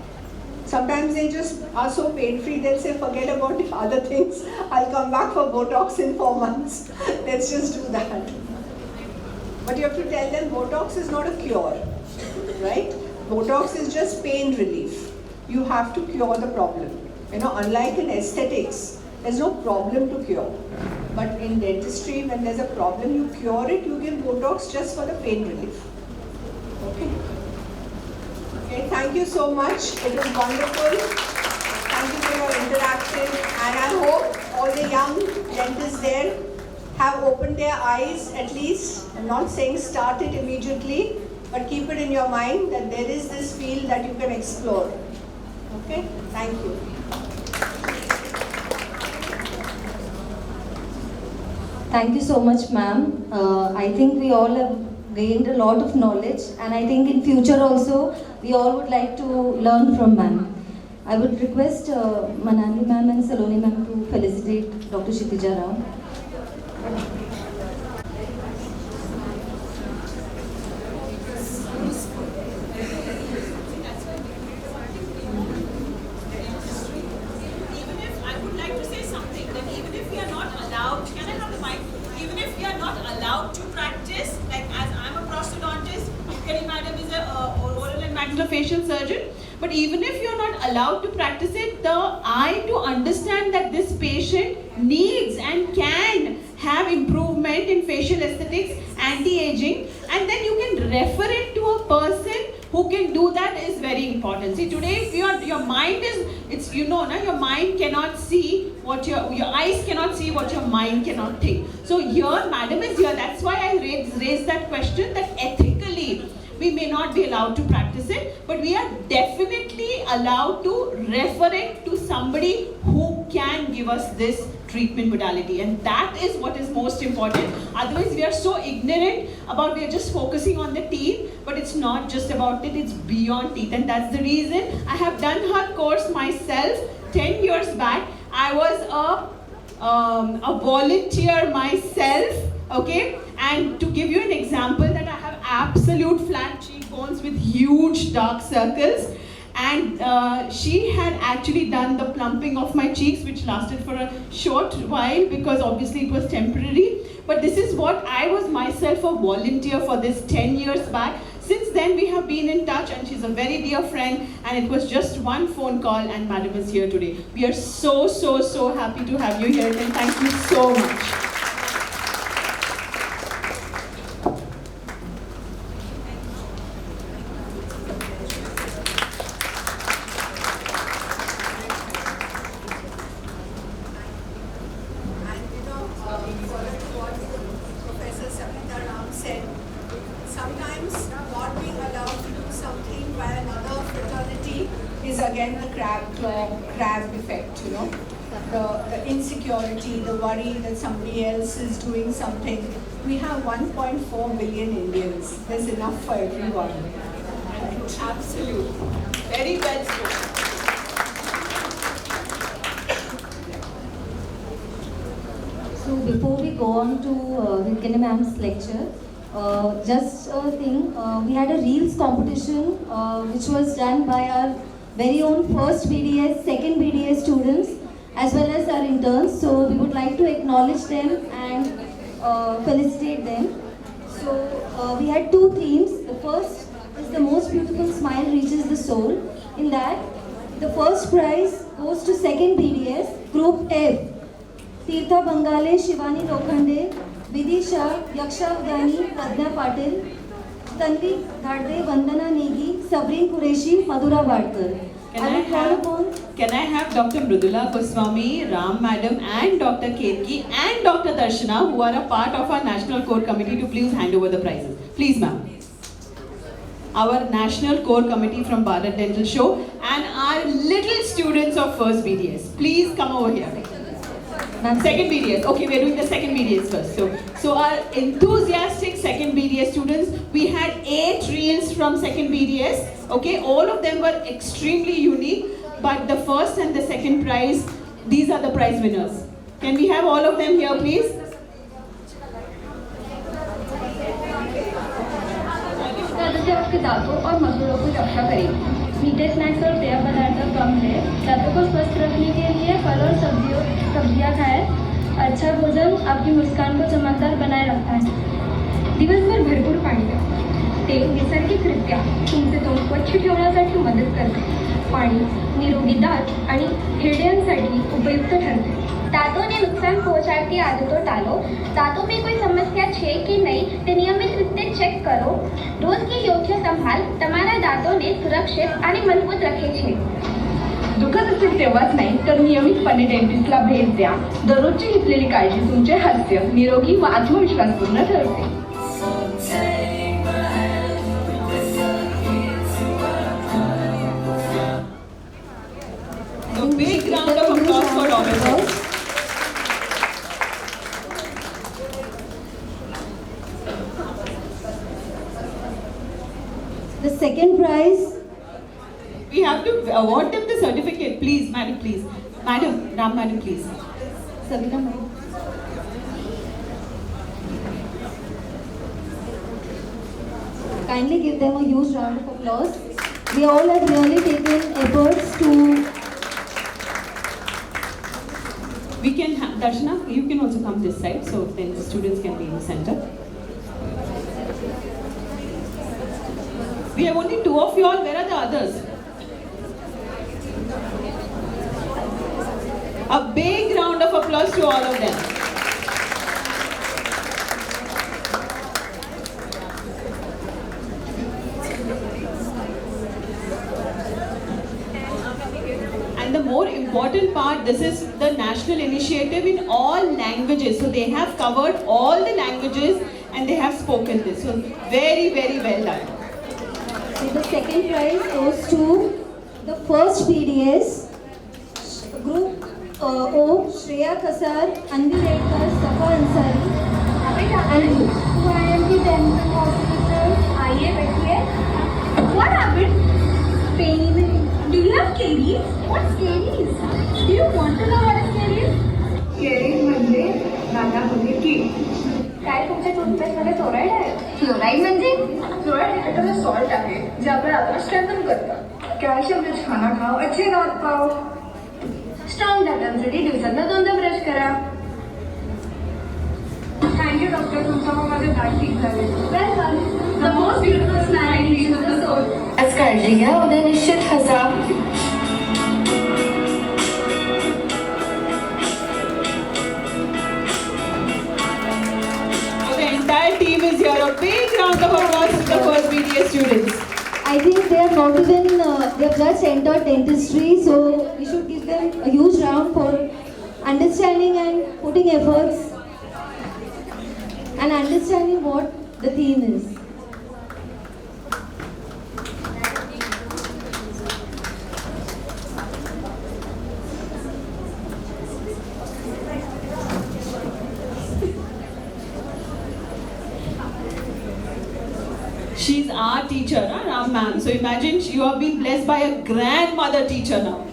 Sometimes they just are so pain-free, they'll say, forget about the other things. I'll come back for Botox in 4 months. Let's just do that. But you have to tell them Botox is not a cure, right? Botox is just pain relief. You have to cure the problem. You know, unlike in aesthetics, there's no problem to cure. But in dentistry, when there's a problem, you cure it, you give Botox just for the pain relief. Okay? Okay, thank you so much. It was wonderful. Thank you for your interaction. And I hope all the young dentists there have opened their eyes at least. I'm not saying start it immediately, but keep it in your mind that there is this field that you can explore. Okay? Thank you. Thank you so much, ma'am. I think we all have gained a lot of knowledge, and I think in future also we all would like to learn from ma'am. I would request Manali ma'am and Saloni ma'am to felicitate Dr. Kshitija Rao. Facial surgeon, but even if you're not allowed to practice it, the eye to understand that this patient needs and can have improvement in facial aesthetics, anti-aging, and then you can refer it to a person who can do that is very important. See, today if your mind is, it's, you know, your mind cannot see what your eyes cannot see what your mind cannot think. So here, madam is here. That's why I raised that question, that ethically, we may not be allowed to practice it, but we are definitely allowed to refer it to somebody who can give us this treatment modality, and that is what is most important. Otherwise, we are so ignorant about, we are just focusing on the teeth, but it's not just about it, it's beyond teeth, and that's the reason I have done her course myself 10 years back. I was a volunteer myself, okay, and to give you an example, that I have absolute flat cheekbones with huge dark circles, and she had actually done the plumping of my cheeks, which lasted for a short while because obviously it was temporary. But this is what I was myself a volunteer for this 10 years back. Since then we have been in touch, and she's a very dear friend, and it was just one phone call and madam is here today. We are so happy to have you here, and thank you so much. Professor Sabita said, sometimes not being allowed to do something by another fraternity is again the crab effect, you know. The insecurity, the worry that somebody else is doing something. We have 1.4 billion Indians. There's enough for everyone. Right? Absolutely. Very well spoken. So before we go on to Hegde ma'am's lecture, just a thing, we had a reels competition which was done by our very own first BDS, second BDS students as well as our interns. So we would like to acknowledge them and felicitate them. So we had two themes. The first is the most beautiful smile reaches the soul. In that, the first prize goes to second BDS, Group F. Tirtha Bangale, Shivani Lokhande, Vidisha, Yaksha Udani, Pradnya Patil, Tanvi Dhadde, Vandana Negi, Sabreen Qureshi, Madhura Vadkar. Can I have Dr. Mridula Goswami, Ram Madam and Dr. Ketki and Dr. Darshana, who are a part of our National Core Committee, to please hand over the prizes. Please, ma'am. Our National Core Committee from Bharat Dental Show and our little students of first BDS. Please come over here. Second BDS. Okay, we're doing the second BDS first. So our enthusiastic second BDS students, we had 8 reels from second BDS. Okay, all of them were extremely unique, but the first and the second prize, these are the prize winners. Can we have all of them here, please? आपके दांतों और मसूड़ों की रक्षा करेगी। मीठे snacks और पेय पदार्थ कम है। दांतों को स्वस्थ रखने के लिए फल और सब्जियां खाएं। अच्छा भोजन आपकी मुस्कान को चमकदार बनाए रखता है। दिवसभर भरपूर पाणी प्या। ते नैसर्गिकरित्या तुमचे तोंड स्वच्छ ठेवण्यासाठी मदत करते। पाणी निरोगी दात आणि हिरड्यांसाठी उपयुक्त ठरते। दांतों ने नुकसान पहुंचाती आदतों टालो। दांतों में कोई समस्या है कि नहीं ते नियमित રીતે ચેક કરો। રોજ की योग्य संभाल તમારા દાંતોને સુરક્ષિત અને મજબૂત રાખે છે। दुखत असेल तेव्हाच नाही तर नियमितपणे डेंटिस्टला भेट द्या। दररोजची घेतलेली काळजी तुमचे हास्य निरोगी व आत्मविश्वासपूर्ण ठरते। A big round of applause for all of us. The second prize. We have to award them the certificate, please, madam, please. Madam, Ram madam, please. Sabita madam. Kindly give them a huge round of applause. They all have really taken efforts to. We can have, Darshana, you can also come this side, so then the students can be in the center. We have only 2 of you all, where are the others? A big round of applause to all of them. And the more important part, this is the national initiative in all languages. So they have covered all the languages and they have spoken this. So very, very well done. The second prize goes to the first PDS, Group O, Shreya Kasar, Anvi Redkar, Safa Ansari, and you. Why am the dental hospital? आइए बैठिए. What happened? Pain. Do you have caries? What's caries? Do you want to know what is caries? Caries म्हणजे दातामध्ये कीड. काय तुमच्या टूथपेस्टमध्ये fluoride आहे? Fluoride म्हणजे? Fluoride एक प्रकारचं सॉल्ट आहे जे आपल्या दाताला स्ट्रेंथन करतं. कॅल्शियम रिच खाना खाओ, अच्छे दात पाओ. स्ट्रॉंग दातांसाठी दिवसातनं 2दा ब्रश करा. थँक्यू डॉक्टर, तुमच्यामुळे माझे दात ठीक झाले. Welcome. The most beautiful smile leaves the soul. आज काळजी घ्या, उद्या निश्चित हसा. The entire team is here. A big round of applause to the first BDS students. I think they have not even, they have just entered dentistry, so we should give them a huge round for understanding and putting efforts and understanding what the theme is. She's our teacher, Ram ma'am. So imagine you have been blessed by a grandmother teacher now.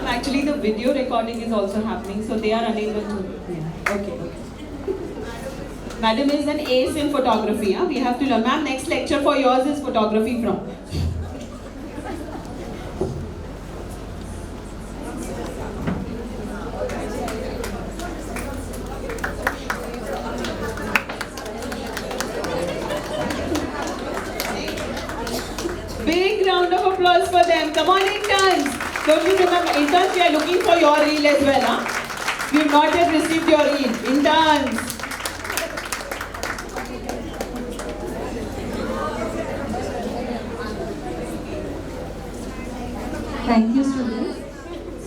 Actually, the video recording is also happening, so they are unable to. Yeah. Okay. Madam is an ace in photography. Huh? We have to learn. Ma'am, next lecture for yours is photography from. Big round of applause for them. Come on, interns. Don't you remember, interns, we are looking for your reel as well, huh? We have not yet received your reel. Interns. Thank you, students.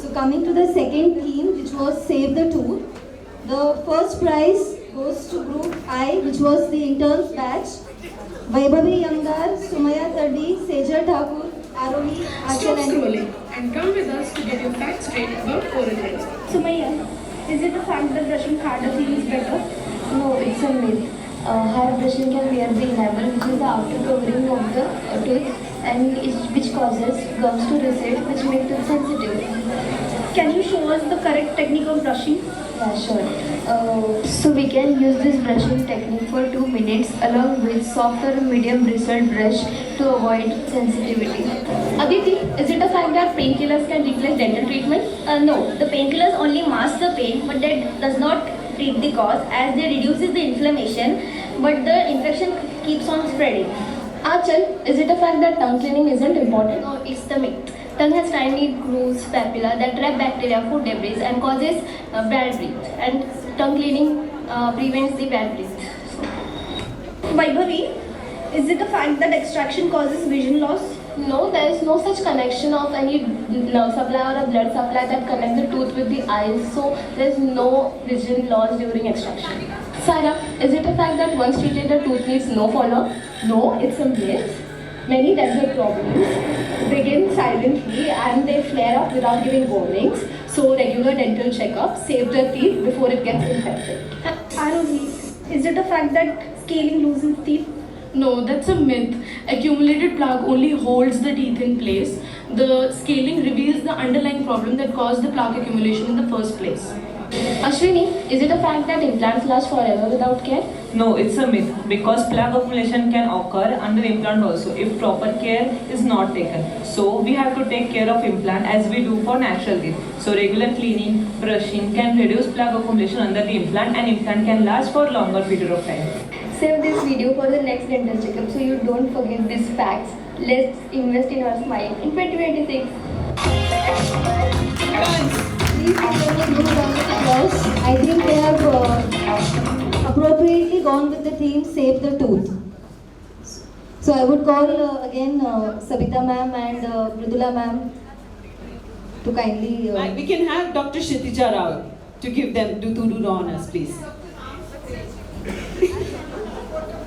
So coming to the second theme, which was Save the Tooth. The first prize goes to Group I, which was the interns batch. Vaibhavi Yamdar, Sumaya Tardi, Sejal Thakur, Arohi, Stop Acharya. scrolling and come with us to get your facts straight about oral health. Sumaya, is it the fact that brushing harder feels better? No, it's a myth. Hard brushing can wear the enamel, which is the outer covering of the tooth, and which causes gums to recede, which makes it sensitive. Can you show us the correct technique of brushing? Yeah, sure. So we can use this brushing technique for 2 minutes along with softer medium bristled brush to avoid sensitivity. Aditi, is it a fact that painkillers can replace dental treatment? No, the painkillers only mask the pain, but that does not treat the cause as they reduces the inflammation, but the infection keeps on spreading. Achal, is it a fact that tongue cleaning isn't important? No, it's the myth. Tongue has tiny grooves, papilla that trap bacteria, food debris and causes bad breath. And tongue cleaning prevents the bad breath. Vaibhavi, is it a fact that extraction causes vision loss? No, there is no such connection of any nerve supply or a blood supply that connects the tooth with the eyes. So there is no vision loss during extraction. Sarah, is it a fact that once treated the tooth needs no follow-up? No, it's a myth. Many dental problems begin silently and they flare up without giving warnings. So regular dental checkup saves the teeth before it gets infected. Arohi, is it a fact that scaling loosens teeth? No, that's a myth. Accumulated plaque only holds the teeth in place. The scaling reveals the underlying problem that caused the plaque accumulation in the first place. Ashwini, is it a fact that implants last forever without care? No, it's a myth because plaque accumulation can occur under implant also if proper care is not taken. So we have to take care of implant as we do for natural teeth. So regular cleaning, brushing can reduce plaque accumulation under the implant and implant can last for longer period of time. Save this video for the next dental checkup so you don't forget these facts. Let's invest in our smile in 2026. Please give them a good round of applause. I think they have appropriately gone with the theme Save the Tooth. So I would call again Sabita ma'am and Mridula ma'am to kindly... We can have Dr. Kshitija Rao to give them, to do the honors, please.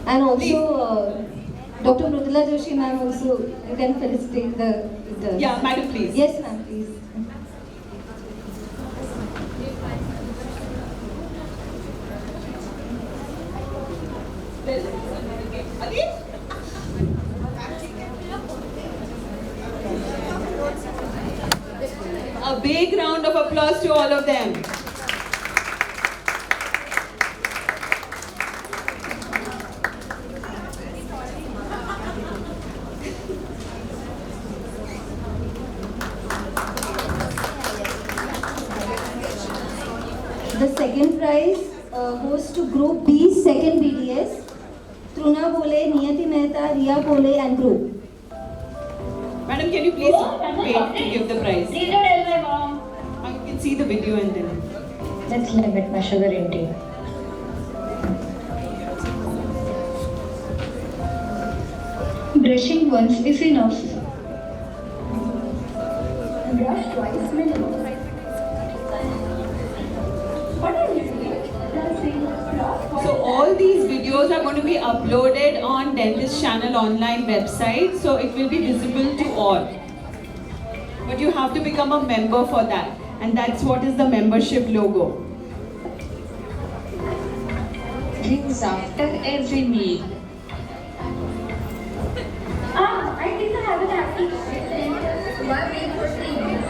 And also, Dr. Mridula Joshi ma'am also, you can felicitate the interns. Yeah, madam, please. Yes, ma'am, please. A big round of applause to all of them. The second prize goes to Group B, second BDS, Truna Bole, Niyati Mehta, Riya Bole and Group. Madam, can you please wait to give the prize? You can see the video and then. Let's limit my sugar intake. Brushing once is enough. Brush twice minimum. So all these videos are going to be uploaded on DentistChannel.Online website, so it will be visible to all. But you have to become a member for that, and that's what is the membership logo. Drinks after every meal. I think I have an active. Why wait for 3 minutes?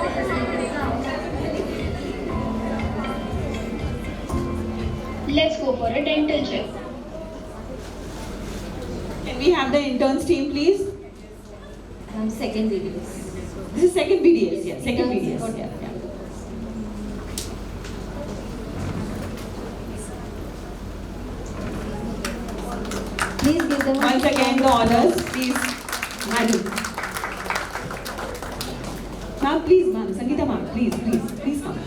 Let's go for a dental check. Can we have the interns team, please? Second BDS. This is second BDS, yeah. Second BDS, yeah. Please give them once again the honors, please, madam. Ma'am, please, ma'am. Sangeeta, ma'am, please come.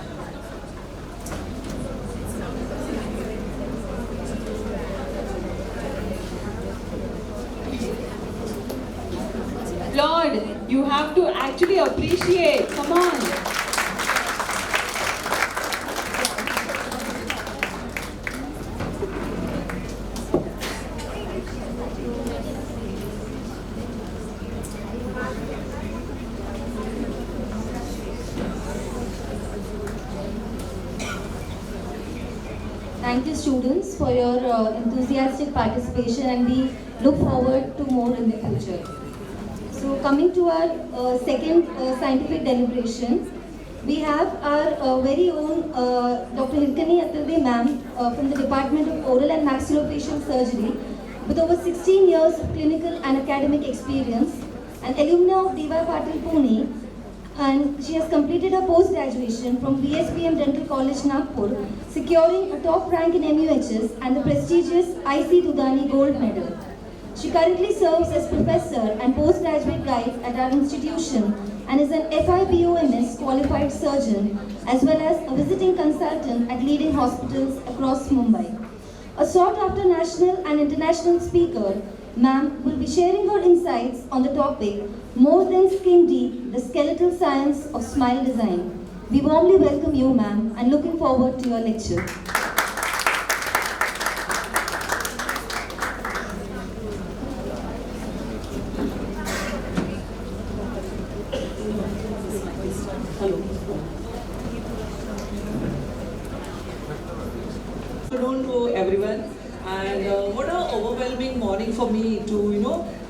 Lord, you have to actually appreciate. Come on. Thank you students for your enthusiastic participation, and we look forward to more in the future. So coming to our second scientific deliberation, we have our very own Dr. Hirkani ma'am from the Department of Oral and Maxillofacial Surgery with over 16 years of clinical and academic experience, an alumna of Deepa Patil Pune, and she has completed her post-graduation from BSPM Dental College, Nagpur, securing a top rank in MUHS and the prestigious IC Dudani Gold Medal. She currently serves as professor and postgraduate guide at our institution and is an FIPOMS qualified surgeon as well as a visiting consultant at leading hospitals across Mumbai. A sought-after national and international speaker, ma'am will be sharing her insights on the topic More Than Skin Deep, the Skeletal Science of Smile Design. We warmly welcome you, ma'am, and looking forward to your lecture. Good afternoon to everyone, and what an overwhelming morning for me to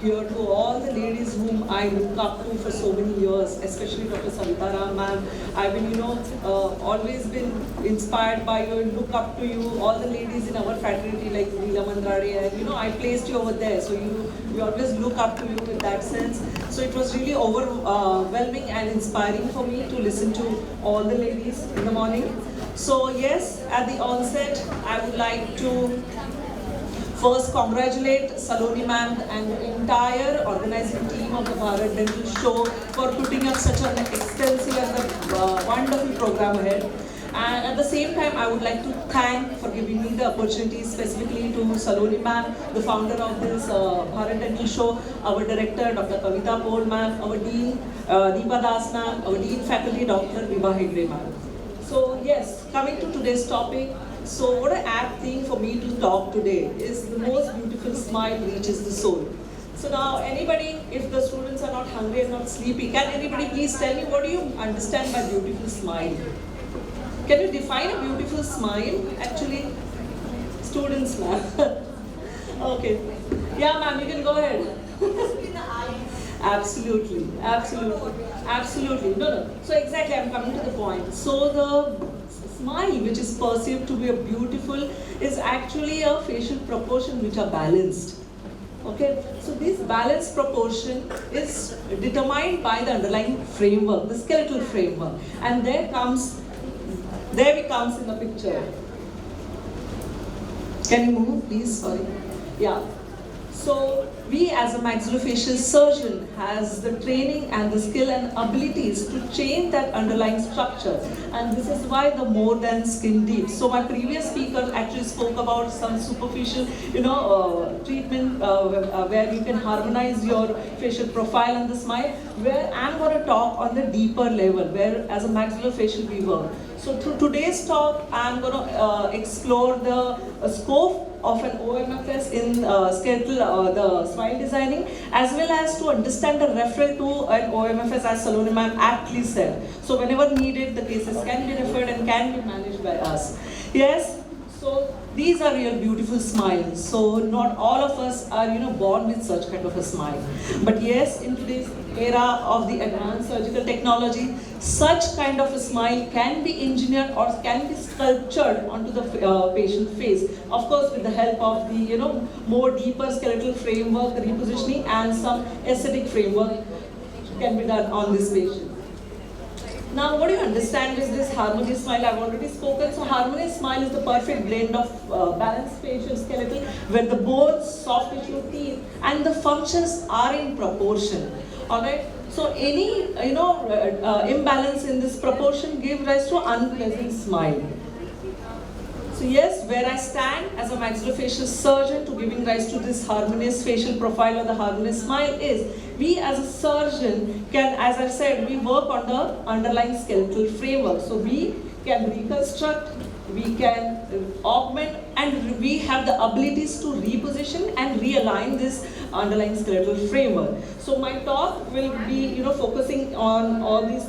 hear to all the ladies whom I look up to for so many years, especially Dr. Sabita ma'am. I've been always been inspired by you and look up to you, all the ladies in our fraternity like Leela Mandrade, and I placed you over there, so we always look up to you in that sense. So it was really overwhelming and inspiring for me to listen to all the ladies in the morning. So yes, at the onset, I would like to first congratulate Saloni ma'am and the entire organizing team of the Bharat Dental Show for putting up such an extensive and wonderful program ahead. And at the same time, I would like to thank for giving me the opportunity specifically to Saloni ma'am, the founder of this Bharat Dental Show, our director, Dr. Kavita ma'am, our dean, Deepa ma'am, our dean faculty, Dr. Vibha Hegde ma'am. So yes, coming to today's topic, So what an apt thing for me to talk today is the most beautiful smile reaches the soul. So now anybody, if the students are not hungry and not sleepy, can anybody please tell me what do you understand by beautiful smile? Can you define a beautiful smile? Actually, students ma'am. Okay. Yeah ma'am, you can go ahead. Absolutely, absolutely, absolutely. No. So exactly, I'm coming to the point. So the smile, which is perceived to be a beautiful, is actually a facial proportion which are balanced. Okay, so this balanced proportion is determined by the underlying framework, the skeletal framework, and there comes in the picture. Can you move, please? Sorry. Yeah. So we as a maxillofacial surgeon has the training and the skill and abilities to change that underlying structure, and this is why the more than skin deep. So my previous speaker actually spoke about some superficial, treatment where you can harmonize your facial profile and the smile, where I'm going to talk on the deeper level, where as a maxillofacial we work. So through today's talk, I'm going to explore the scope of an OMFS in skeletal, the smile designing, as well as to understand the referral to an OMFS, as Saloni ma'am aptly said. So whenever needed, the cases can be referred and can be managed by us. Yes. So these are real beautiful smiles. So not all of us are, born with such kind of a smile. But yes, in today's era of the advanced surgical technology, such kind of a smile can be engineered or can be sculptured onto the patient face. Of course, with the help of the, more deeper skeletal framework, repositioning, and some aesthetic framework can be done on this patient. Now, what do you understand is this harmonious smile? I've already spoken. So, harmonious smile is the perfect blend of balanced facial skeletal, where the bones, soft tissue, teeth, and the functions are in proportion. All right. So, any imbalance in this proportion gives rise to unpleasant smile. So yes, where I stand as a maxillofacial surgeon to giving rise to this harmonious facial profile or the harmonious smile is, we as a surgeon can, as I said, we work on the underlying skeletal framework. So we can reconstruct, we can augment, and we have the abilities to reposition and realign this underlying skeletal framework. So my talk will be, focusing on all these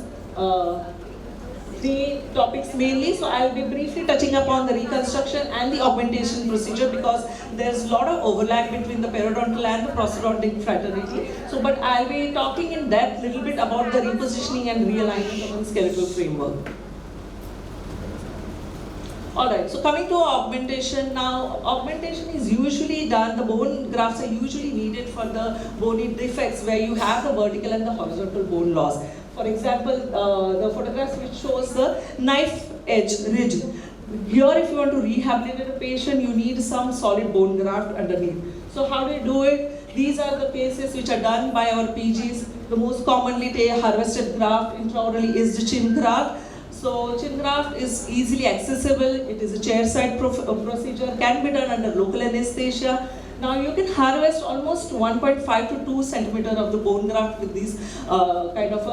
three topics mainly. So I'll be briefly touching upon the reconstruction and the augmentation procedure, because there's a lot of overlap between the periodontal and the prosthodontic fraternity. So, but I'll be talking in depth a little bit about the repositioning and realignment of the skeletal framework. Alright, so coming to augmentation now, augmentation is usually done, the bone grafts are usually needed for the bony defects where you have the vertical and the horizontal bone loss. For example, the photographs which shows the knife edge ridge. Here, if you want to rehabilitate a patient, you need some solid bone graft underneath. So how do you do it? These are the cases which are done by our PGs. The most commonly harvested graft intraorally is the chin graft. So chin graft is easily accessible. It is a chairside procedure, can be done under local anesthesia. Now you can harvest almost 1.5 to 2 centimeter of the bone graft with these kind of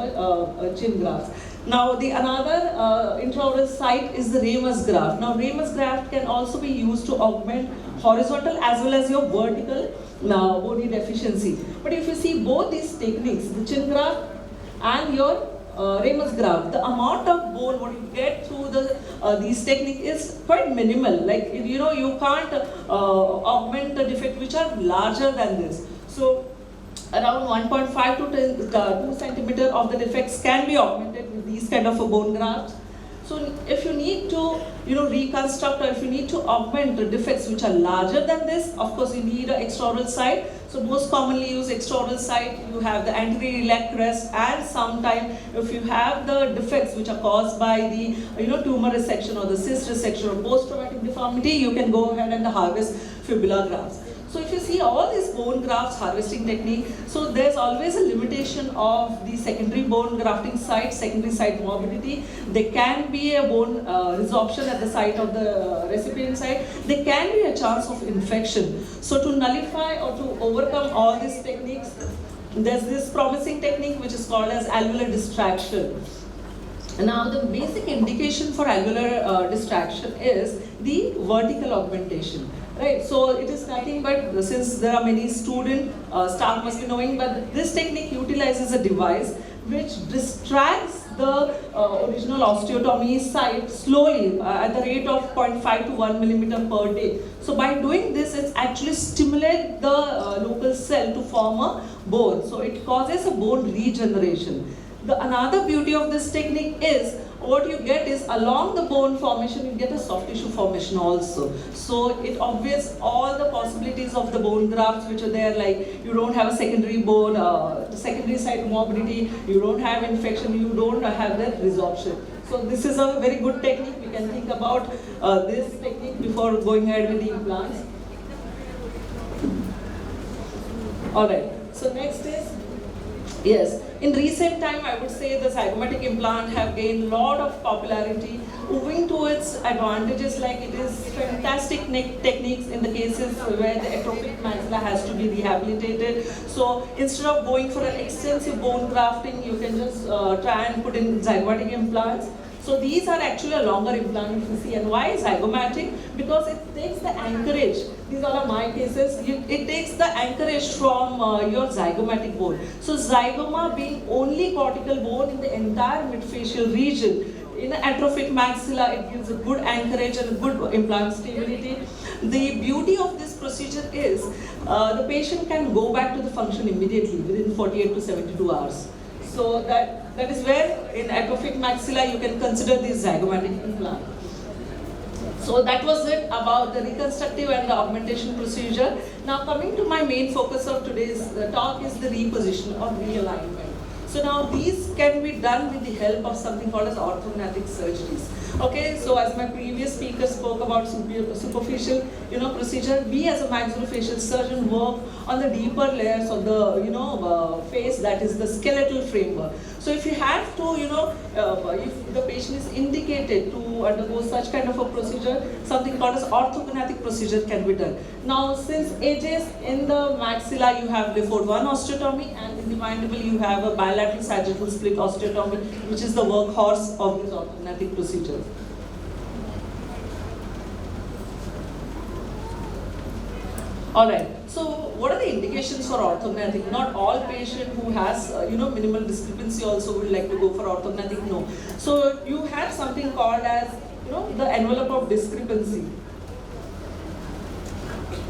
a chin grafts. Now the another intraoral site is the ramus graft. Now ramus graft can also be used to augment horizontal as well as your vertical bony deficiency. But if you see both these techniques, the chin graft and your ramus graft, the amount of bone what you get through these techniques is quite minimal. Like you can't augment the defect which are larger than this. So around 1.5 to 2 centimeter of the defects can be augmented with these kind of a bone grafts. So if you need to reconstruct, or if you need to augment the defects which are larger than this, of course you need an extraoral site. So most commonly used extraoral site, you have the anterior iliac crest, and sometimes if you have the defects which are caused by the tumor resection or the cyst resection or post-traumatic deformity, you can go ahead and harvest fibula grafts. So if you see all these bone grafts harvesting technique, so there's always a limitation of the secondary bone grafting site, secondary site morbidity. There can be a bone resorption at the site of the recipient site. There can be a chance of infection. So to nullify or to overcome all these techniques, there's this promising technique which is called as alveolar distraction. Now the basic indication indication for alveolar distraction is the vertical augmentation. Right, so it is nothing but, since there are many staff must be knowing, but this technique utilizes a device which distracts the original osteotomy site slowly at the rate of 0.5 to 1 millimeter per day. So by doing this, it actually stimulates the local cell to form a bone. So it causes a bone regeneration. Another beauty of this technique is what you get is along the bone formation, you get a soft tissue formation also. So it obviates all the possibilities of the bone grafts which are there, like you don't have a secondary bone, the secondary site morbidity, you don't have infection, you don't have that resorption. So this is a very good technique. We can think about this technique before going ahead with the implants. Alright, so next is, yes, in recent time I would say the zygomatic implant have gained a lot of popularity owing to its advantages, like it is fantastic techniques in the cases where the atrophic maxilla has to be rehabilitated. So instead of going for an extensive bone grafting, you can just try and put in zygomatic implants. So these are actually a longer implant, if you see. And why zygomatic? Because it takes the anchorage. These all are my cases. It takes the anchorage from your zygomatic bone. So zygoma being only cortical bone in the entire midfacial region. In an atrophic maxilla, it gives a good anchorage and a good implant stability. The beauty of this procedure is the patient can go back to the function immediately within 48 to 72 hours. So that is where in atrophic maxilla you can consider this zygomatic implant. So that was it about the reconstructive and the augmentation procedure. Now coming to my main focus of today's talk is the reposition or realignment. So now these can be done with the help of something called as orthognathic surgeries. Okay, so as my previous speaker spoke about superficial, procedure, we as a maxillofacial surgeon work on the deeper layers of the, face, that is the skeletal framework. So if you have to, if the patient is indicated to undergo such kind of a procedure, something called as orthognathic procedure can be done. Now, since ages in the maxilla, you have before one osteotomy, and in the mandible, you have a bilateral sagittal split osteotomy, which is the workhorse of this orthognathic procedure. Alright, so what are the indications for orthognathic? Not all patient who has minimal discrepancy also would like to go for orthognathic, no. So you have something called as the envelope of discrepancy.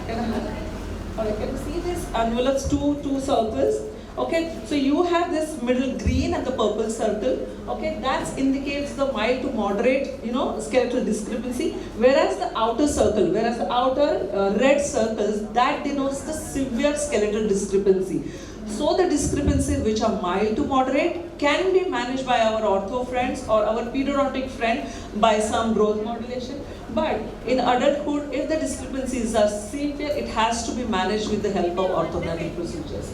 Can you see this envelopes, two circles? Okay, so you have this middle green and the purple circle. Okay, that indicates the mild to moderate, skeletal discrepancy. Whereas the outer circle, red circles, that denotes the severe skeletal discrepancy. So the discrepancies which are mild to moderate can be managed by our ortho friends or our periodontic friend by some growth modulation. But in adulthood, if the discrepancies are severe, it has to be managed with the help of orthognathic procedures.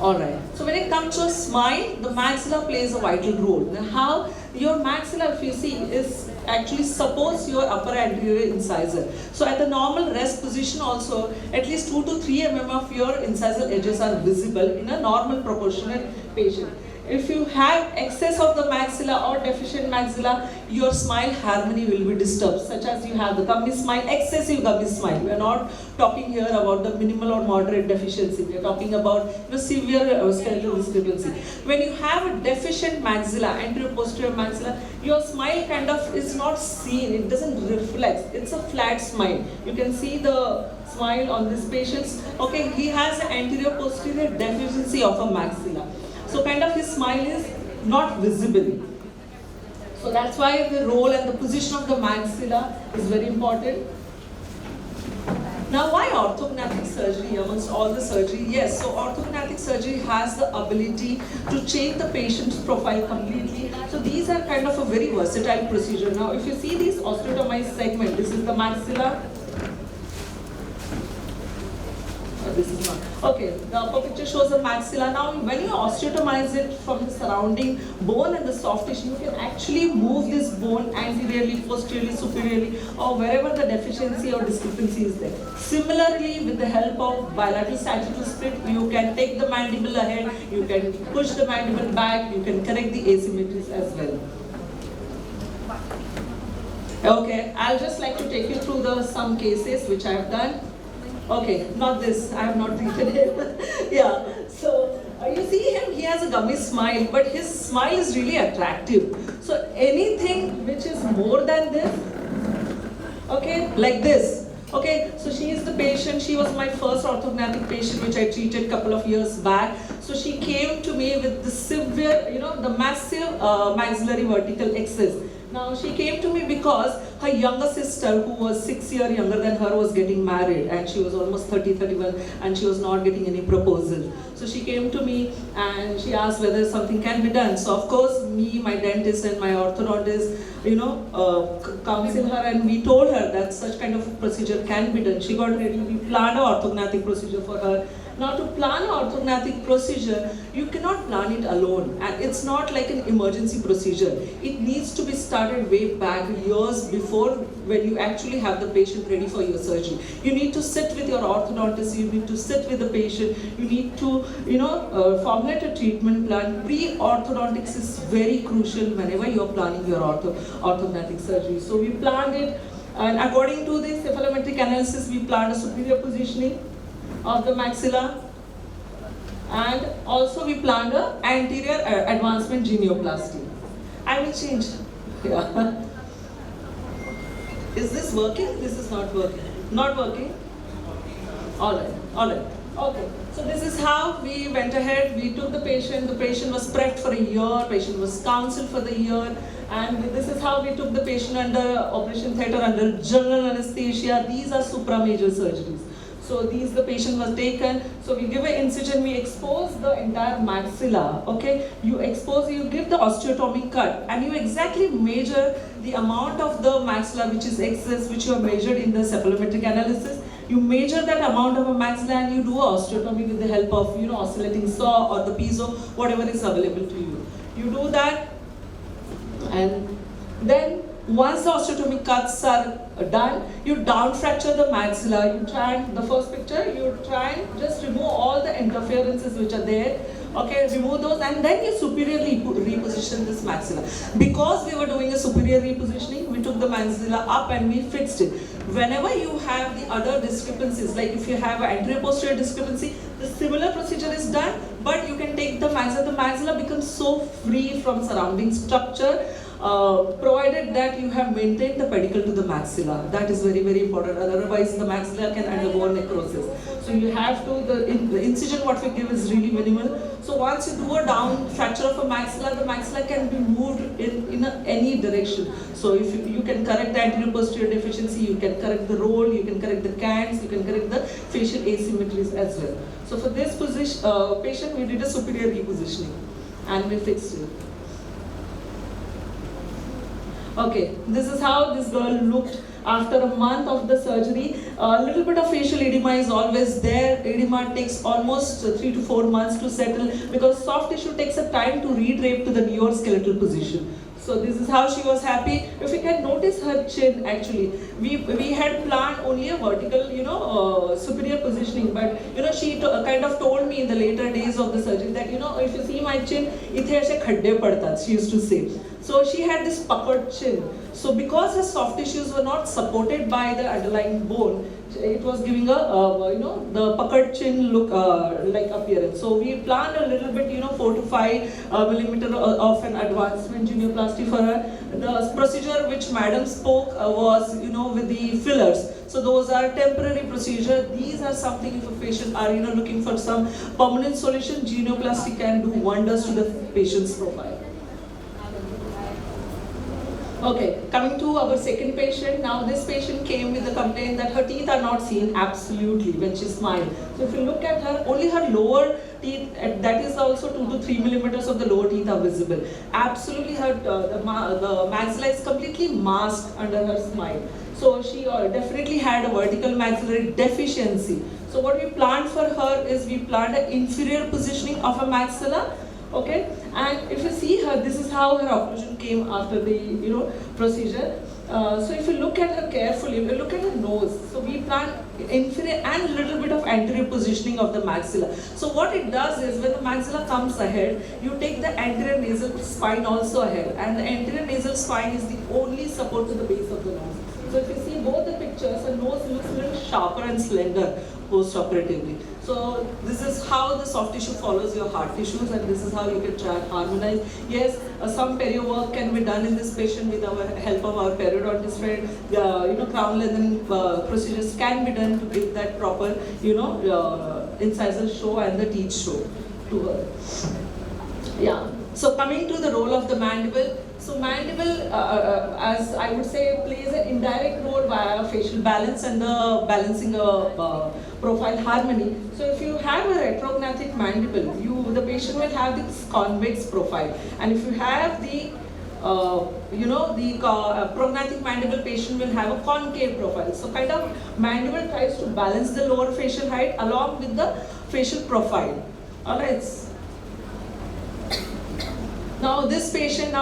Alright, so when it comes to a smile, the maxilla plays a vital role. Now how your maxilla, if you see, is actually supports your upper anterior incisor. So at the normal rest position also, at least 2 to 3 mm of your incisal edges are visible in a normal proportionate patient. If you have excess of the maxilla or deficient maxilla, your smile harmony will be disturbed, such as you have the gummy smile, excessive gummy smile. We are not talking here about the minimal or moderate deficiency. We are talking about severe skeletal discrepancy. When you have a deficient maxilla, anterior posterior maxilla, your smile kind of is not seen. It doesn't reflect. It's a flat smile. You can see the smile on this patient. Okay, he has an anterior posterior deficiency of a maxilla. So kind of his smile is not visible. So that's why the role and the position of the maxilla is very important. Now why orthognathic surgery amongst all the surgery? Yes, so orthognathic surgery has the ability to change the patient's profile completely. So these are kind of a very versatile procedure. Now if you see this osteotomized segment, this is the maxilla. This is not. Okay, the upper picture shows the maxilla. Now, when you osteotomize it from the surrounding bone and the soft tissue, you can actually move this bone anteriorly, posteriorly, superiorly, or wherever the deficiency or discrepancy is there. Similarly, with the help of bilateral sagittal split, you can take the mandible ahead, you can push the mandible back, you can correct the asymmetries as well. Okay, I'll just like to take you through some cases which I have done. Okay, not this, I have not treated him. Yeah, so you see him, he has a gummy smile, but his smile is really attractive. So anything which is more than this, okay, like this. Okay, so she is the patient, she was my first orthognathic patient which I treated a couple of years back. So she came to me with the severe, the massive maxillary vertical excess. Now she came to me because her younger sister, who was 6 years younger than her, was getting married, and she was almost 30, 31, and she was not getting any proposal. So she came to me and she asked whether something can be done. So of course, me, my dentist and my orthodontist, counsel her, and we told her that such kind of a procedure can be done. She got ready, we planned an orthognathic procedure for her. Now to plan an orthognathic procedure, you cannot plan it alone, and it's not like an emergency procedure. It needs to be started way back, years before, when you actually have the patient ready for your surgery. You need to sit with your orthodontist, you need to sit with the patient, you need to formulate a treatment plan. Pre-orthodontics is very crucial whenever you are planning your orthognathic surgery. So we planned it, and according to this cephalometric analysis, we planned a superior positioning of the maxilla, and also we planned an anterior advancement genioplasty. I will change. Yeah. Is this working? This is not working. Not working? Alright, alright. Okay, so this is how we went ahead. We took the patient was prepped for a year, patient was counseled for the year, and this is how we took the patient under operation theatre, under general anesthesia. These are supra-major surgeries. So the patient was taken. So we give an incision, we expose the entire maxilla, okay? You give the osteotomy cut, and you exactly measure the amount of the maxilla which is excess, which you have measured in the cephalometric analysis. You measure that amount of a maxilla and you do osteotomy with the help of, oscillating saw or the piezo, whatever is available to you. You do that, and then once the osteotomy cuts are done, you down fracture the maxilla. You try and, the first picture, you try and just remove all the interferences which are there. Okay, remove those, and then you superiorly reposition this maxilla. Because we were doing a superior repositioning, we took the maxilla up and we fixed it. Whenever you have the other discrepancies, like if you have an anterior posterior discrepancy, the similar procedure is done, but you can take the maxilla. The maxilla becomes so free from surrounding structure, provided that you have maintained the pedicle to the maxilla. That is very, very important. Otherwise, the maxilla can undergo necrosis. So you have to, the incision what we give is really minimal. So once you do a down fracture of a maxilla, the maxilla can be moved in any direction. So if you can correct the anterior posterior deficiency, you can correct the roll, you can correct the cants, you can correct the facial asymmetries as well. So for this patient, we did a superior repositioning and we fixed it. Okay, this is how this girl looked after a month of the surgery. A little bit of facial edema is always there. Edema takes almost 3 to 4 months to settle because soft tissue takes a time to redrape to the neoskeletal position. So this is how she was happy. If you can notice her chin, actually, we had planned only a vertical, superior positioning, but she kind of told me in the later days of the surgery that if you see my chin, ithe aise khadde padtat, she used to say. So she had this puckered chin. So because her soft tissues were not supported by the underlying bone, it was giving a the puckered chin look like appearance. So we planned a little bit 4 to 5 millimeter of an advancement genioplasty for her. The procedure which madam spoke was with the fillers. So those are temporary procedure. These are something if a patient are looking for some permanent solution, genioplasty can do wonders to the patient's profile. Okay, coming to our second patient. Now this patient came with the complaint that her teeth are not seen absolutely when she smiles. So if you look at her, only her lower teeth, that is also 2 to 3 millimeters of the lower teeth are visible. Absolutely her, the maxilla is completely masked under her smile. So she definitely had a vertical maxillary deficiency. So what we planned for her is we planned an inferior positioning of a maxilla. Okay, and if you see her, this is how her occlusion came after the procedure. So if you look at her carefully, we look at her nose. So we planned inferior and a little bit of anterior positioning of the maxilla. So what it does is when the maxilla comes ahead, you take the anterior nasal spine also ahead, and the anterior nasal spine is the only support to the base of the nose. So if you see both the pictures, her nose looks a little sharper and slender post-operatively. So this is how the soft tissue follows your hard tissues, and this is how you can try and harmonize. Yes, some perio work can be done in this patient with our help of our periodontist friend. Crown lengthening procedures can be done to give that proper, incisal show and the teeth show to her. Yeah. So coming to the role of the mandible. So mandible, as I would say, plays an indirect role via facial balance and the balancing profile harmony. So if you have a retrognathic mandible, the patient will have this convex profile, and if you have the prognathic mandible, patient will have a concave profile. So kind of mandible tries to balance the lower facial height along with the facial profile. Alright. Now this patient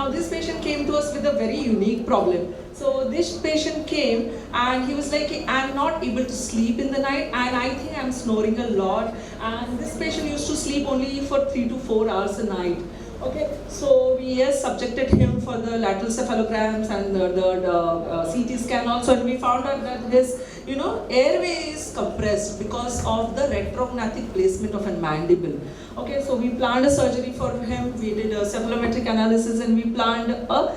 came to us with a very unique problem. So this patient came and he was like, I'm not able to sleep in the night and I think I'm snoring a lot. And this patient used to sleep only for 3 to 4 hours a night. Okay, so we subjected him for the lateral cephalograms and the CT scan also, and we found out that his airway is compressed because of the retrognathic placement of a mandible. Okay, so we planned a surgery for him, we did a cephalometric analysis, and we planned a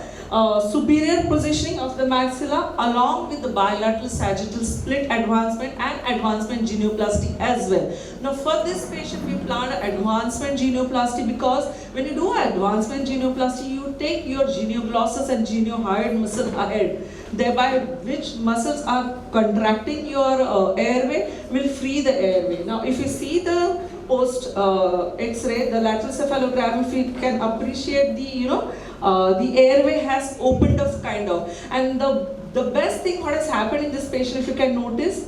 superior positioning of the maxilla along with the bilateral sagittal split advancement and advancement genioplasty as well. Now for this patient we planned advancement genioplasty because when you do advancement genioplasty, you take your genioglossus and geniohyoid muscle ahead, thereby which muscles are contracting your airway will free the airway. Now if you see the post X-ray, the lateral cephalogram, if you can appreciate the airway has opened up kind of, and the best thing what has happened in this patient, if you can notice,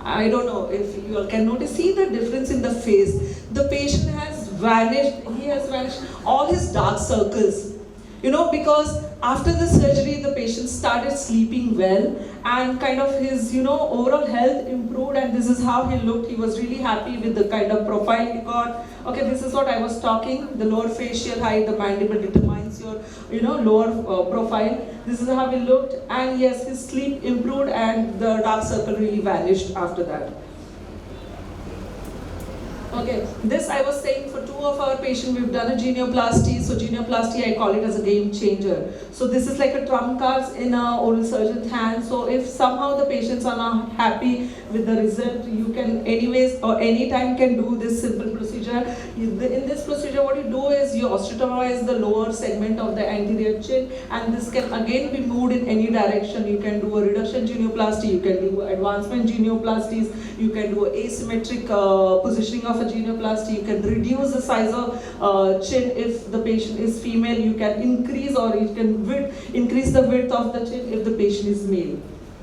I don't know if you all can notice, see the difference in the face. The patient has vanished, he has vanished all his dark circles. Because after the surgery, the patient started sleeping well and kind of his, overall health improved, and this is how he looked. He was really happy with the kind of profile he got. Okay, this is what I was talking. The lower facial height, the mandible determines your, lower profile. This is how he looked, and yes, his sleep improved and the dark circle really vanished after that. Okay, this I was saying for 2 of our patients, we've done a genioplasty. So genioplasty, I call it as a game changer. So this is like a trump cards in a oral surgeon's hand. So if somehow the patients are not happy with the result, you can anyways or anytime can do this simple procedure. In this procedure, what you do is you osteotomize the lower segment of the anterior chin, and this can again be moved in any direction. You can do a reduction genioplasty, you can do advancement genioplasties, you can do asymmetric positioning of a genioplasty, you can reduce the size of chin if the patient is female, you can increase or you can increase the width of the chin if the patient is male.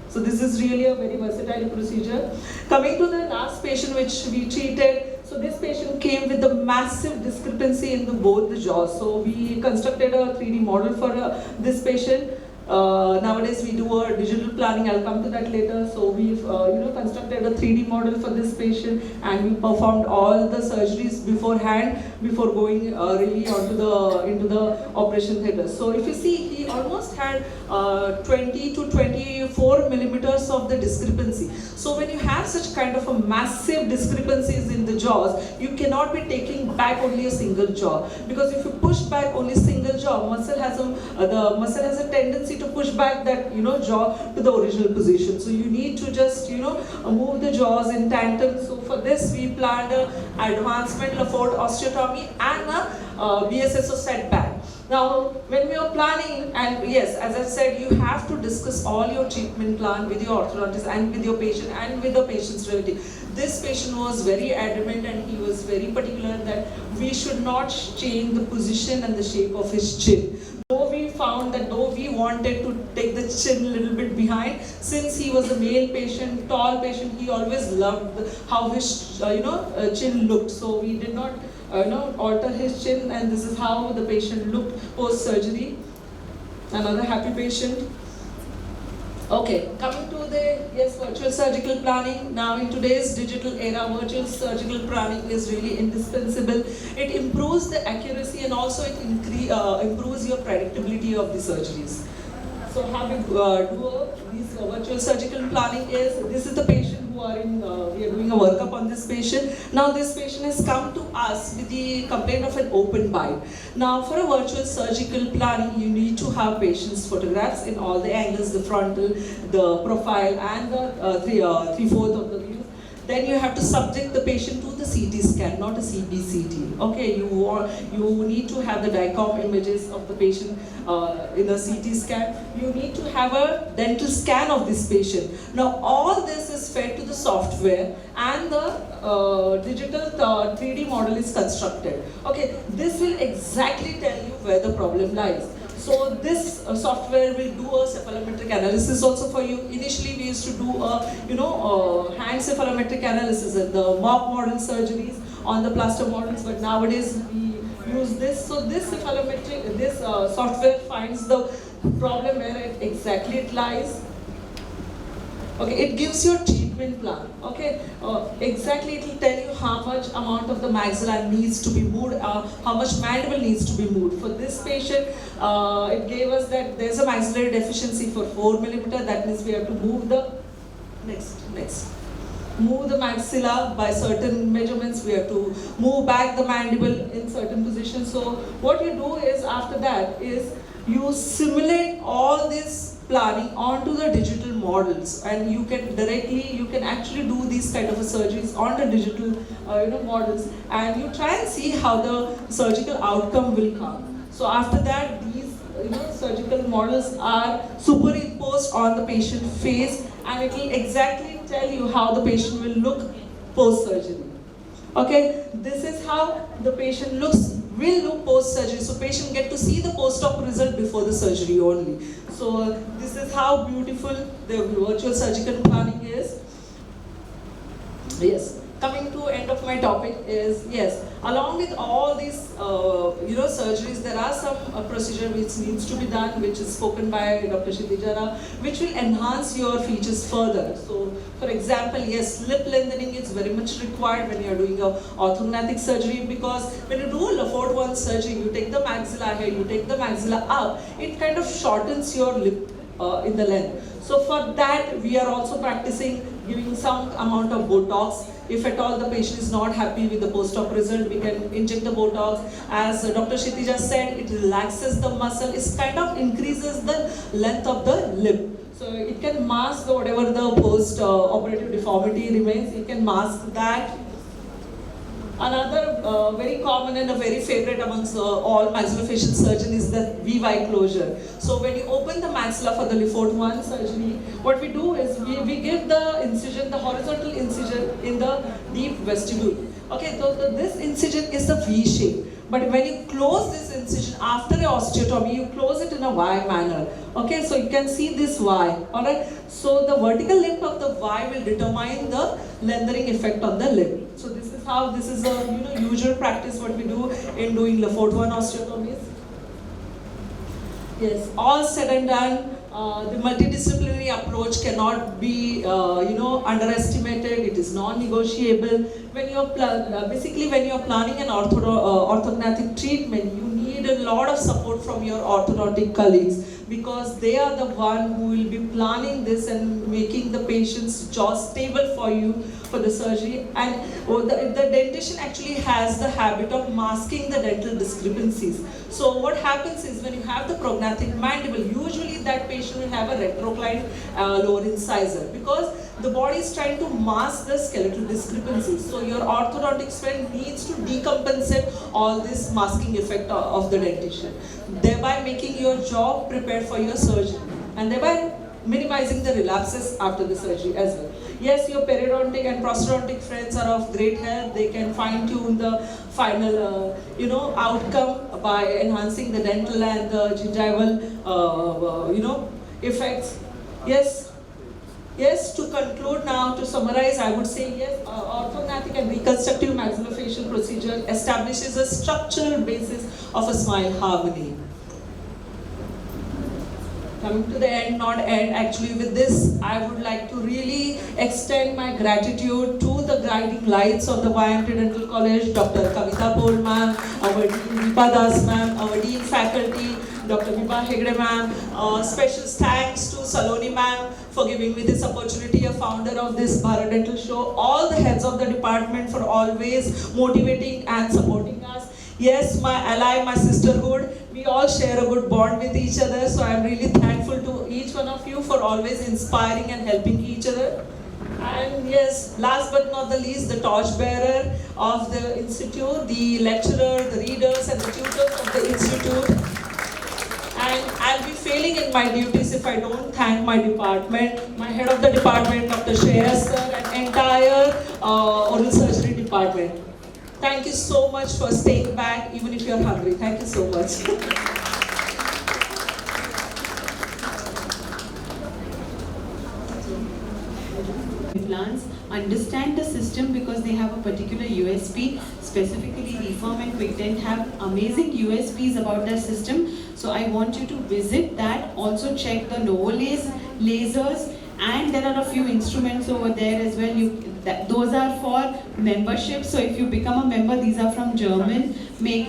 So this is really a very versatile procedure. Coming to the last patient which we treated, so this patient came with a massive discrepancy in both the jaws. So we constructed a 3D model for this patient. Nowadays we do a digital planning, I'll come to that later. So we've constructed a 3D model for this patient, and we performed all the surgeries beforehand before going really into the operation theatre. So if you see, he almost had 20 to 24 millimeters of the discrepancy. So when you have such kind of a massive discrepancies in the jaws, you cannot be taking back only a single jaw, because if you push back only single jaw, the muscle has a tendency to push back that jaw to the original position. So you need to just move the jaws in tandem. So for this we planned a advancement Lafort osteotomy and a BSSO setback. Now, when we are planning, and yes, as I said, you have to discuss all your treatment plan with your orthodontist and with your patient and with the patient's relative. This patient was very adamant and he was very particular that we should not change the position and the shape of his chin. Though we found that though we wanted to take the chin a little bit behind. Since he was a male patient, tall patient, he always loved how his chin looked. So we did not alter his chin, and this is how the patient looked post surgery. Another happy patient. Okay, coming to the virtual surgical planning. Now in today's digital era, virtual surgical planning is really indispensable. It improves the accuracy and also it improves your predictability of the surgeries. So how we do this virtual surgical planning is, this is the patient who are in, we are doing a workup on this patient. Now this patient has come to us with the complaint of an open bite. Now for a virtual surgical planning, you need to have patient's photographs in all the angles, the frontal, the profile and the 3/4 of the view. Then you have to subject the patient to the CT scan, not a CBCT. Okay, you need to have the DICOM images of the patient in a CT scan. You need to have a dental scan of this patient. Now all this is fed to the software and the digital 3D model is constructed. Okay, this will exactly tell you where the problem lies. So this software will do a cephalometric analysis also for you. Initially we used to do a hand cephalometric analysis in the mock model surgeries on the plaster models, but nowadays we use this. So this cephalometric, this software finds the problem where exactly it lies. Okay, it gives you a treatment plan. Okay, exactly it will tell you how much amount of the maxilla needs to be moved, how much mandible needs to be moved. For this patient, it gave us that there's a maxillary deficiency for 4 mm. That means we have to move the move the maxilla by certain measurements. We have to move back the mandible in certain positions. So what you do is after that is you simulate all this planning onto the digital models, and you can actually do these kind of surgeries on the digital models, and you try and see how the surgical outcome will come. So after that, these surgical models are superimposed on the patient face, and it will exactly tell you how the patient will look post surgery. Okay, this is how the patient will look post surgery. So patient get to see the post-op result before the surgery only. So this is how beautiful the virtual surgical planning is. Yes. Coming to end of my topic is, yes, along with all these surgeries, there are some procedure which needs to be done, which is spoken by Dr. Kshitija, which will enhance your features further. So for example, yes, lip lengthening is very much required when you are doing a orthognathic surgery, because when you do a Lafort 1 surgery, you take the maxilla here, you take the maxilla up, it kind of shortens your lip in the length. So for that, we are also practicing giving some amount of Botox. If at all the patient is not happy with the post-op result, we can inject the Botox. As Dr. Kshitija said, it relaxes the muscle, it kind of increases the length of the lip. So it can mask whatever the post-operative deformity remains, it can mask that. Another very common and a very favorite amongst all maxillofacial surgeons is the Vibha closure. So when you open the maxilla for the Lafort 1 surgery, what we do is we give the incision, the horizontal incision in the deep vestibule. Okay, so this incision is the V shape. But when you close this incision after a osteotomy, you close it in a Y manner. Okay, so you can see this Y. Alright, so the vertical length of the Y will determine the lengthening effect on the lip. So this is how, this is a usual practice what we do in doing Lafort 1 osteotomies. Yes, all said and done, the multidisciplinary approach cannot be underestimated. It is non-negotiable. When you are basically when you are planning an orthognathic treatment, you need a lot of support from your orthodontic colleagues, because they are the one who will be planning this and making the patient's jaw stable for you for the surgery. And the dentition actually has the habit of masking the dental discrepancies. So what happens is when you have the prognathic mandible, usually that patient will have a retrocline lower incisor, because the body is trying to mask the skeletal discrepancies. So your orthodontic friend needs to decompensate all this masking effect of the dentition, thereby making your jaw prepared for your surgery, and thereby minimizing the relapses after the surgery as well. Yes, your periodontic and prosthodontic friends are of great help. They can fine-tune the final outcome by enhancing the dental and the gingival effects. Yes, to conclude now, to summarize, I would say yes, orthodontic and reconstructive maxillofacial procedure establishes a structural basis of a smile harmony. Coming to the end, not end, actually with this, I would like to really extend my gratitude to the guiding lights of the YMT Dental College, Dr. Kavita ma'am, our Dean Deepa ma'am, our Dean faculty, Dr. Vibha Hegde ma'am. Special thanks to Saloni ma'am for giving me this opportunity, a founder of this Bharat Dental Show. All the heads of the department for always motivating and supporting us. Yes, my ally, my sisterhood, we all share a good bond with each other. So I'm really thankful to each one of you for always inspiring and helping each other. And yes, last but not the least, the torchbearer of the institute, the lecturer, the readers and the tutors of the institute. And I'll be failing in my duties if I don't thank my department, my head of the department, Dr. Shreyas sir, and entire oral surgery department. Thank you so much for staying back, even if you're hungry. Thank you so much. Implants understand the system because they have a particular USP. Specifically, Reform and QuickDent have amazing USPs about their system. So I want you to visit that. Also check the Novolace lasers, and there are a few instruments over there as well. Those are for membership. So if you become a member, these are from German make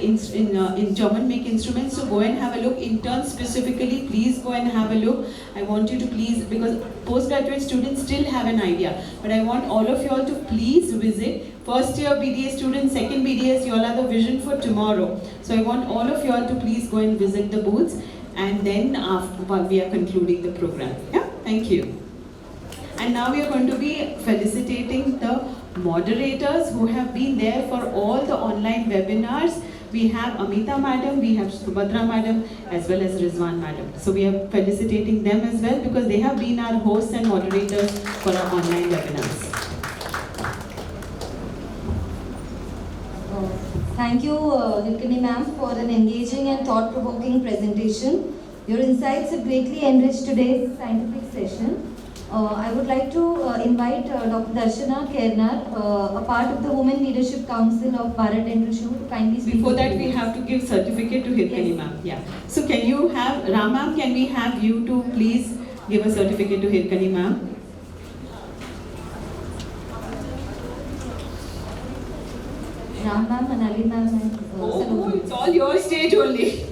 German make instruments. So go and have a look. Interns specifically, please go and have a look. I want you to please, because postgraduate students still have an idea, but I want all of you all to please visit. First year BDA students, second BDS, you all are the vision for tomorrow. So I want all of you all to please go and visit the booths, and then we are concluding the program. Yeah, thank you. And now we are going to be felicitating the moderators who have been there for all the online webinars. We have Amita madam, we have Subhadra madam, as well as Rizwan madam. So we are felicitating them as well because they have been our hosts and moderators for our online webinars. Thank you, Hirkani ma'am, for an engaging and thought-provoking presentation. Your insights have greatly enriched today's scientific session. I would like to invite Dr. Darshana Kernar, a part of the Women Leadership Council of Bharat Dental Show, to kindly speak. Before that, we have to give certificate to Hirkani ma'am. Yeah. So can you have, Ram ma'am, can we have you to please give a certificate to Hirkani ma'am? Ram ma'am, Manali ma'am, and Saloni. It's all your stage only.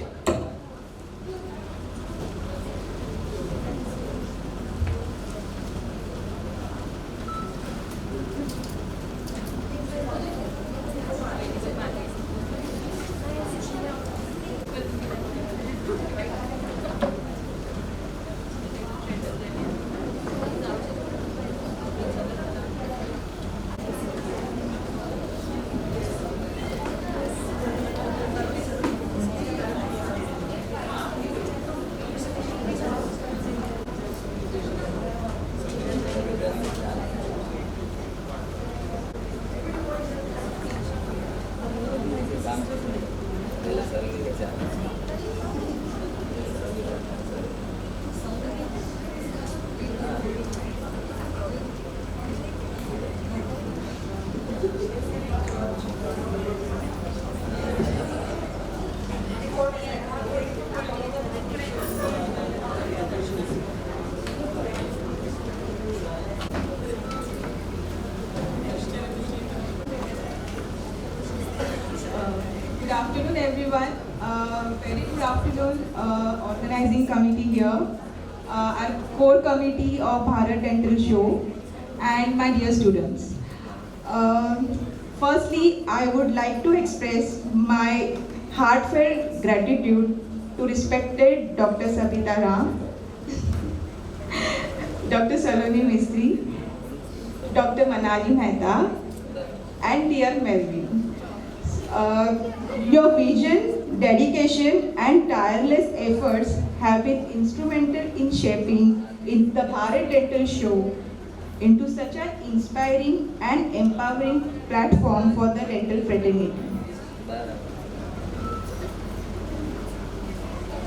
Good afternoon, everyone. Very good afternoon, organizing committee here, our core committee of Bharat Dental Show, and my dear students. Firstly, I would like to express my heartfelt gratitude to respected Dr. Sabita, Dr. Saloni Mistry, Dr. Manali Mehta, and dear Melvin. Your vision, dedication and tireless efforts have been instrumental in shaping the Bharat Dental Show into such an inspiring and empowering platform for the dental fraternity.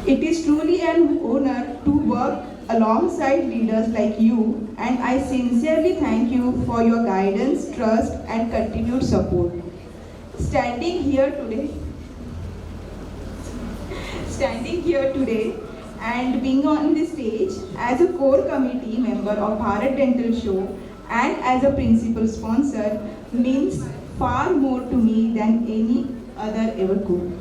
It is truly an honor to work alongside leaders like you, and I sincerely thank you for your guidance, trust, and continued support. Standing here today and being on this stage as a core committee member of Bharat Dental Show and as a principal sponsor means far more to me than any other ever could.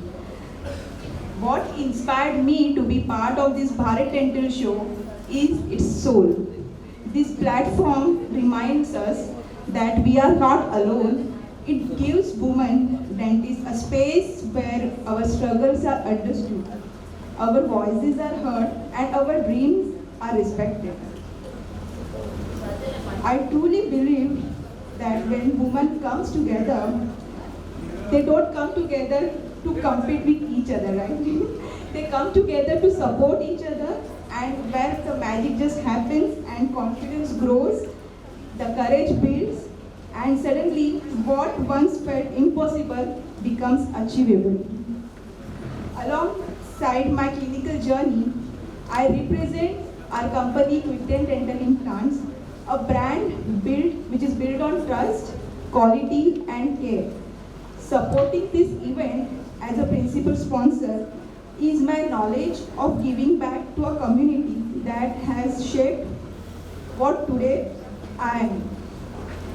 What inspired me to be part of this Bharat Dental Show is its soul. This platform reminds us that we are not alone. It gives women dentists a space where our struggles are understood, our voices are heard, and our dreams are respected. I truly believe that when women comes together, they don't come together to compete with each other, right? They come together to support each other, and where the magic just happens and confidence grows, the courage builds, and suddenly what once felt impossible becomes achievable. Alongside my clinical journey, I represent our company Quitten Dental Implants, a brand which is built on trust, quality, and care. Supporting this event as a principal sponsor is my knowledge of giving back to a community that has shaped what today I am.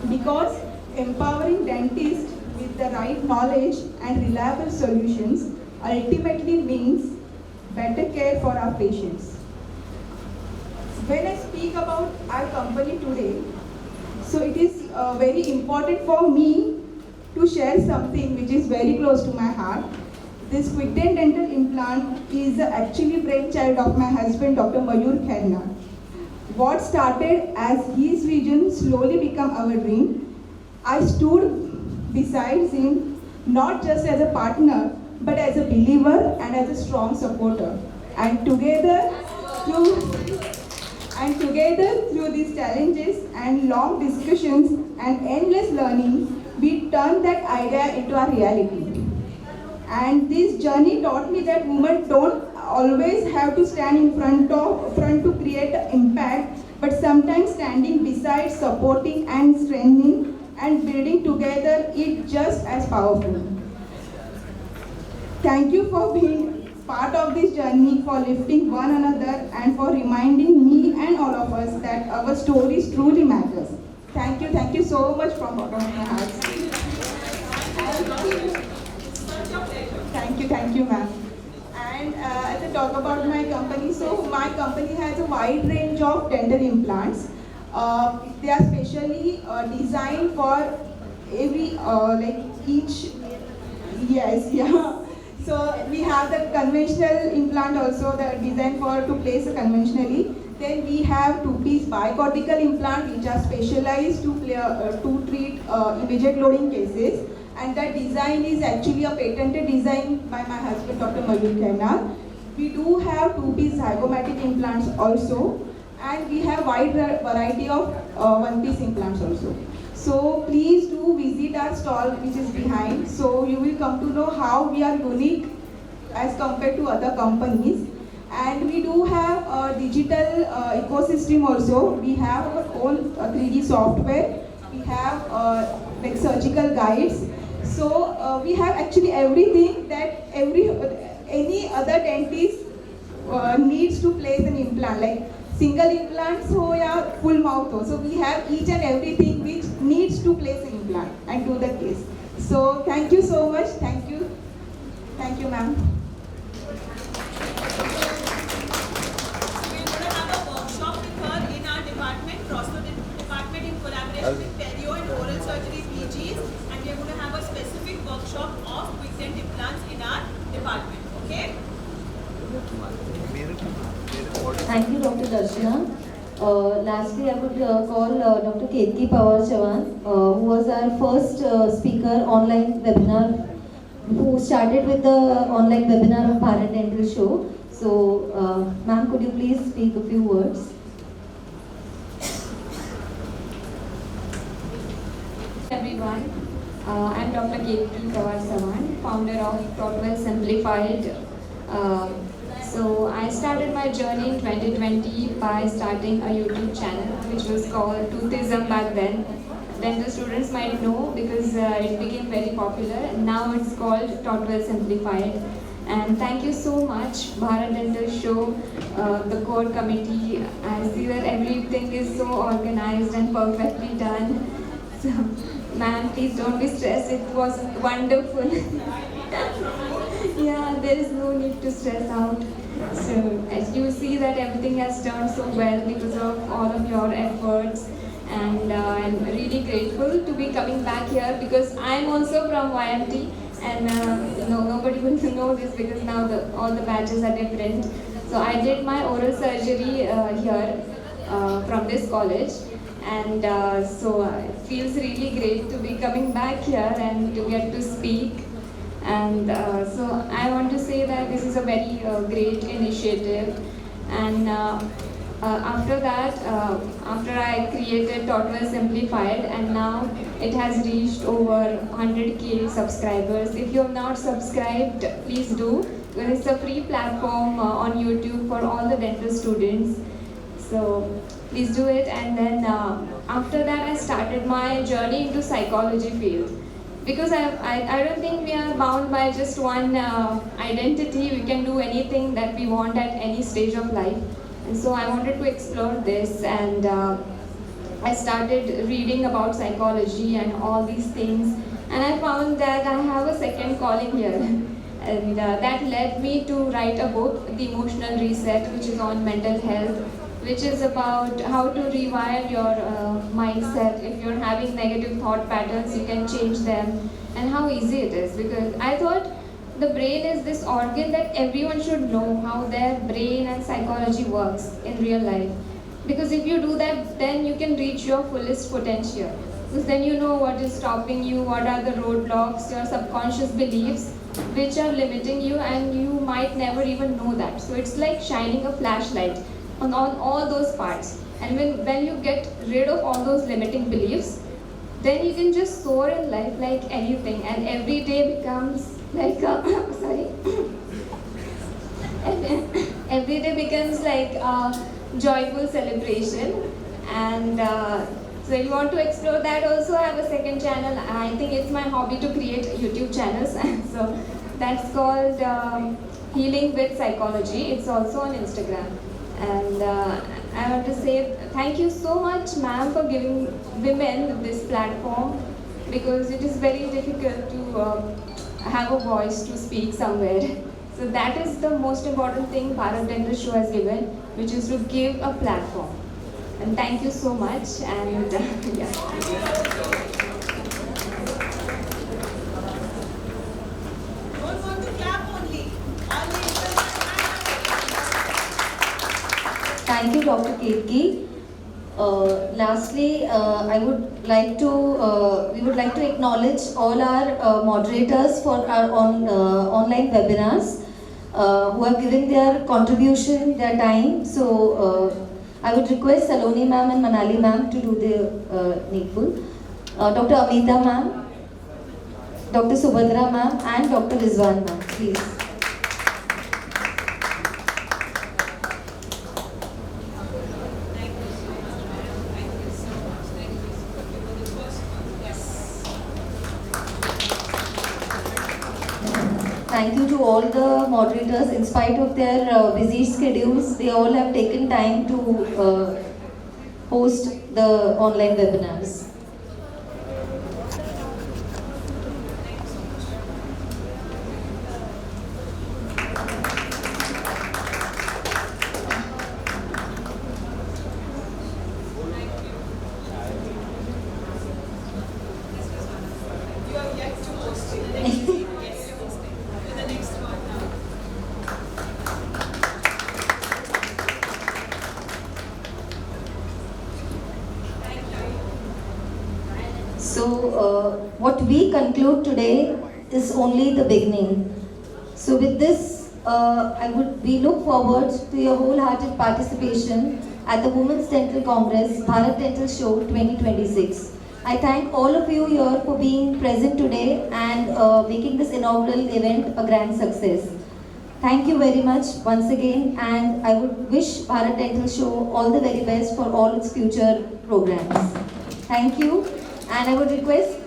Because empowering dentists with the right knowledge and reliable solutions ultimately means better care for our patients. When I speak about our company today, so it is very important for me to share something which is very close to my heart. This Quitten Dental Implant is actually brainchild of my husband, Dr. Kharghar. What started as his vision slowly became our dream. I stood beside him not just as a partner, but as a believer and as a strong supporter. And together, through these challenges and long discussions and endless learning, we turned that idea into a reality. And this journey taught me that women don't always have to stand in front to create impact, but sometimes standing beside, supporting and strengthening and building together is just as powerful. Thank you for being part of this journey, for lifting one another, and for reminding me and all of us that our stories truly matters. Thank you so much from bottom of my heart. Thank you, ma'am. And as I talk about my company, so my company has a wide range of dental implants. They are specially designed for every So we have the conventional implant also that are designed to place conventionally. Then we have two-piece bicortical implant which are specialized to treat immediate loading cases. And that design is actually a patented design by my husband, Dr. Kharghar. We do have two-piece zygomatic implants also, and we have wide variety of one-piece implants also. So please do visit our stall which is behind. So you will come to know how we are unique as compared to other companies. And we do have a digital ecosystem also. We have our own 3D software. We have like surgical guides. So we have actually everything that any other dentist needs to place an implant, like single implants ho ya full mouth ho. So we have each and everything which needs to place an implant and do the case. So thank you so much. Thank you, ma'am. We're going to have a workshop with her in our department, department in collaboration with perio and oral surgery PGs, and we're going to have a specific workshop of Quitten implants in our department. Okay? Thank you, Dr. Darshana. Lastly, I would call Dr. Ketki Pawar-Chavan, who was our first speaker online webinar, who started with the online webinar of Bharat Dental Show. So, ma'am, could you please speak a few words? Everyone, I'm Dr. Ketki Pawar-Chavan, founder of Taught Well Simplified So I started my journey in 2020 by starting a YouTube channel which was called Toothism back then. Dental students might know because it became very popular, and now it's called Taught Well Simplified. And thank you so much, Bharat Dental Show, the core committee. I see that everything is so organized and perfectly done. So, ma'am, please don't be stressed. It was wonderful. Yeah, there is no need to stress out. So, as you see that everything has turned so well because of all of your efforts. And I'm really grateful to be coming back here because I'm also from YMT. And nobody will know this because now all the batches are different. So I did my oral surgery here from this college, and so it feels really great to be coming back here and to get to speak. And so I want to say that this is a very great initiative. And after that, after I created Taught Well Simplified, and now it has reached over 100k subscribers. If you have not subscribed, please do. It's a free platform on YouTube for all the dental students. So please do it. And then after that, I started my journey into psychology field. Because I don't think we are bound by just one identity. We can do anything that we want at any stage of life. And so I wanted to explore this, and I started reading about psychology and all these things, and I found that I have a second calling here. And that led me to write a book, The Emotional Reset, which is on mental health, which is about how to rewire your mindset. If you're having negative thought patterns, you can change them, and how easy it is. Because I thought the brain is this organ that everyone should know how their brain and psychology works in real life. Because if you do that, then you can reach your fullest potential. Because then you know what is stopping you, what are the roadblocks, your subconscious beliefs which are limiting you, and you might never even know that. So it's like shining a flashlight on all those parts. And when you get rid of all those limiting beliefs, then you can just soar in life like anything, and every day becomes like every day becomes like a joyful celebration. And so if you want to explore that also, I have a second channel. I think it's my hobby to create YouTube channels. So that's called Healing with Psychology. It's also on Instagram. And I want to say thank you so much, ma'am, for giving women this platform, because it is very difficult to have a voice to speak somewhere. So that is the most important thing Bharat Dental Show has given, which is to give a platform. And thank you so much. And yeah. Thank you, Dr. Ketki. Lastly, we would like to acknowledge all our moderators for our online webinars who have given their contribution, their time. So I would request Saloni ma'am and Manali ma'am to do the needful. Dr. Amita ma'am, Dr. Subhadra ma'am, and Dr. Rizwan ma'am, please. Thank you to all the moderators. In spite of their busy schedules, they all have taken time to host the online webinars. What we conclude today is only the beginning. So with this, we look forward to your wholehearted participation at the Women's Dental Congress, Bharat Dental Show 2026. I thank all of you here for being present today and making this inaugural event a grand success. Thank you very much once again, and I would wish Bharat Dental Show all the very best for all its future programs. Thank you, and I would request.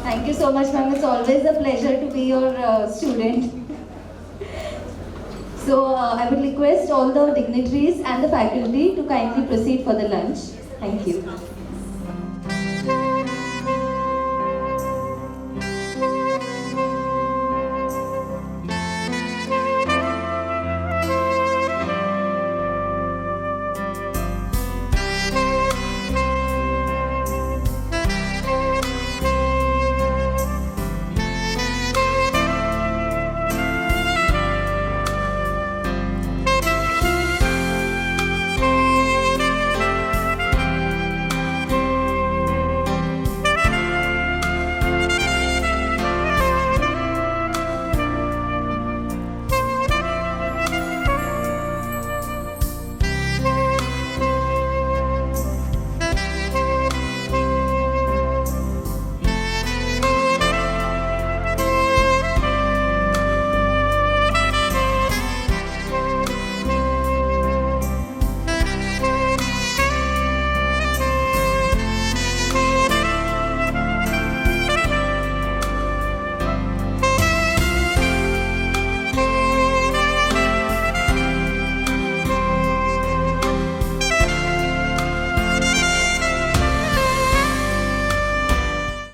Thank you so much, ma'am. It's always a pleasure to be your student. So I would request all the dignitaries and the faculty to kindly proceed for the lunch. Thank you.